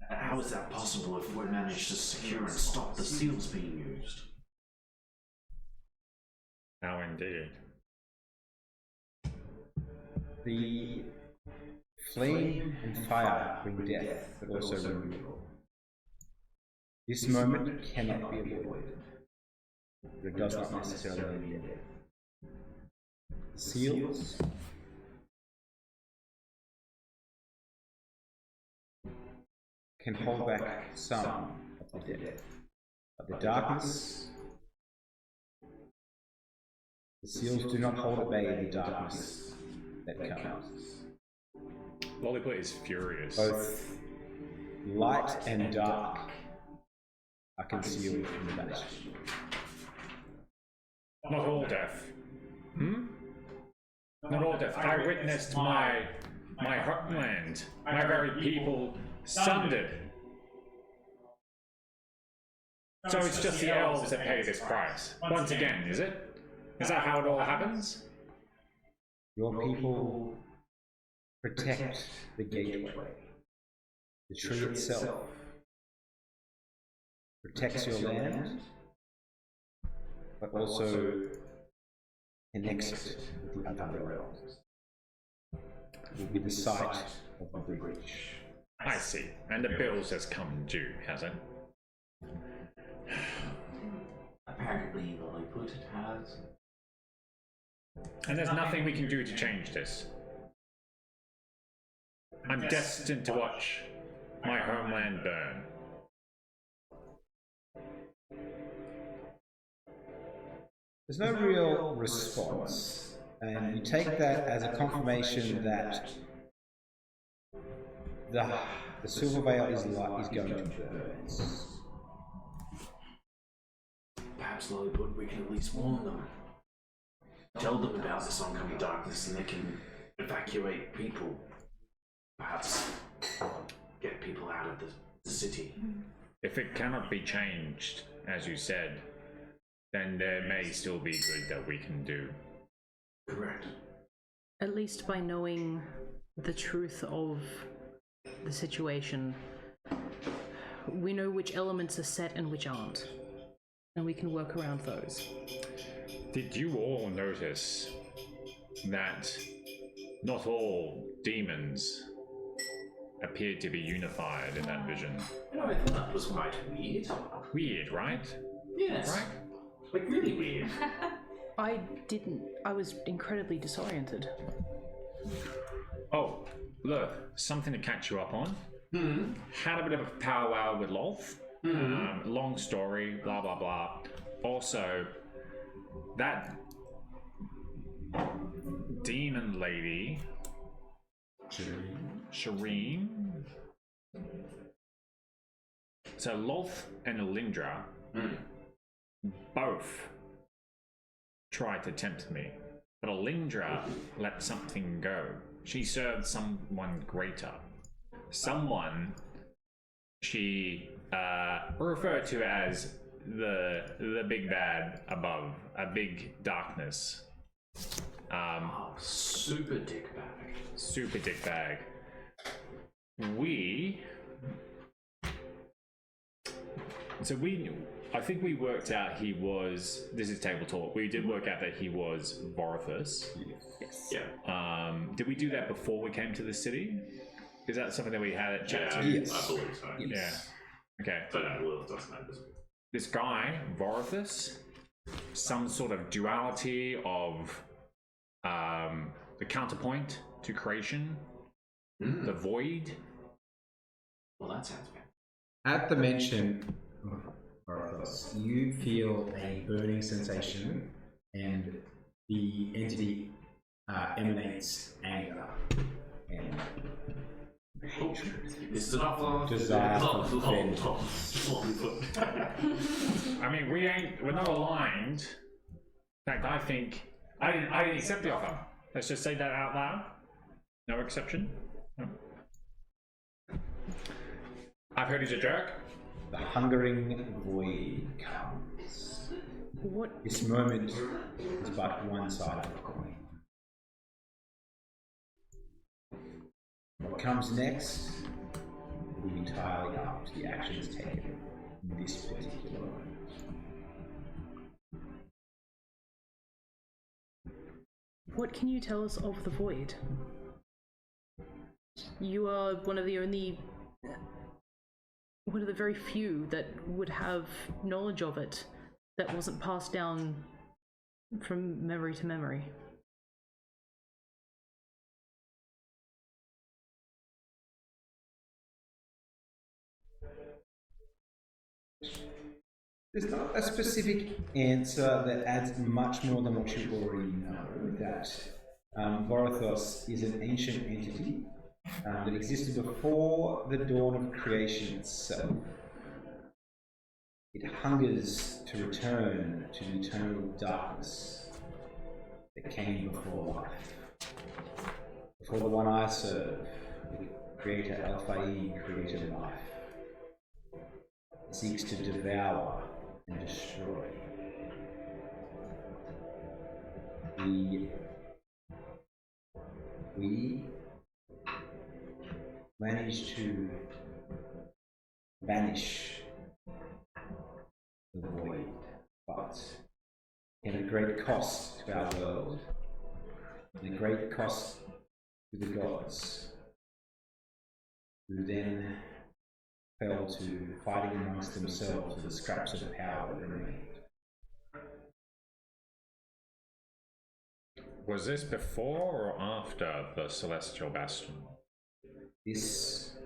How is that possible if we manage to secure and stop the seals being used? How indeed. The flame and fire bring death, but also renewal. This moment cannot be avoided, but it does not necessarily mean death. The seals can hold back some of the death, but the darkness, the seals do not hold at bay the darkness that comes. Lolliput is furious. Both light and dark are concealed in the vanish. Not all death. Not all death. I witnessed my homeland, my very people sundered. So it's just the elves that pay this price. Once again, is it? Is that how it all happens? Your people protect the gateway. The tree itself protects your land, but also connects it with the other realms. It will be the site of the breach. I see. And the bill's just come due, has it? Apparently, Lolliput it has. And there's nothing we can do to change this. I'm destined to watch my homeland burn. There's no real response, and you take that as a confirmation that the Silver Veil is going to burn. Perhaps, Lolliput, we can at least warn them. Tell them about this oncoming darkness and they can evacuate people. Perhaps get people out of the city. If it cannot be changed, as you said, then there may still be good that we can do. Correct. At least by knowing the truth of the situation, we know which elements are set and which aren't. And we can work around those. Did you all notice that not all demons appeared to be unified in that vision? I thought that was quite weird. Weird, right? Yes. Right? Like, really weird. I was incredibly disoriented. Oh, look, something to catch you up on. Had a bit of a powwow with Lolth. Long story, blah blah blah. Also, that demon lady, Shireen. So Lolth and Alindra both tried to tempt me, but Alindra let something go. She served someone greater. Someone she referred to as the big bad above, a big darkness. Super dick bag. Super dick bag. I think we worked out he was, this is table talk, we did work out that he was Vorothus. Yes. Yeah. Did we do that before we came to the city? Is that something that we had at chat? Yes. I believe so. Yeah. Okay. So no, Will doesn't know this. This guy, Vorothus, some sort of duality of the counterpoint to creation, the void. Well, that sounds bad. At the mention of Vorothus, you feel a burning sensation, and the entity emanates anger and It's enough for Desire for vengeance. I mean, we're not aligned. In fact, I think I didn't accept the offer. Let's just say that out loud. No exception. No. I've heard he's a jerk. The hungering void comes. What? This moment is but one side of the coin. What comes next will be entirely up to the actions taken in this particular moment. What can you tell us of the void? You are one of the very few that would have knowledge of it that wasn't passed down from memory to memory. There's not a specific answer that adds much more than what you already know, that Vorothos is an ancient entity that existed before the dawn of creation itself. It hungers to return to the eternal darkness that came before life. Before the one I serve, the creator Al-Fa'id created life. It seeks to devour and destroy. We managed to banish the void, but at a great cost to our world, and a great cost to the gods, who then fell to fighting amongst themselves for the scraps of power that remained. Was this before or after the Celestial Bastion? This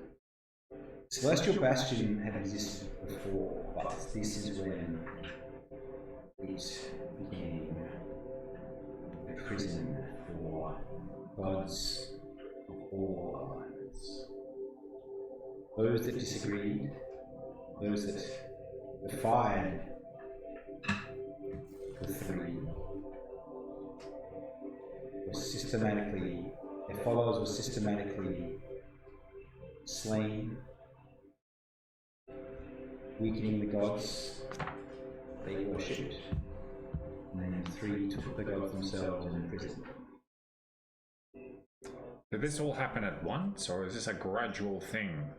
Celestial Bastion had existed before, but this is when it became a prison for gods of all alignments. Those that disagreed, those that defied the three, their followers were systematically slain, weakening the gods they worshipped, and then the three took the gods themselves and imprisoned them. Did this all happen at once, or is this a gradual thing?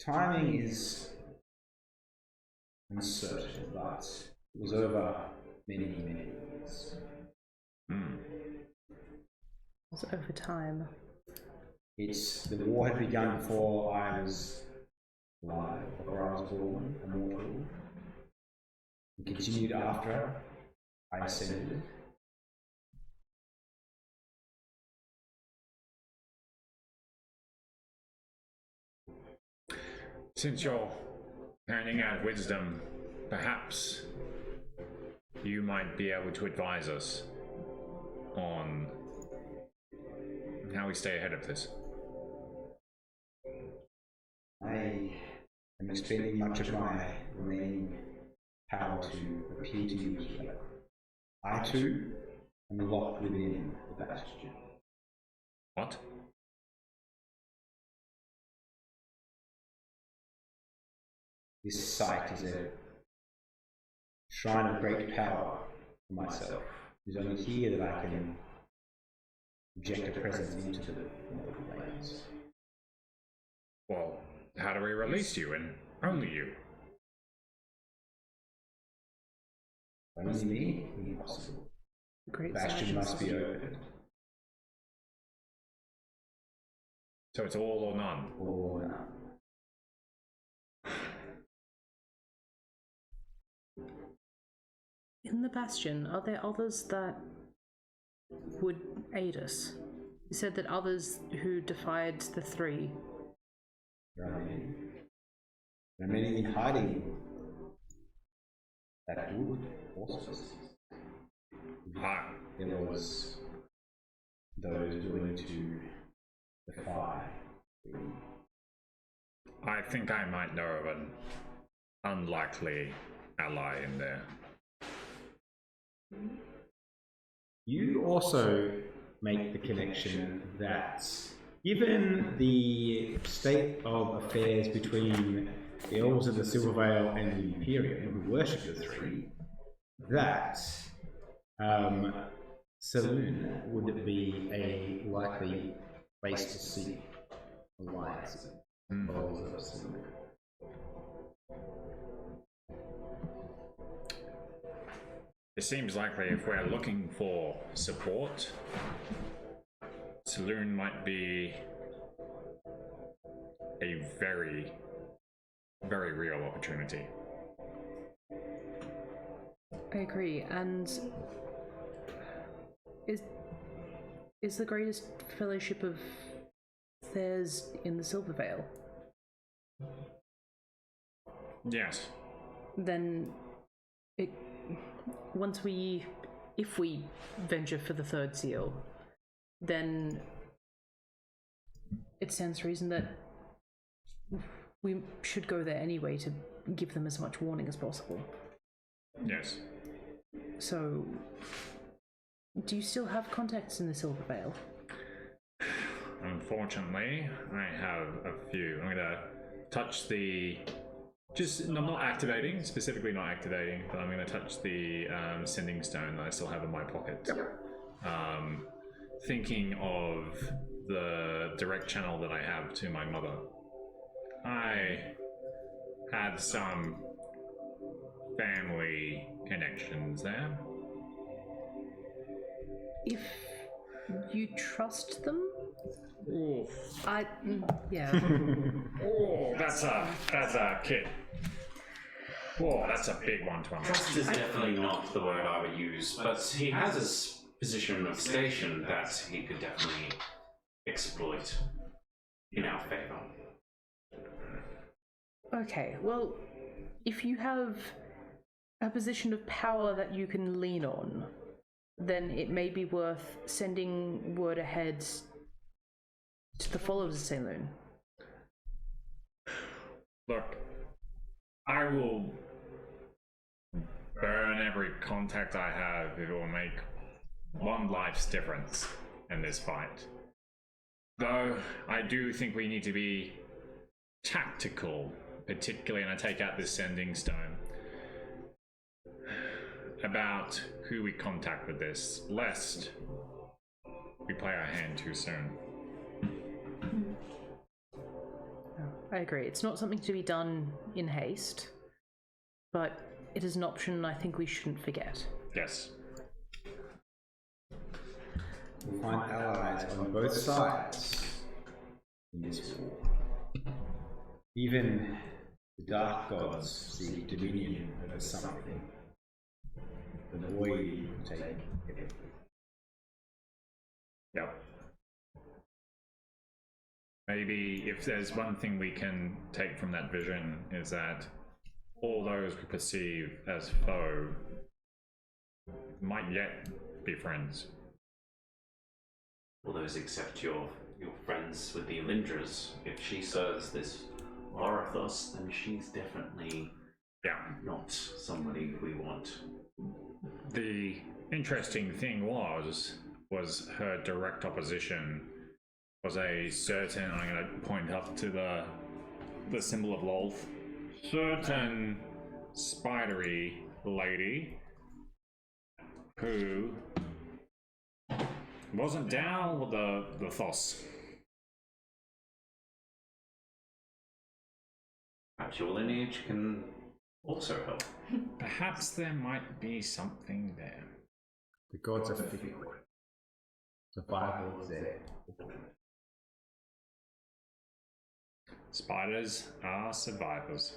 Timing is uncertain, but it was over many, many years. It's over time. The war had begun before I was alive, before I was born, immortal. It continued after I ascended. Since you're handing out wisdom, perhaps you might be able to advise us on how we stay ahead of this. I am expending much of my remaining power to appear to you here. I too am locked within the bastion. What? This site is a shrine of great power for myself. It is only here that I can project a presence into the mortal planes. Well, how do we release you and only you? Only me? Impossible. Great Bastion must be opened. So it's all or none. Or none. In the Bastion, are there others that would aid us? You said that others who defied the three. There are many in hiding that would also assist. Ah, There was those willing to defy. I think I might know of an unlikely ally in there. You also make the connection that given the state of affairs between the elves of the Silver Vale and the Imperium, who worship the three, that Saloon would be a likely place to seek alliance. It seems likely if we're looking for support, Saloon might be a very, very real opportunity. I agree, and is the greatest fellowship of theirs in the Silver Vale? Yes. Then if we venture for the third seal, then it stands to reason that we should go there anyway to give them as much warning as possible. Yes. So, do you still have contacts in the Silver Vale? Unfortunately, I have a few. I'm gonna touch the... I'm not activating, specifically not activating, but I'm going to touch the sending stone that I still have in my pocket. Thinking of the direct channel that I have to my mother. I had some family connections there. If you trust them? Ooh. Yeah. Oh, that's a kid. Oh, that's a big one to unlock. Trust is definitely not the word I would use, but he has a position of station that he could definitely exploit in our favor. Okay, well, if you have a position of power that you can lean on, then it may be worth sending word ahead to the followers of Saloon. Look, I will burn every contact I have if it will make one life's difference in this fight. Though, I do think we need to be tactical, particularly, and I take out this sending stone, about who we contact with this, lest we play our hand too soon. I agree. It's not something to be done in haste, but it is an option I think we shouldn't forget. Yes. We'll find allies on both sides in this war. Even the Dark Gods seek dominion over something. The void will take everything. Yep. Maybe if there's one thing we can take from that vision is that all those we perceive as foe might yet be friends. All those except your friends with the Alindras. If she serves this Lorithos, then she's definitely not somebody we want. The interesting thing was her direct opposition was a certain, I'm going to point up to the symbol of Lolth, certain spidery lady who wasn't down with the Thos. Perhaps your lineage can also help. Perhaps there might be something there. The gods are fickle. Survival is there. Spiders are survivors.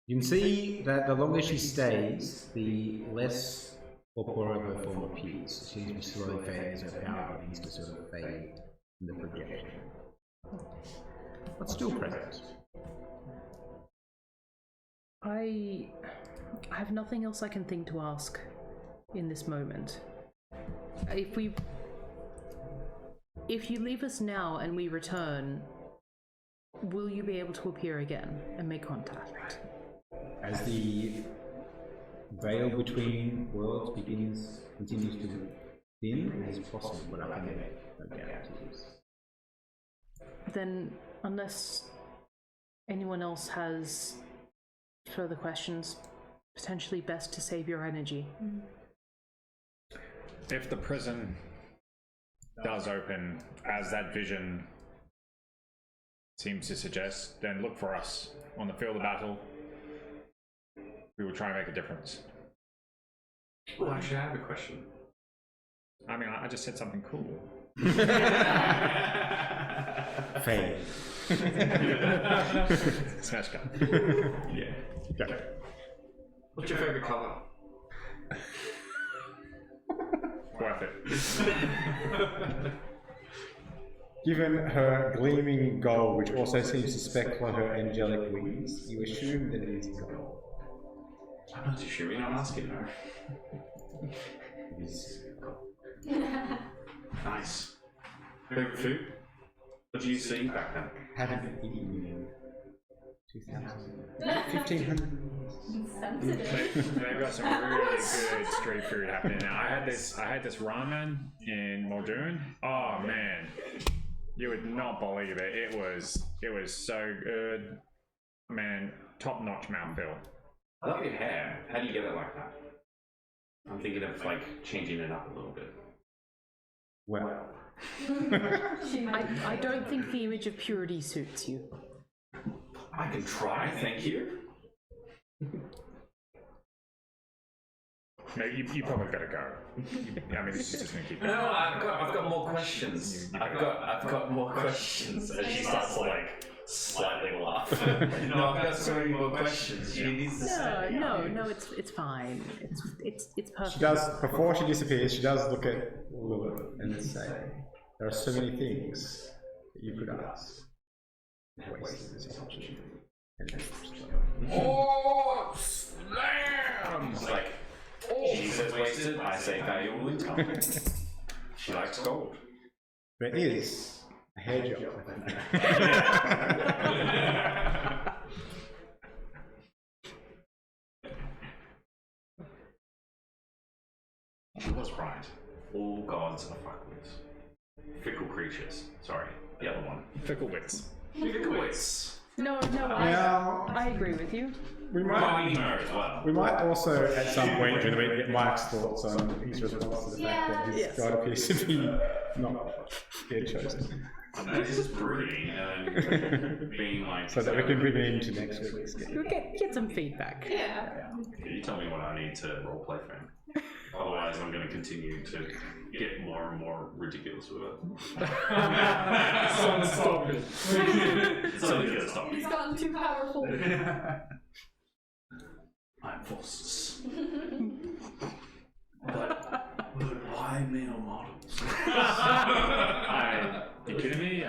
You can see that the longer she stays, the less corporeal her form appears. She seems to be slowly fading as her power begins to sort of fade in the projection. But still present. I I have nothing else I can think to ask in this moment. If you leave us now and we return, will you be able to appear again and make contact? As the veil between worlds continues to thin, it is possible, but I can make no guarantees. Then, unless anyone else has further questions, potentially best to save your energy. If the prison does open, as that vision seems to suggest, then look for us on the field of battle. We will try and make a difference. Well, actually, I have a question. I mean, I just said something cool. Fail. Smash gun. Yeah. Okay. What's your favorite color? Worth it. Given her gleaming gold, which also seems to speckle her angelic wings, you assume that it is gold. I'm not too sure. I'm asking her. It is gold. Nice. Favorite food? What did you see back then? Haven't eaten in 1500 Sensitive. They've got some really good street food happening now. I had this ramen in Muldoon. Oh man, you would not believe it. It was so good, man. Top notch mouthfeel. I love your hair. How do you get it like that? I'm thinking of like changing it up a little bit. Well, I don't think the image of purity suits you. I can try, thank you. No, you probably better go. I mean, this is just gonna keep. No, I've got more questions. I've got more questions. And she starts to like slightly laugh. No, I've got so many more questions. She needs to say. No, it's fine. It's perfect. she does, before she disappears, she does look at Lilith and say, there are so many things that you could ask. Wasted this opportunity. Oh, slam! It's like, she says wasted, I say valuable income. She likes gold. There is a hair job. She was right. All gods are fuckwits. Fickle creatures. Sorry, the other one. Fickle wits. Fickle wits. No, Now, I agree with you. we Well, might I need her as well. we might also at some point during the week get Mike's thoughts on his response to the fact that his Yes. god appears to be not scared chosen. This is brooding and being like. So that we can bring it into next week's game. We'll get some feedback. Yeah. You tell me what I need to roleplay for him. Otherwise, I'm going to continue to get more and more ridiculous with it. Someone stop it. Somebody's going to stop me. He's gotten too powerful. I'm forces. but why male models? You kidding me?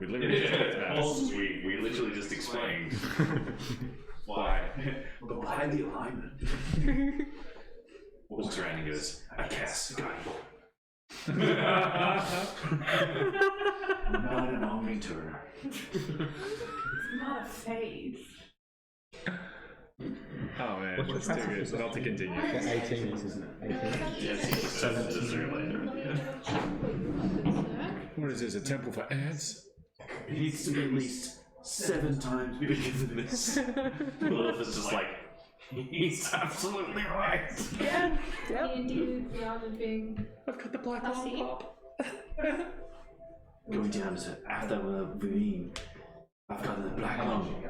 We literally just talked about this. We literally just explained why. But why the alignment? Walks around and goes, I cast a guidebook. I'm not an Omni Turner. Not a phase. Oh man, What's your that's too passive good. Not to continue. 18 isn't it? 18. Yes, he just says it just later. What is this? A temple for ants? It needs to be at least 7 times bigger than this. Lilith is just like, he's absolutely right. Yeah. D&D beyond it being I've got the black Hussy. lollipop. Going down to after the ravine, I've got the black lung.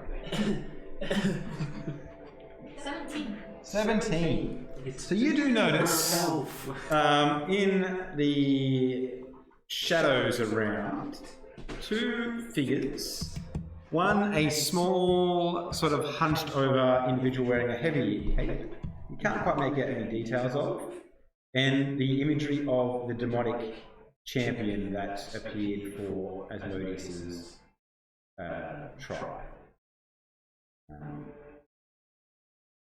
17. 17. So you do notice in the shadows around 2 figures. One, a small, sort of hunched over individual wearing a heavy cape. You can't quite make out any details of. And the imagery of the demonic champion that appeared for Asmodeus's trial.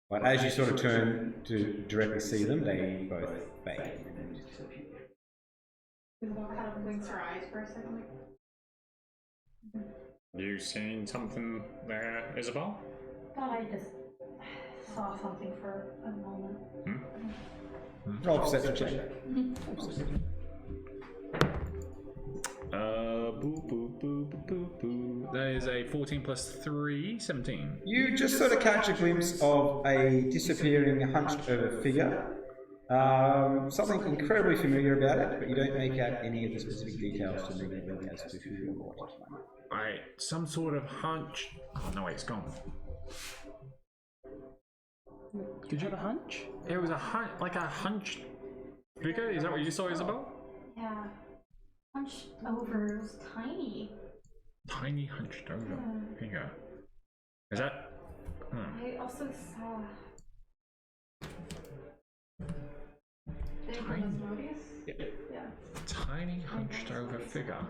But as you sort of turn to directly see them, they both fade. Isabel kind of blinks her eyes for a second. You seen something there, Isabel? Thought I just saw something for a moment. Roll perception check. That is a 14 plus 3, 17. You just sort of catch a glimpse of a disappearing, hunched over figure. Something incredibly familiar about it, but you don't make out any of the specific details to make it look as to who or what it might be. Alright, some sort of hunch. Oh, no, wait, it's gone. Did you have a hunch? It was a hunch, like a hunched figure? Is that what you saw, Isabel? Yeah. Hunched over. It was tiny. Tiny hunched over figure. Is that? I also saw. Tiny. Yeah. Tiny hunched over figure.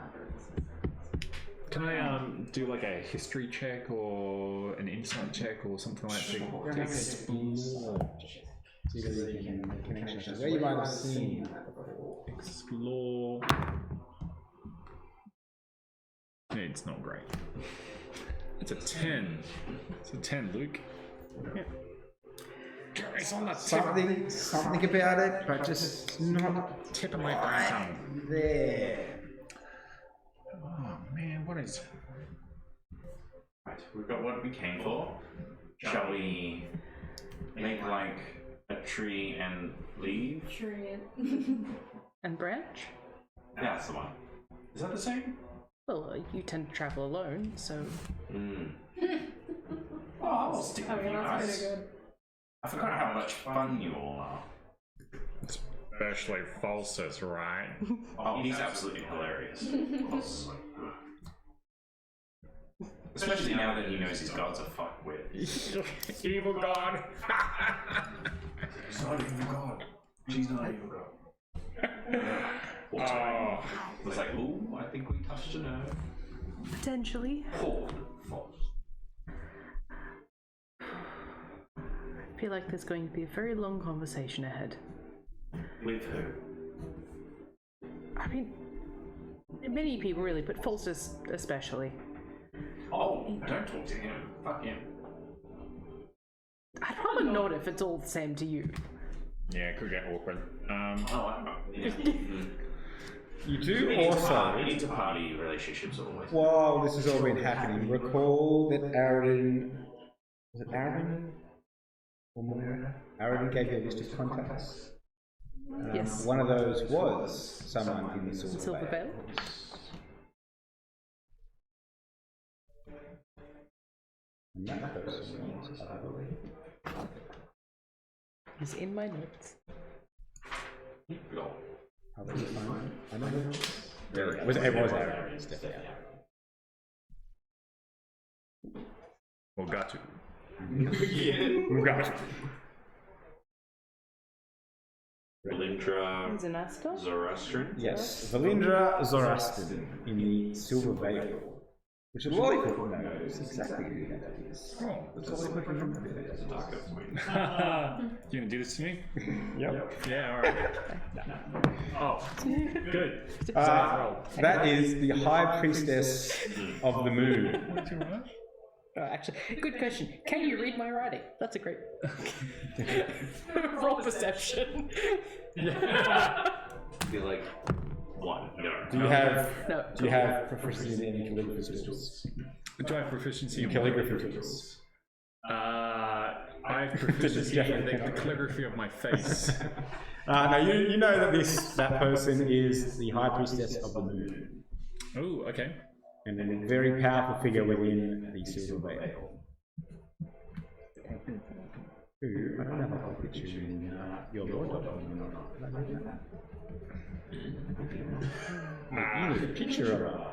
Can I do like a history check or an insight check or something like that to explore? See whether you can make connections. Where you might have seen that before. Explore. It's not great. It's a 10. It's a 10, Luke. Yeah. It's on that Something about it, but just not tip of my brain tongue. there. Oh man, what is? Right, we've got what we came for. Shall we make like a tree and leave? Tree. And branch? Yeah, that's the one. Is that the same? Well, you tend to travel alone, so. Oh, I'll stick with you That's guys. pretty good. I forgot how much fun you all are. Especially Falsus, right? Oh, he's absolutely hilarious. Especially now that he knows his gods are fucked with. Evil god. He's not an evil god. She's not an evil god. Oh. It was like, ooh, I think we touched a nerve. Potentially. Poor false. I feel like there's going to be a very long conversation ahead. With who? I mean, many people really, but Falsus especially. Oh, don't talk to him. Fuck him. I'd rather not if it's all the same to you. Yeah, it could get awkward. You do We need also, to party relationships always. while this has all been happening, recall that Aridin, was it Aridin? Or Moira? Aridin gave you a list of contacts. Yes. One of those was someone in the Silver Veil? And that person was, I believe. He's in my notes. How did you find it? I don't know. It was Aridin. It's definitely Aridin. Well, got you. We got you. Valindra Zanasta? Zoroastrian? Yes, Valindra Zoroastrian in the Silver Veil, which a lot of people know exactly who that is. Oh, It's all people remember who that is. Darker point. you gonna do this to me? Yep. Yeah, alright. Oh, good. That is the High Priestess of the Moon. Actually, good question. Can you read my writing? That's a great. Roll perception. Be like, one. No. Do you have No. Do you have proficiency in calligraphy tools? Do I have proficiency in Calligraphy tools. I have proficiency in the calligraphy of my face. No, you know that that person is the High Priestess of the Moon, Oh, okay. and then a very powerful figure within the Silver Veil. Who, I don't know if I'll picture you in your Lord document or not. You need a picture of her.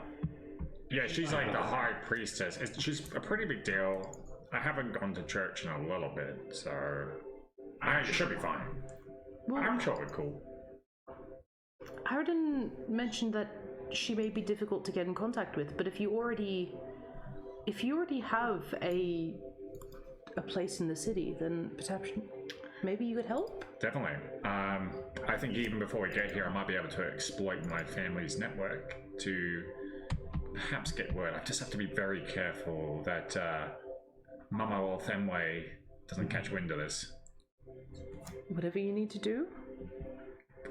Yeah, she's like the high priestess. She's a pretty big deal. I haven't gone to church in a little bit, so I should be fine. I'm sure we're cool. Aridin mentioned that she may be difficult to get in contact with, but if you already have a a place in the city, then perhaps maybe you could help. Definitely. I think even before we get here, I might be able to exploit my family's network to perhaps get word. I just have to be very careful that Mama or Fenway doesn't catch wind of this. Whatever you need to do.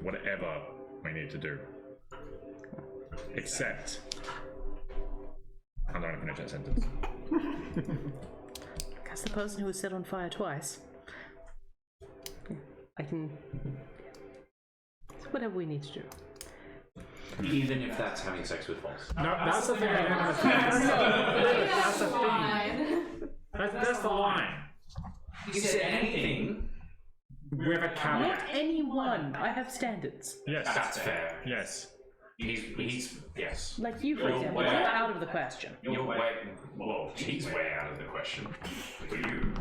Whatever we need to do. Except... I'm not going to finish that sentence. That's the person who was set on fire twice. I can... It's whatever we need to do. Even if that's having sex with false. No, that's the thing I don't understand. That's the thing. That's the line. You said anything. With a caveat. Not anyone. I have standards. Yes. That's fair. Yes. He's yes. Like you, for You're example. way- You're out of the question. You're way, well, he's way out of the question. For you.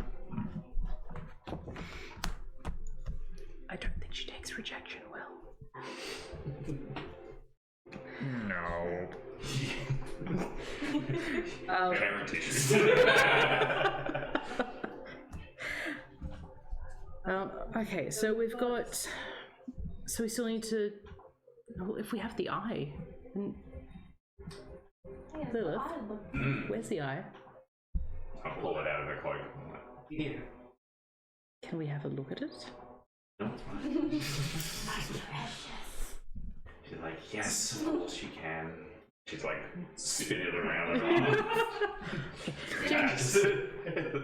I don't think she takes rejection well. No. Parent issues. Okay, so we've got... So we still need to... Well, if we have the eye... then- Lilith, where's the eye? I'll pull it out of her cloak. Here. Can we have a look at it? No. She's like, yes, of course you can. She's like, spin it around and around.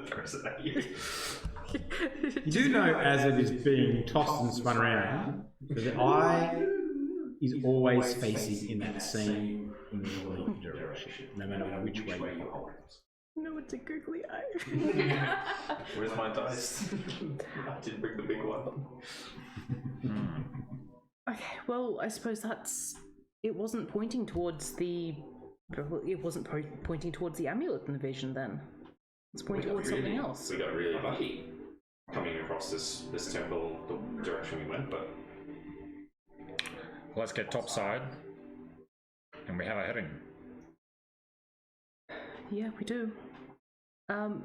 Throws it at you. You do know, as it is being tossed and spun around, that the eye is always facing in that same northerly direction, no matter which way you hold it. No, it's a googly eye. Where's my dice? I didn't bring the big one. Okay, well, I suppose that's... It wasn't pointing towards the... It wasn't pointing towards the amulet in the vision, then. It's pointing towards something else. We got really lucky coming across this temple the direction we went, but... Let's get topside. And we have a heading. Yeah, we do. I'll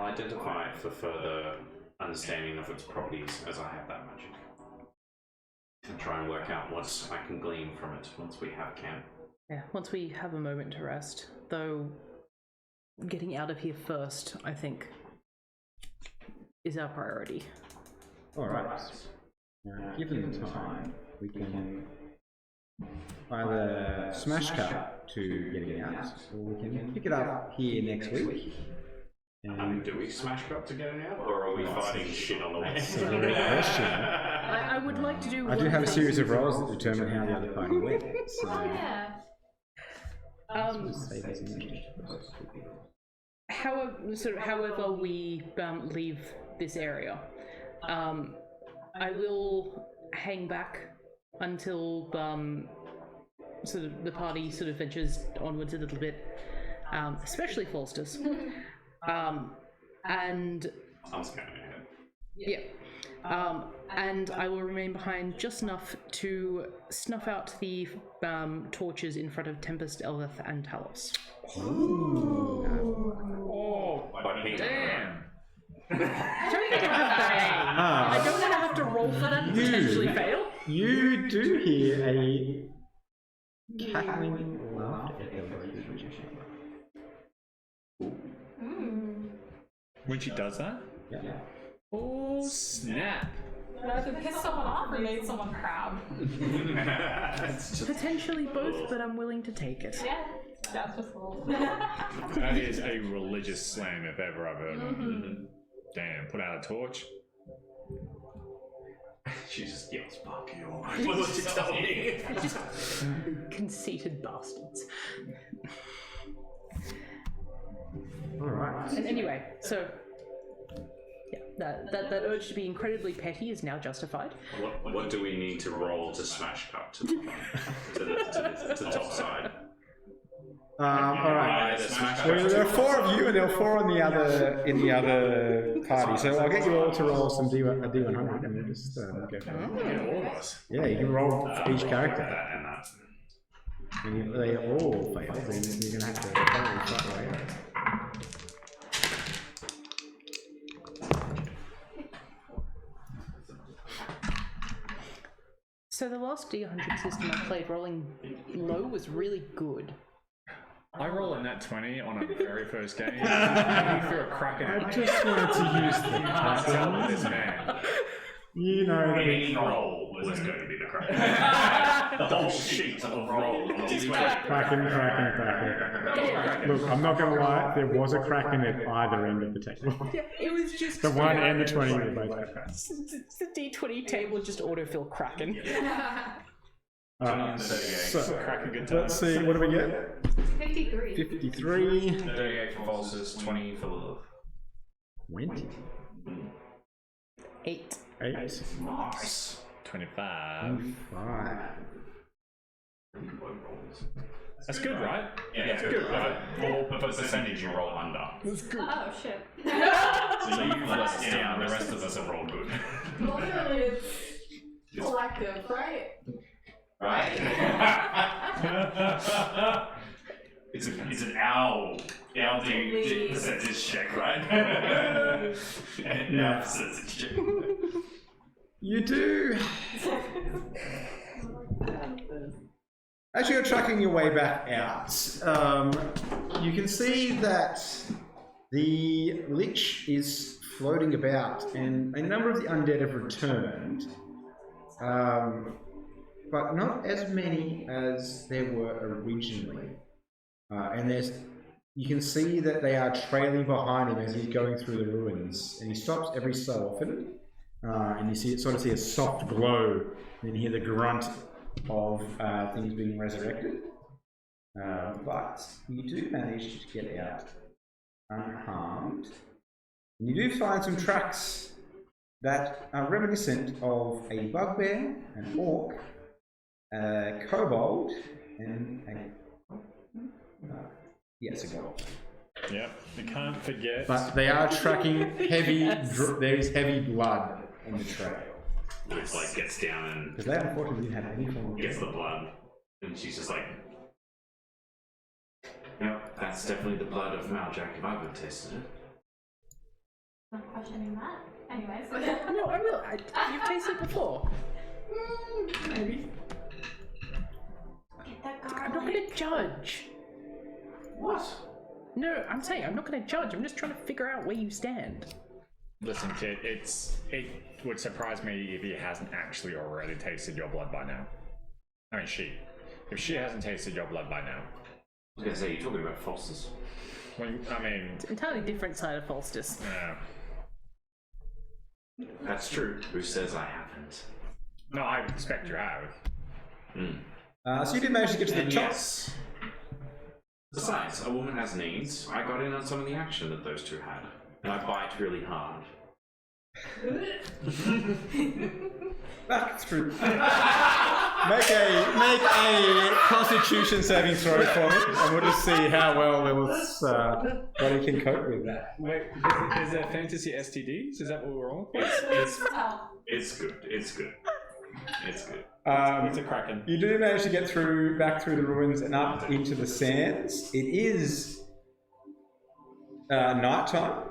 identify it for further understanding of its properties as I have that magic. And try and work out what I can glean from it once we have camp. Yeah, once we have a moment to rest. Though, getting out of here first, I think, is our priority. Alright. Now, given the time, we can either smash cut to getting out, or we can pick it up here next week. Do we smash cut to get it out, or are we fighting shit on the way? That's a great question. I would like to do I do one have a thing. series of rolls that determine how the other party went. So, Yeah. save this image. However we leave this area, I will hang back until sort of the party sort of ventures onwards a little bit, especially Falsters. And I'm scanning ahead. yeah, and I will remain behind just enough to snuff out the torches in front of Tempest, Elveth, and Talos. Oh, But me, damn. I don't think I have that. I don't want to have to roll for that and potentially fail. You do hear a cackling laughter echo. When she does that? Yeah. Oh, snap. Either pissed someone off or made someone proud. Potentially both, but I'm willing to take it. Yeah, that's just a little. That is a religious slam if ever I've heard one. Damn, put out a torch. she just yells, "Fuck you!" What was she telling me? Just conceited bastards. Alright. And anyway, so yeah, that urge to be incredibly petty is now justified. What do we need to roll to smash cut to the top side? Alright. Either smash Well, cut there are to- 4 of you, and there are 4 on the other party. So I'll get you all to roll some a D100, and we'll just go for it. Yeah, all of us. Yeah, you can roll for each character. That and that. And if they all fail, then you're going to have to probably fight away. So the last D100 system I played, rolling low was really good. I roll a nat 20 on a very first game. And you threw a crack in it. I just wanted to use the Can't tell with this pattern. man. You know that Any roll was going to be the correct. The whole sheet of roll. Kraken. Look, I'm not going to lie, there was a Kraken at either end of the table. Yeah, it was just The 1 and the 20 were both Krakens. the D20 table just autofill Kraken. So, Crack a good let's see, what do we get? 53. 53. 38 for falses, 20 for love. 20. 8. 8. Nice. 25. 5. That's good, right? Yeah, that's good. For percentage, you roll under. That's good. Oh shit. So you've let us down, the rest of us have rolled good. Ultimately, it's collective, right? Right? It's an owl. Owl do percentage check, right? Yeah. Percentage check. You do. As you're tracking your way back out, you can see that the Lich is floating about, and a number of the undead have returned, but not as many as there were originally. And you can see that they are trailing behind him as he's going through the ruins, and he stops every so often, and you sort of see a soft glow, and you hear the grunt of things being resurrected. But you do manage to get out unharmed. And you do find some tracks that are reminiscent of a bugbear, an orc, a kobold, and a gold. Yep, you can't forget. But they are tracking heavy, there is heavy blood on the trail. Looks like gets down and Because they unfortunately didn't have any form of gets the blood, and she's just like, "Yep, that's definitely the blood of Maljack if I've ever tasted it." Not questioning that. Anyways. No, I will. You've tasted it before. Maybe. Get that I'm not going to judge. What? No, I'm saying I'm not going to judge. I'm just trying to figure out where you stand. Listen, kid, it would surprise me if he hasn't actually already tasted your blood by now. I mean, she. If she hasn't tasted your blood by now. I was gonna say, you're talking about Falsters. Well, I mean, It's an entirely different side of Falstus. That's true. Who says I haven't? no, I expect you have. So you did manage to get to the And top. yes. Besides, a woman has needs. I got in on some of the action that those two had. And I bite really hard. Back through. Make a Constitution saving throw for me, and we'll just see how well Lilith's body can cope with that. Wait, is there fantasy STDs? Is that what we're on? It's good. It's good. It's good. It's a kraken. You do manage to get back through the ruins and up into the sands. It is nighttime,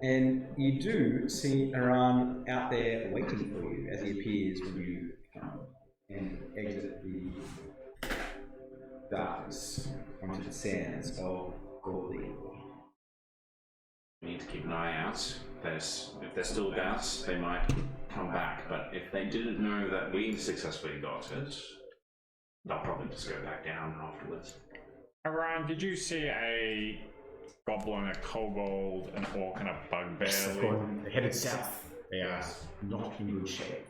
and you do see Aran out there waiting for you as he appears when you come and exit the darkness onto the sands of Gorley. We need to keep an eye out. If they're still about, they might come back. But if they didn't know that we successfully got it, they'll probably just go back down afterwards. Aran, did you see a goblin, a kobold, an orc, and a bugbear? They're headed south. They are not in good shape.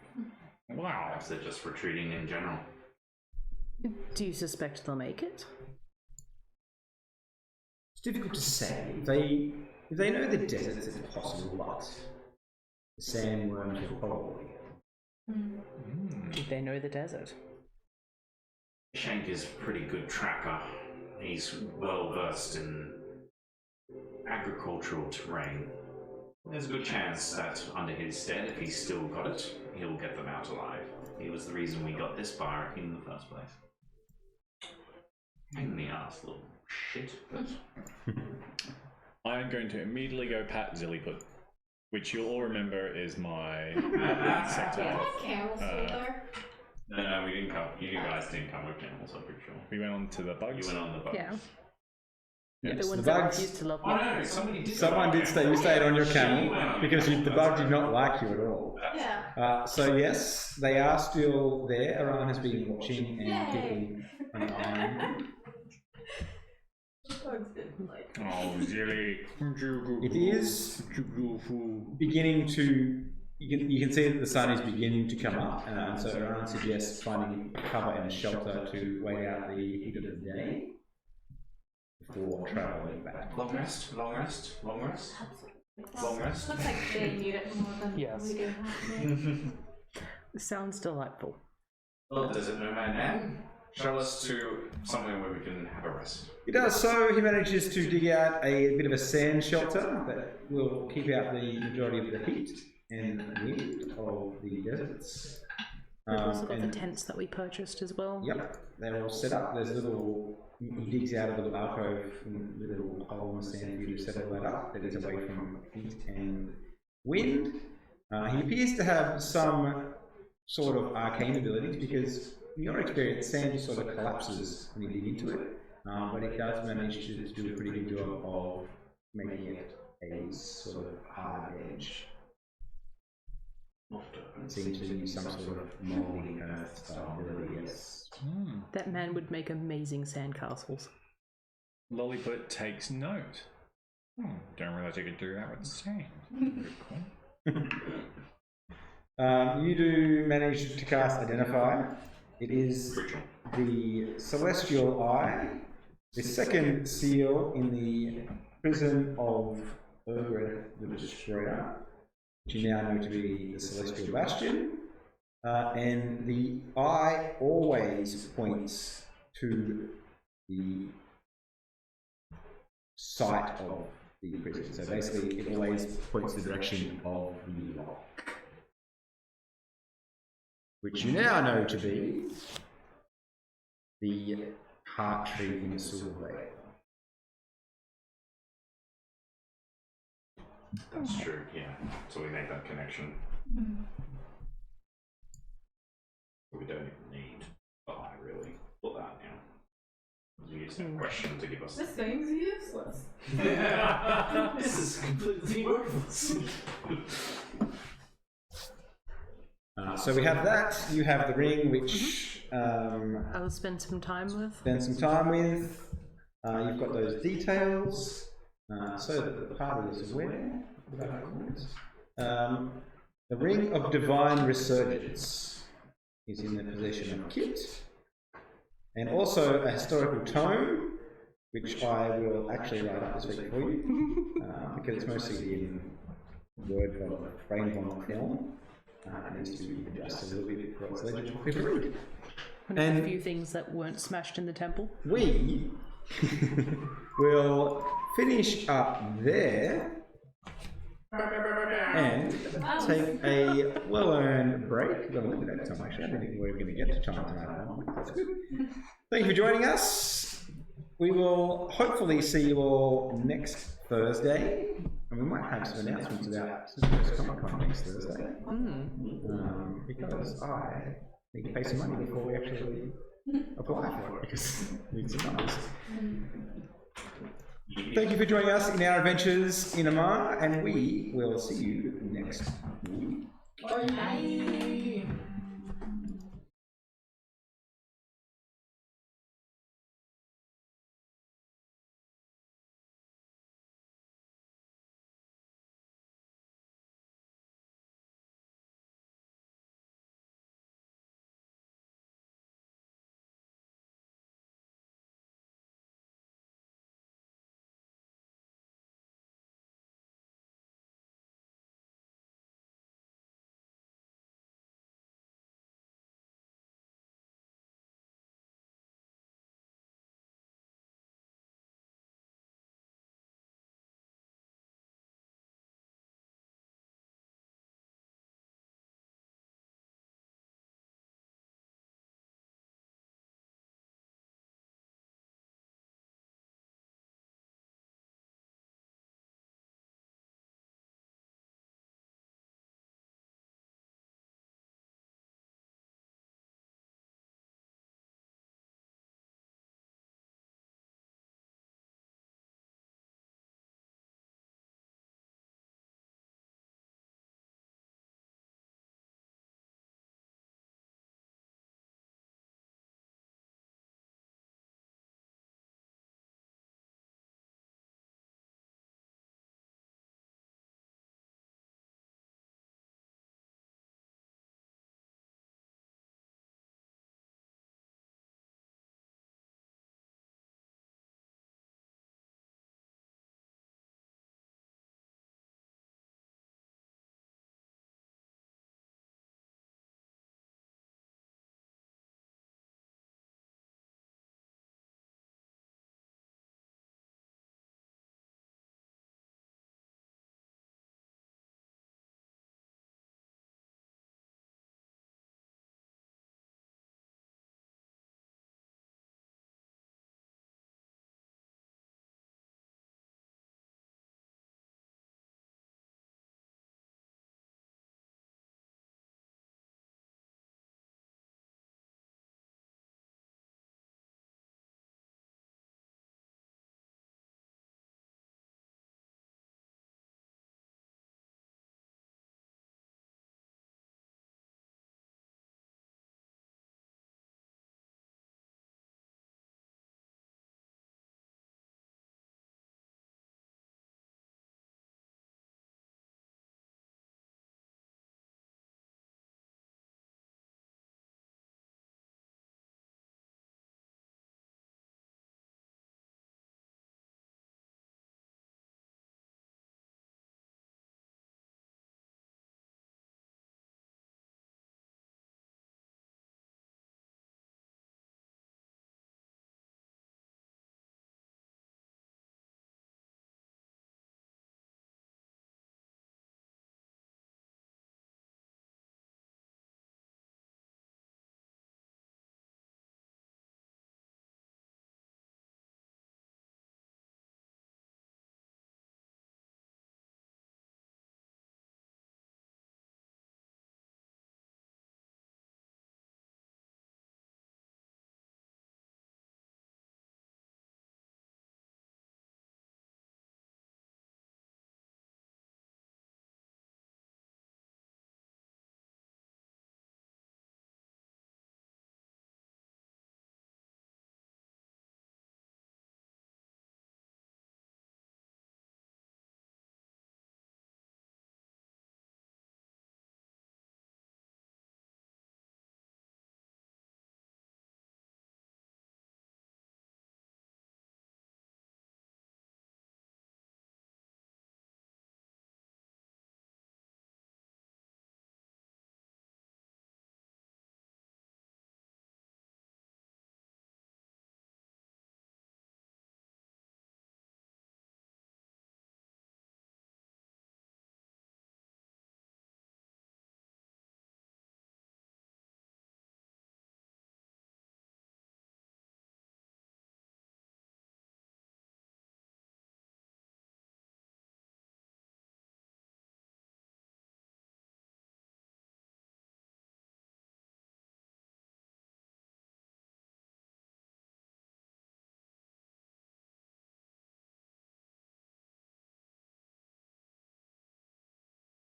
Wow. Perhaps they're just retreating in general. Do you suspect they'll make it? It's difficult to say. If they know the deserts, it's possible, but the sandworms will probably. Did they know the desert? Shank is a pretty good tracker. He's well versed in agricultural terrain. There's a good chance that under his stead, if he's still got it, he'll get them out alive. He was the reason we got this bar in the first place. Pain in the ass, little shit. But I'm going to immediately go pat Zilliput. which you'll all remember is my sector. Camels still there? No, we didn't come. You guys didn't come with camels, I'm pretty sure. We went on to the bugs. You went on the bugs. Yeah. Yes, The ones the that bugs. refused to love Oh me. no, somebody did. Someone did stay. You stayed on your camel because the bug did not like you at all. Yeah. So yes, they are still there. Aran has been watching and keeping an eye on them. Bugs didn't like. Oh, Zilly. It is beginning to. You can see that the sun is beginning to come up, so Aran suggests finding cover and shelter to wait out the heat of the day before travelling back. Long rest, long rest, long rest, long rest. Looks like they need it more than Yes. we do. Sounds delightful. Well, Desert Nomad Man, show us to somewhere where we can have a rest. He does so. He manages to dig out a bit of a sand shelter that will keep out the majority of the heat and wind of the deserts. We've also got the And- tents that we purchased as well. Yep, they're all set up. There's a little. He digs out a little alcove with a little hole in the sand for you to settle that up. That is away from heat and wind. He appears to have some sort of arcane abilities because, in your experience, sand just sort of collapses when you dig into it. But it does manage to do a pretty good job of making it a sort of hard edge. It seems to use some sort of molding earth style ability, yes. That man would make amazing sandcastles. Lolliput takes note. Don't realize you could do that with sand. Good call. You do manage to cast Identify. It is the Celestial Eye, the second seal in the prison of Urgrad the Destroyer, which you now know to be the Celestial Bastion. And the eye always points to the site of the prison. So basically, it always points the direction of the lock, which you now know to be the heart tree in Silverblade. That's true, yeah. So we make that connection. We don't even need the eye, really, for that now. We use that question to give us. This thing's useless. This is completely worthless. So we have that. You have the ring, which I'll spend some time with. spend some time with. You've got those details, so that the party is aware. The ring of divine resurgence is in the possession of Kit, and also a historical tome, which I will actually write up this week for you, because it's mostly in word from frame on film. It needs to be adjusted a little bit for its legible to read. And a few things that weren't smashed in the temple. We will finish up there and take a well-earned break. We've got a little bit of time actually. I don't think we're going to get to time tonight. That's good. Thank you for joining us. We will hopefully see you all next Thursday. And we might have some announcements about Comic-Con next Thursday. Because I need to pay some money before we actually apply for it, because we need some numbers. Thank you for joining us in our adventures in Amar, and we will see you next week. Bye.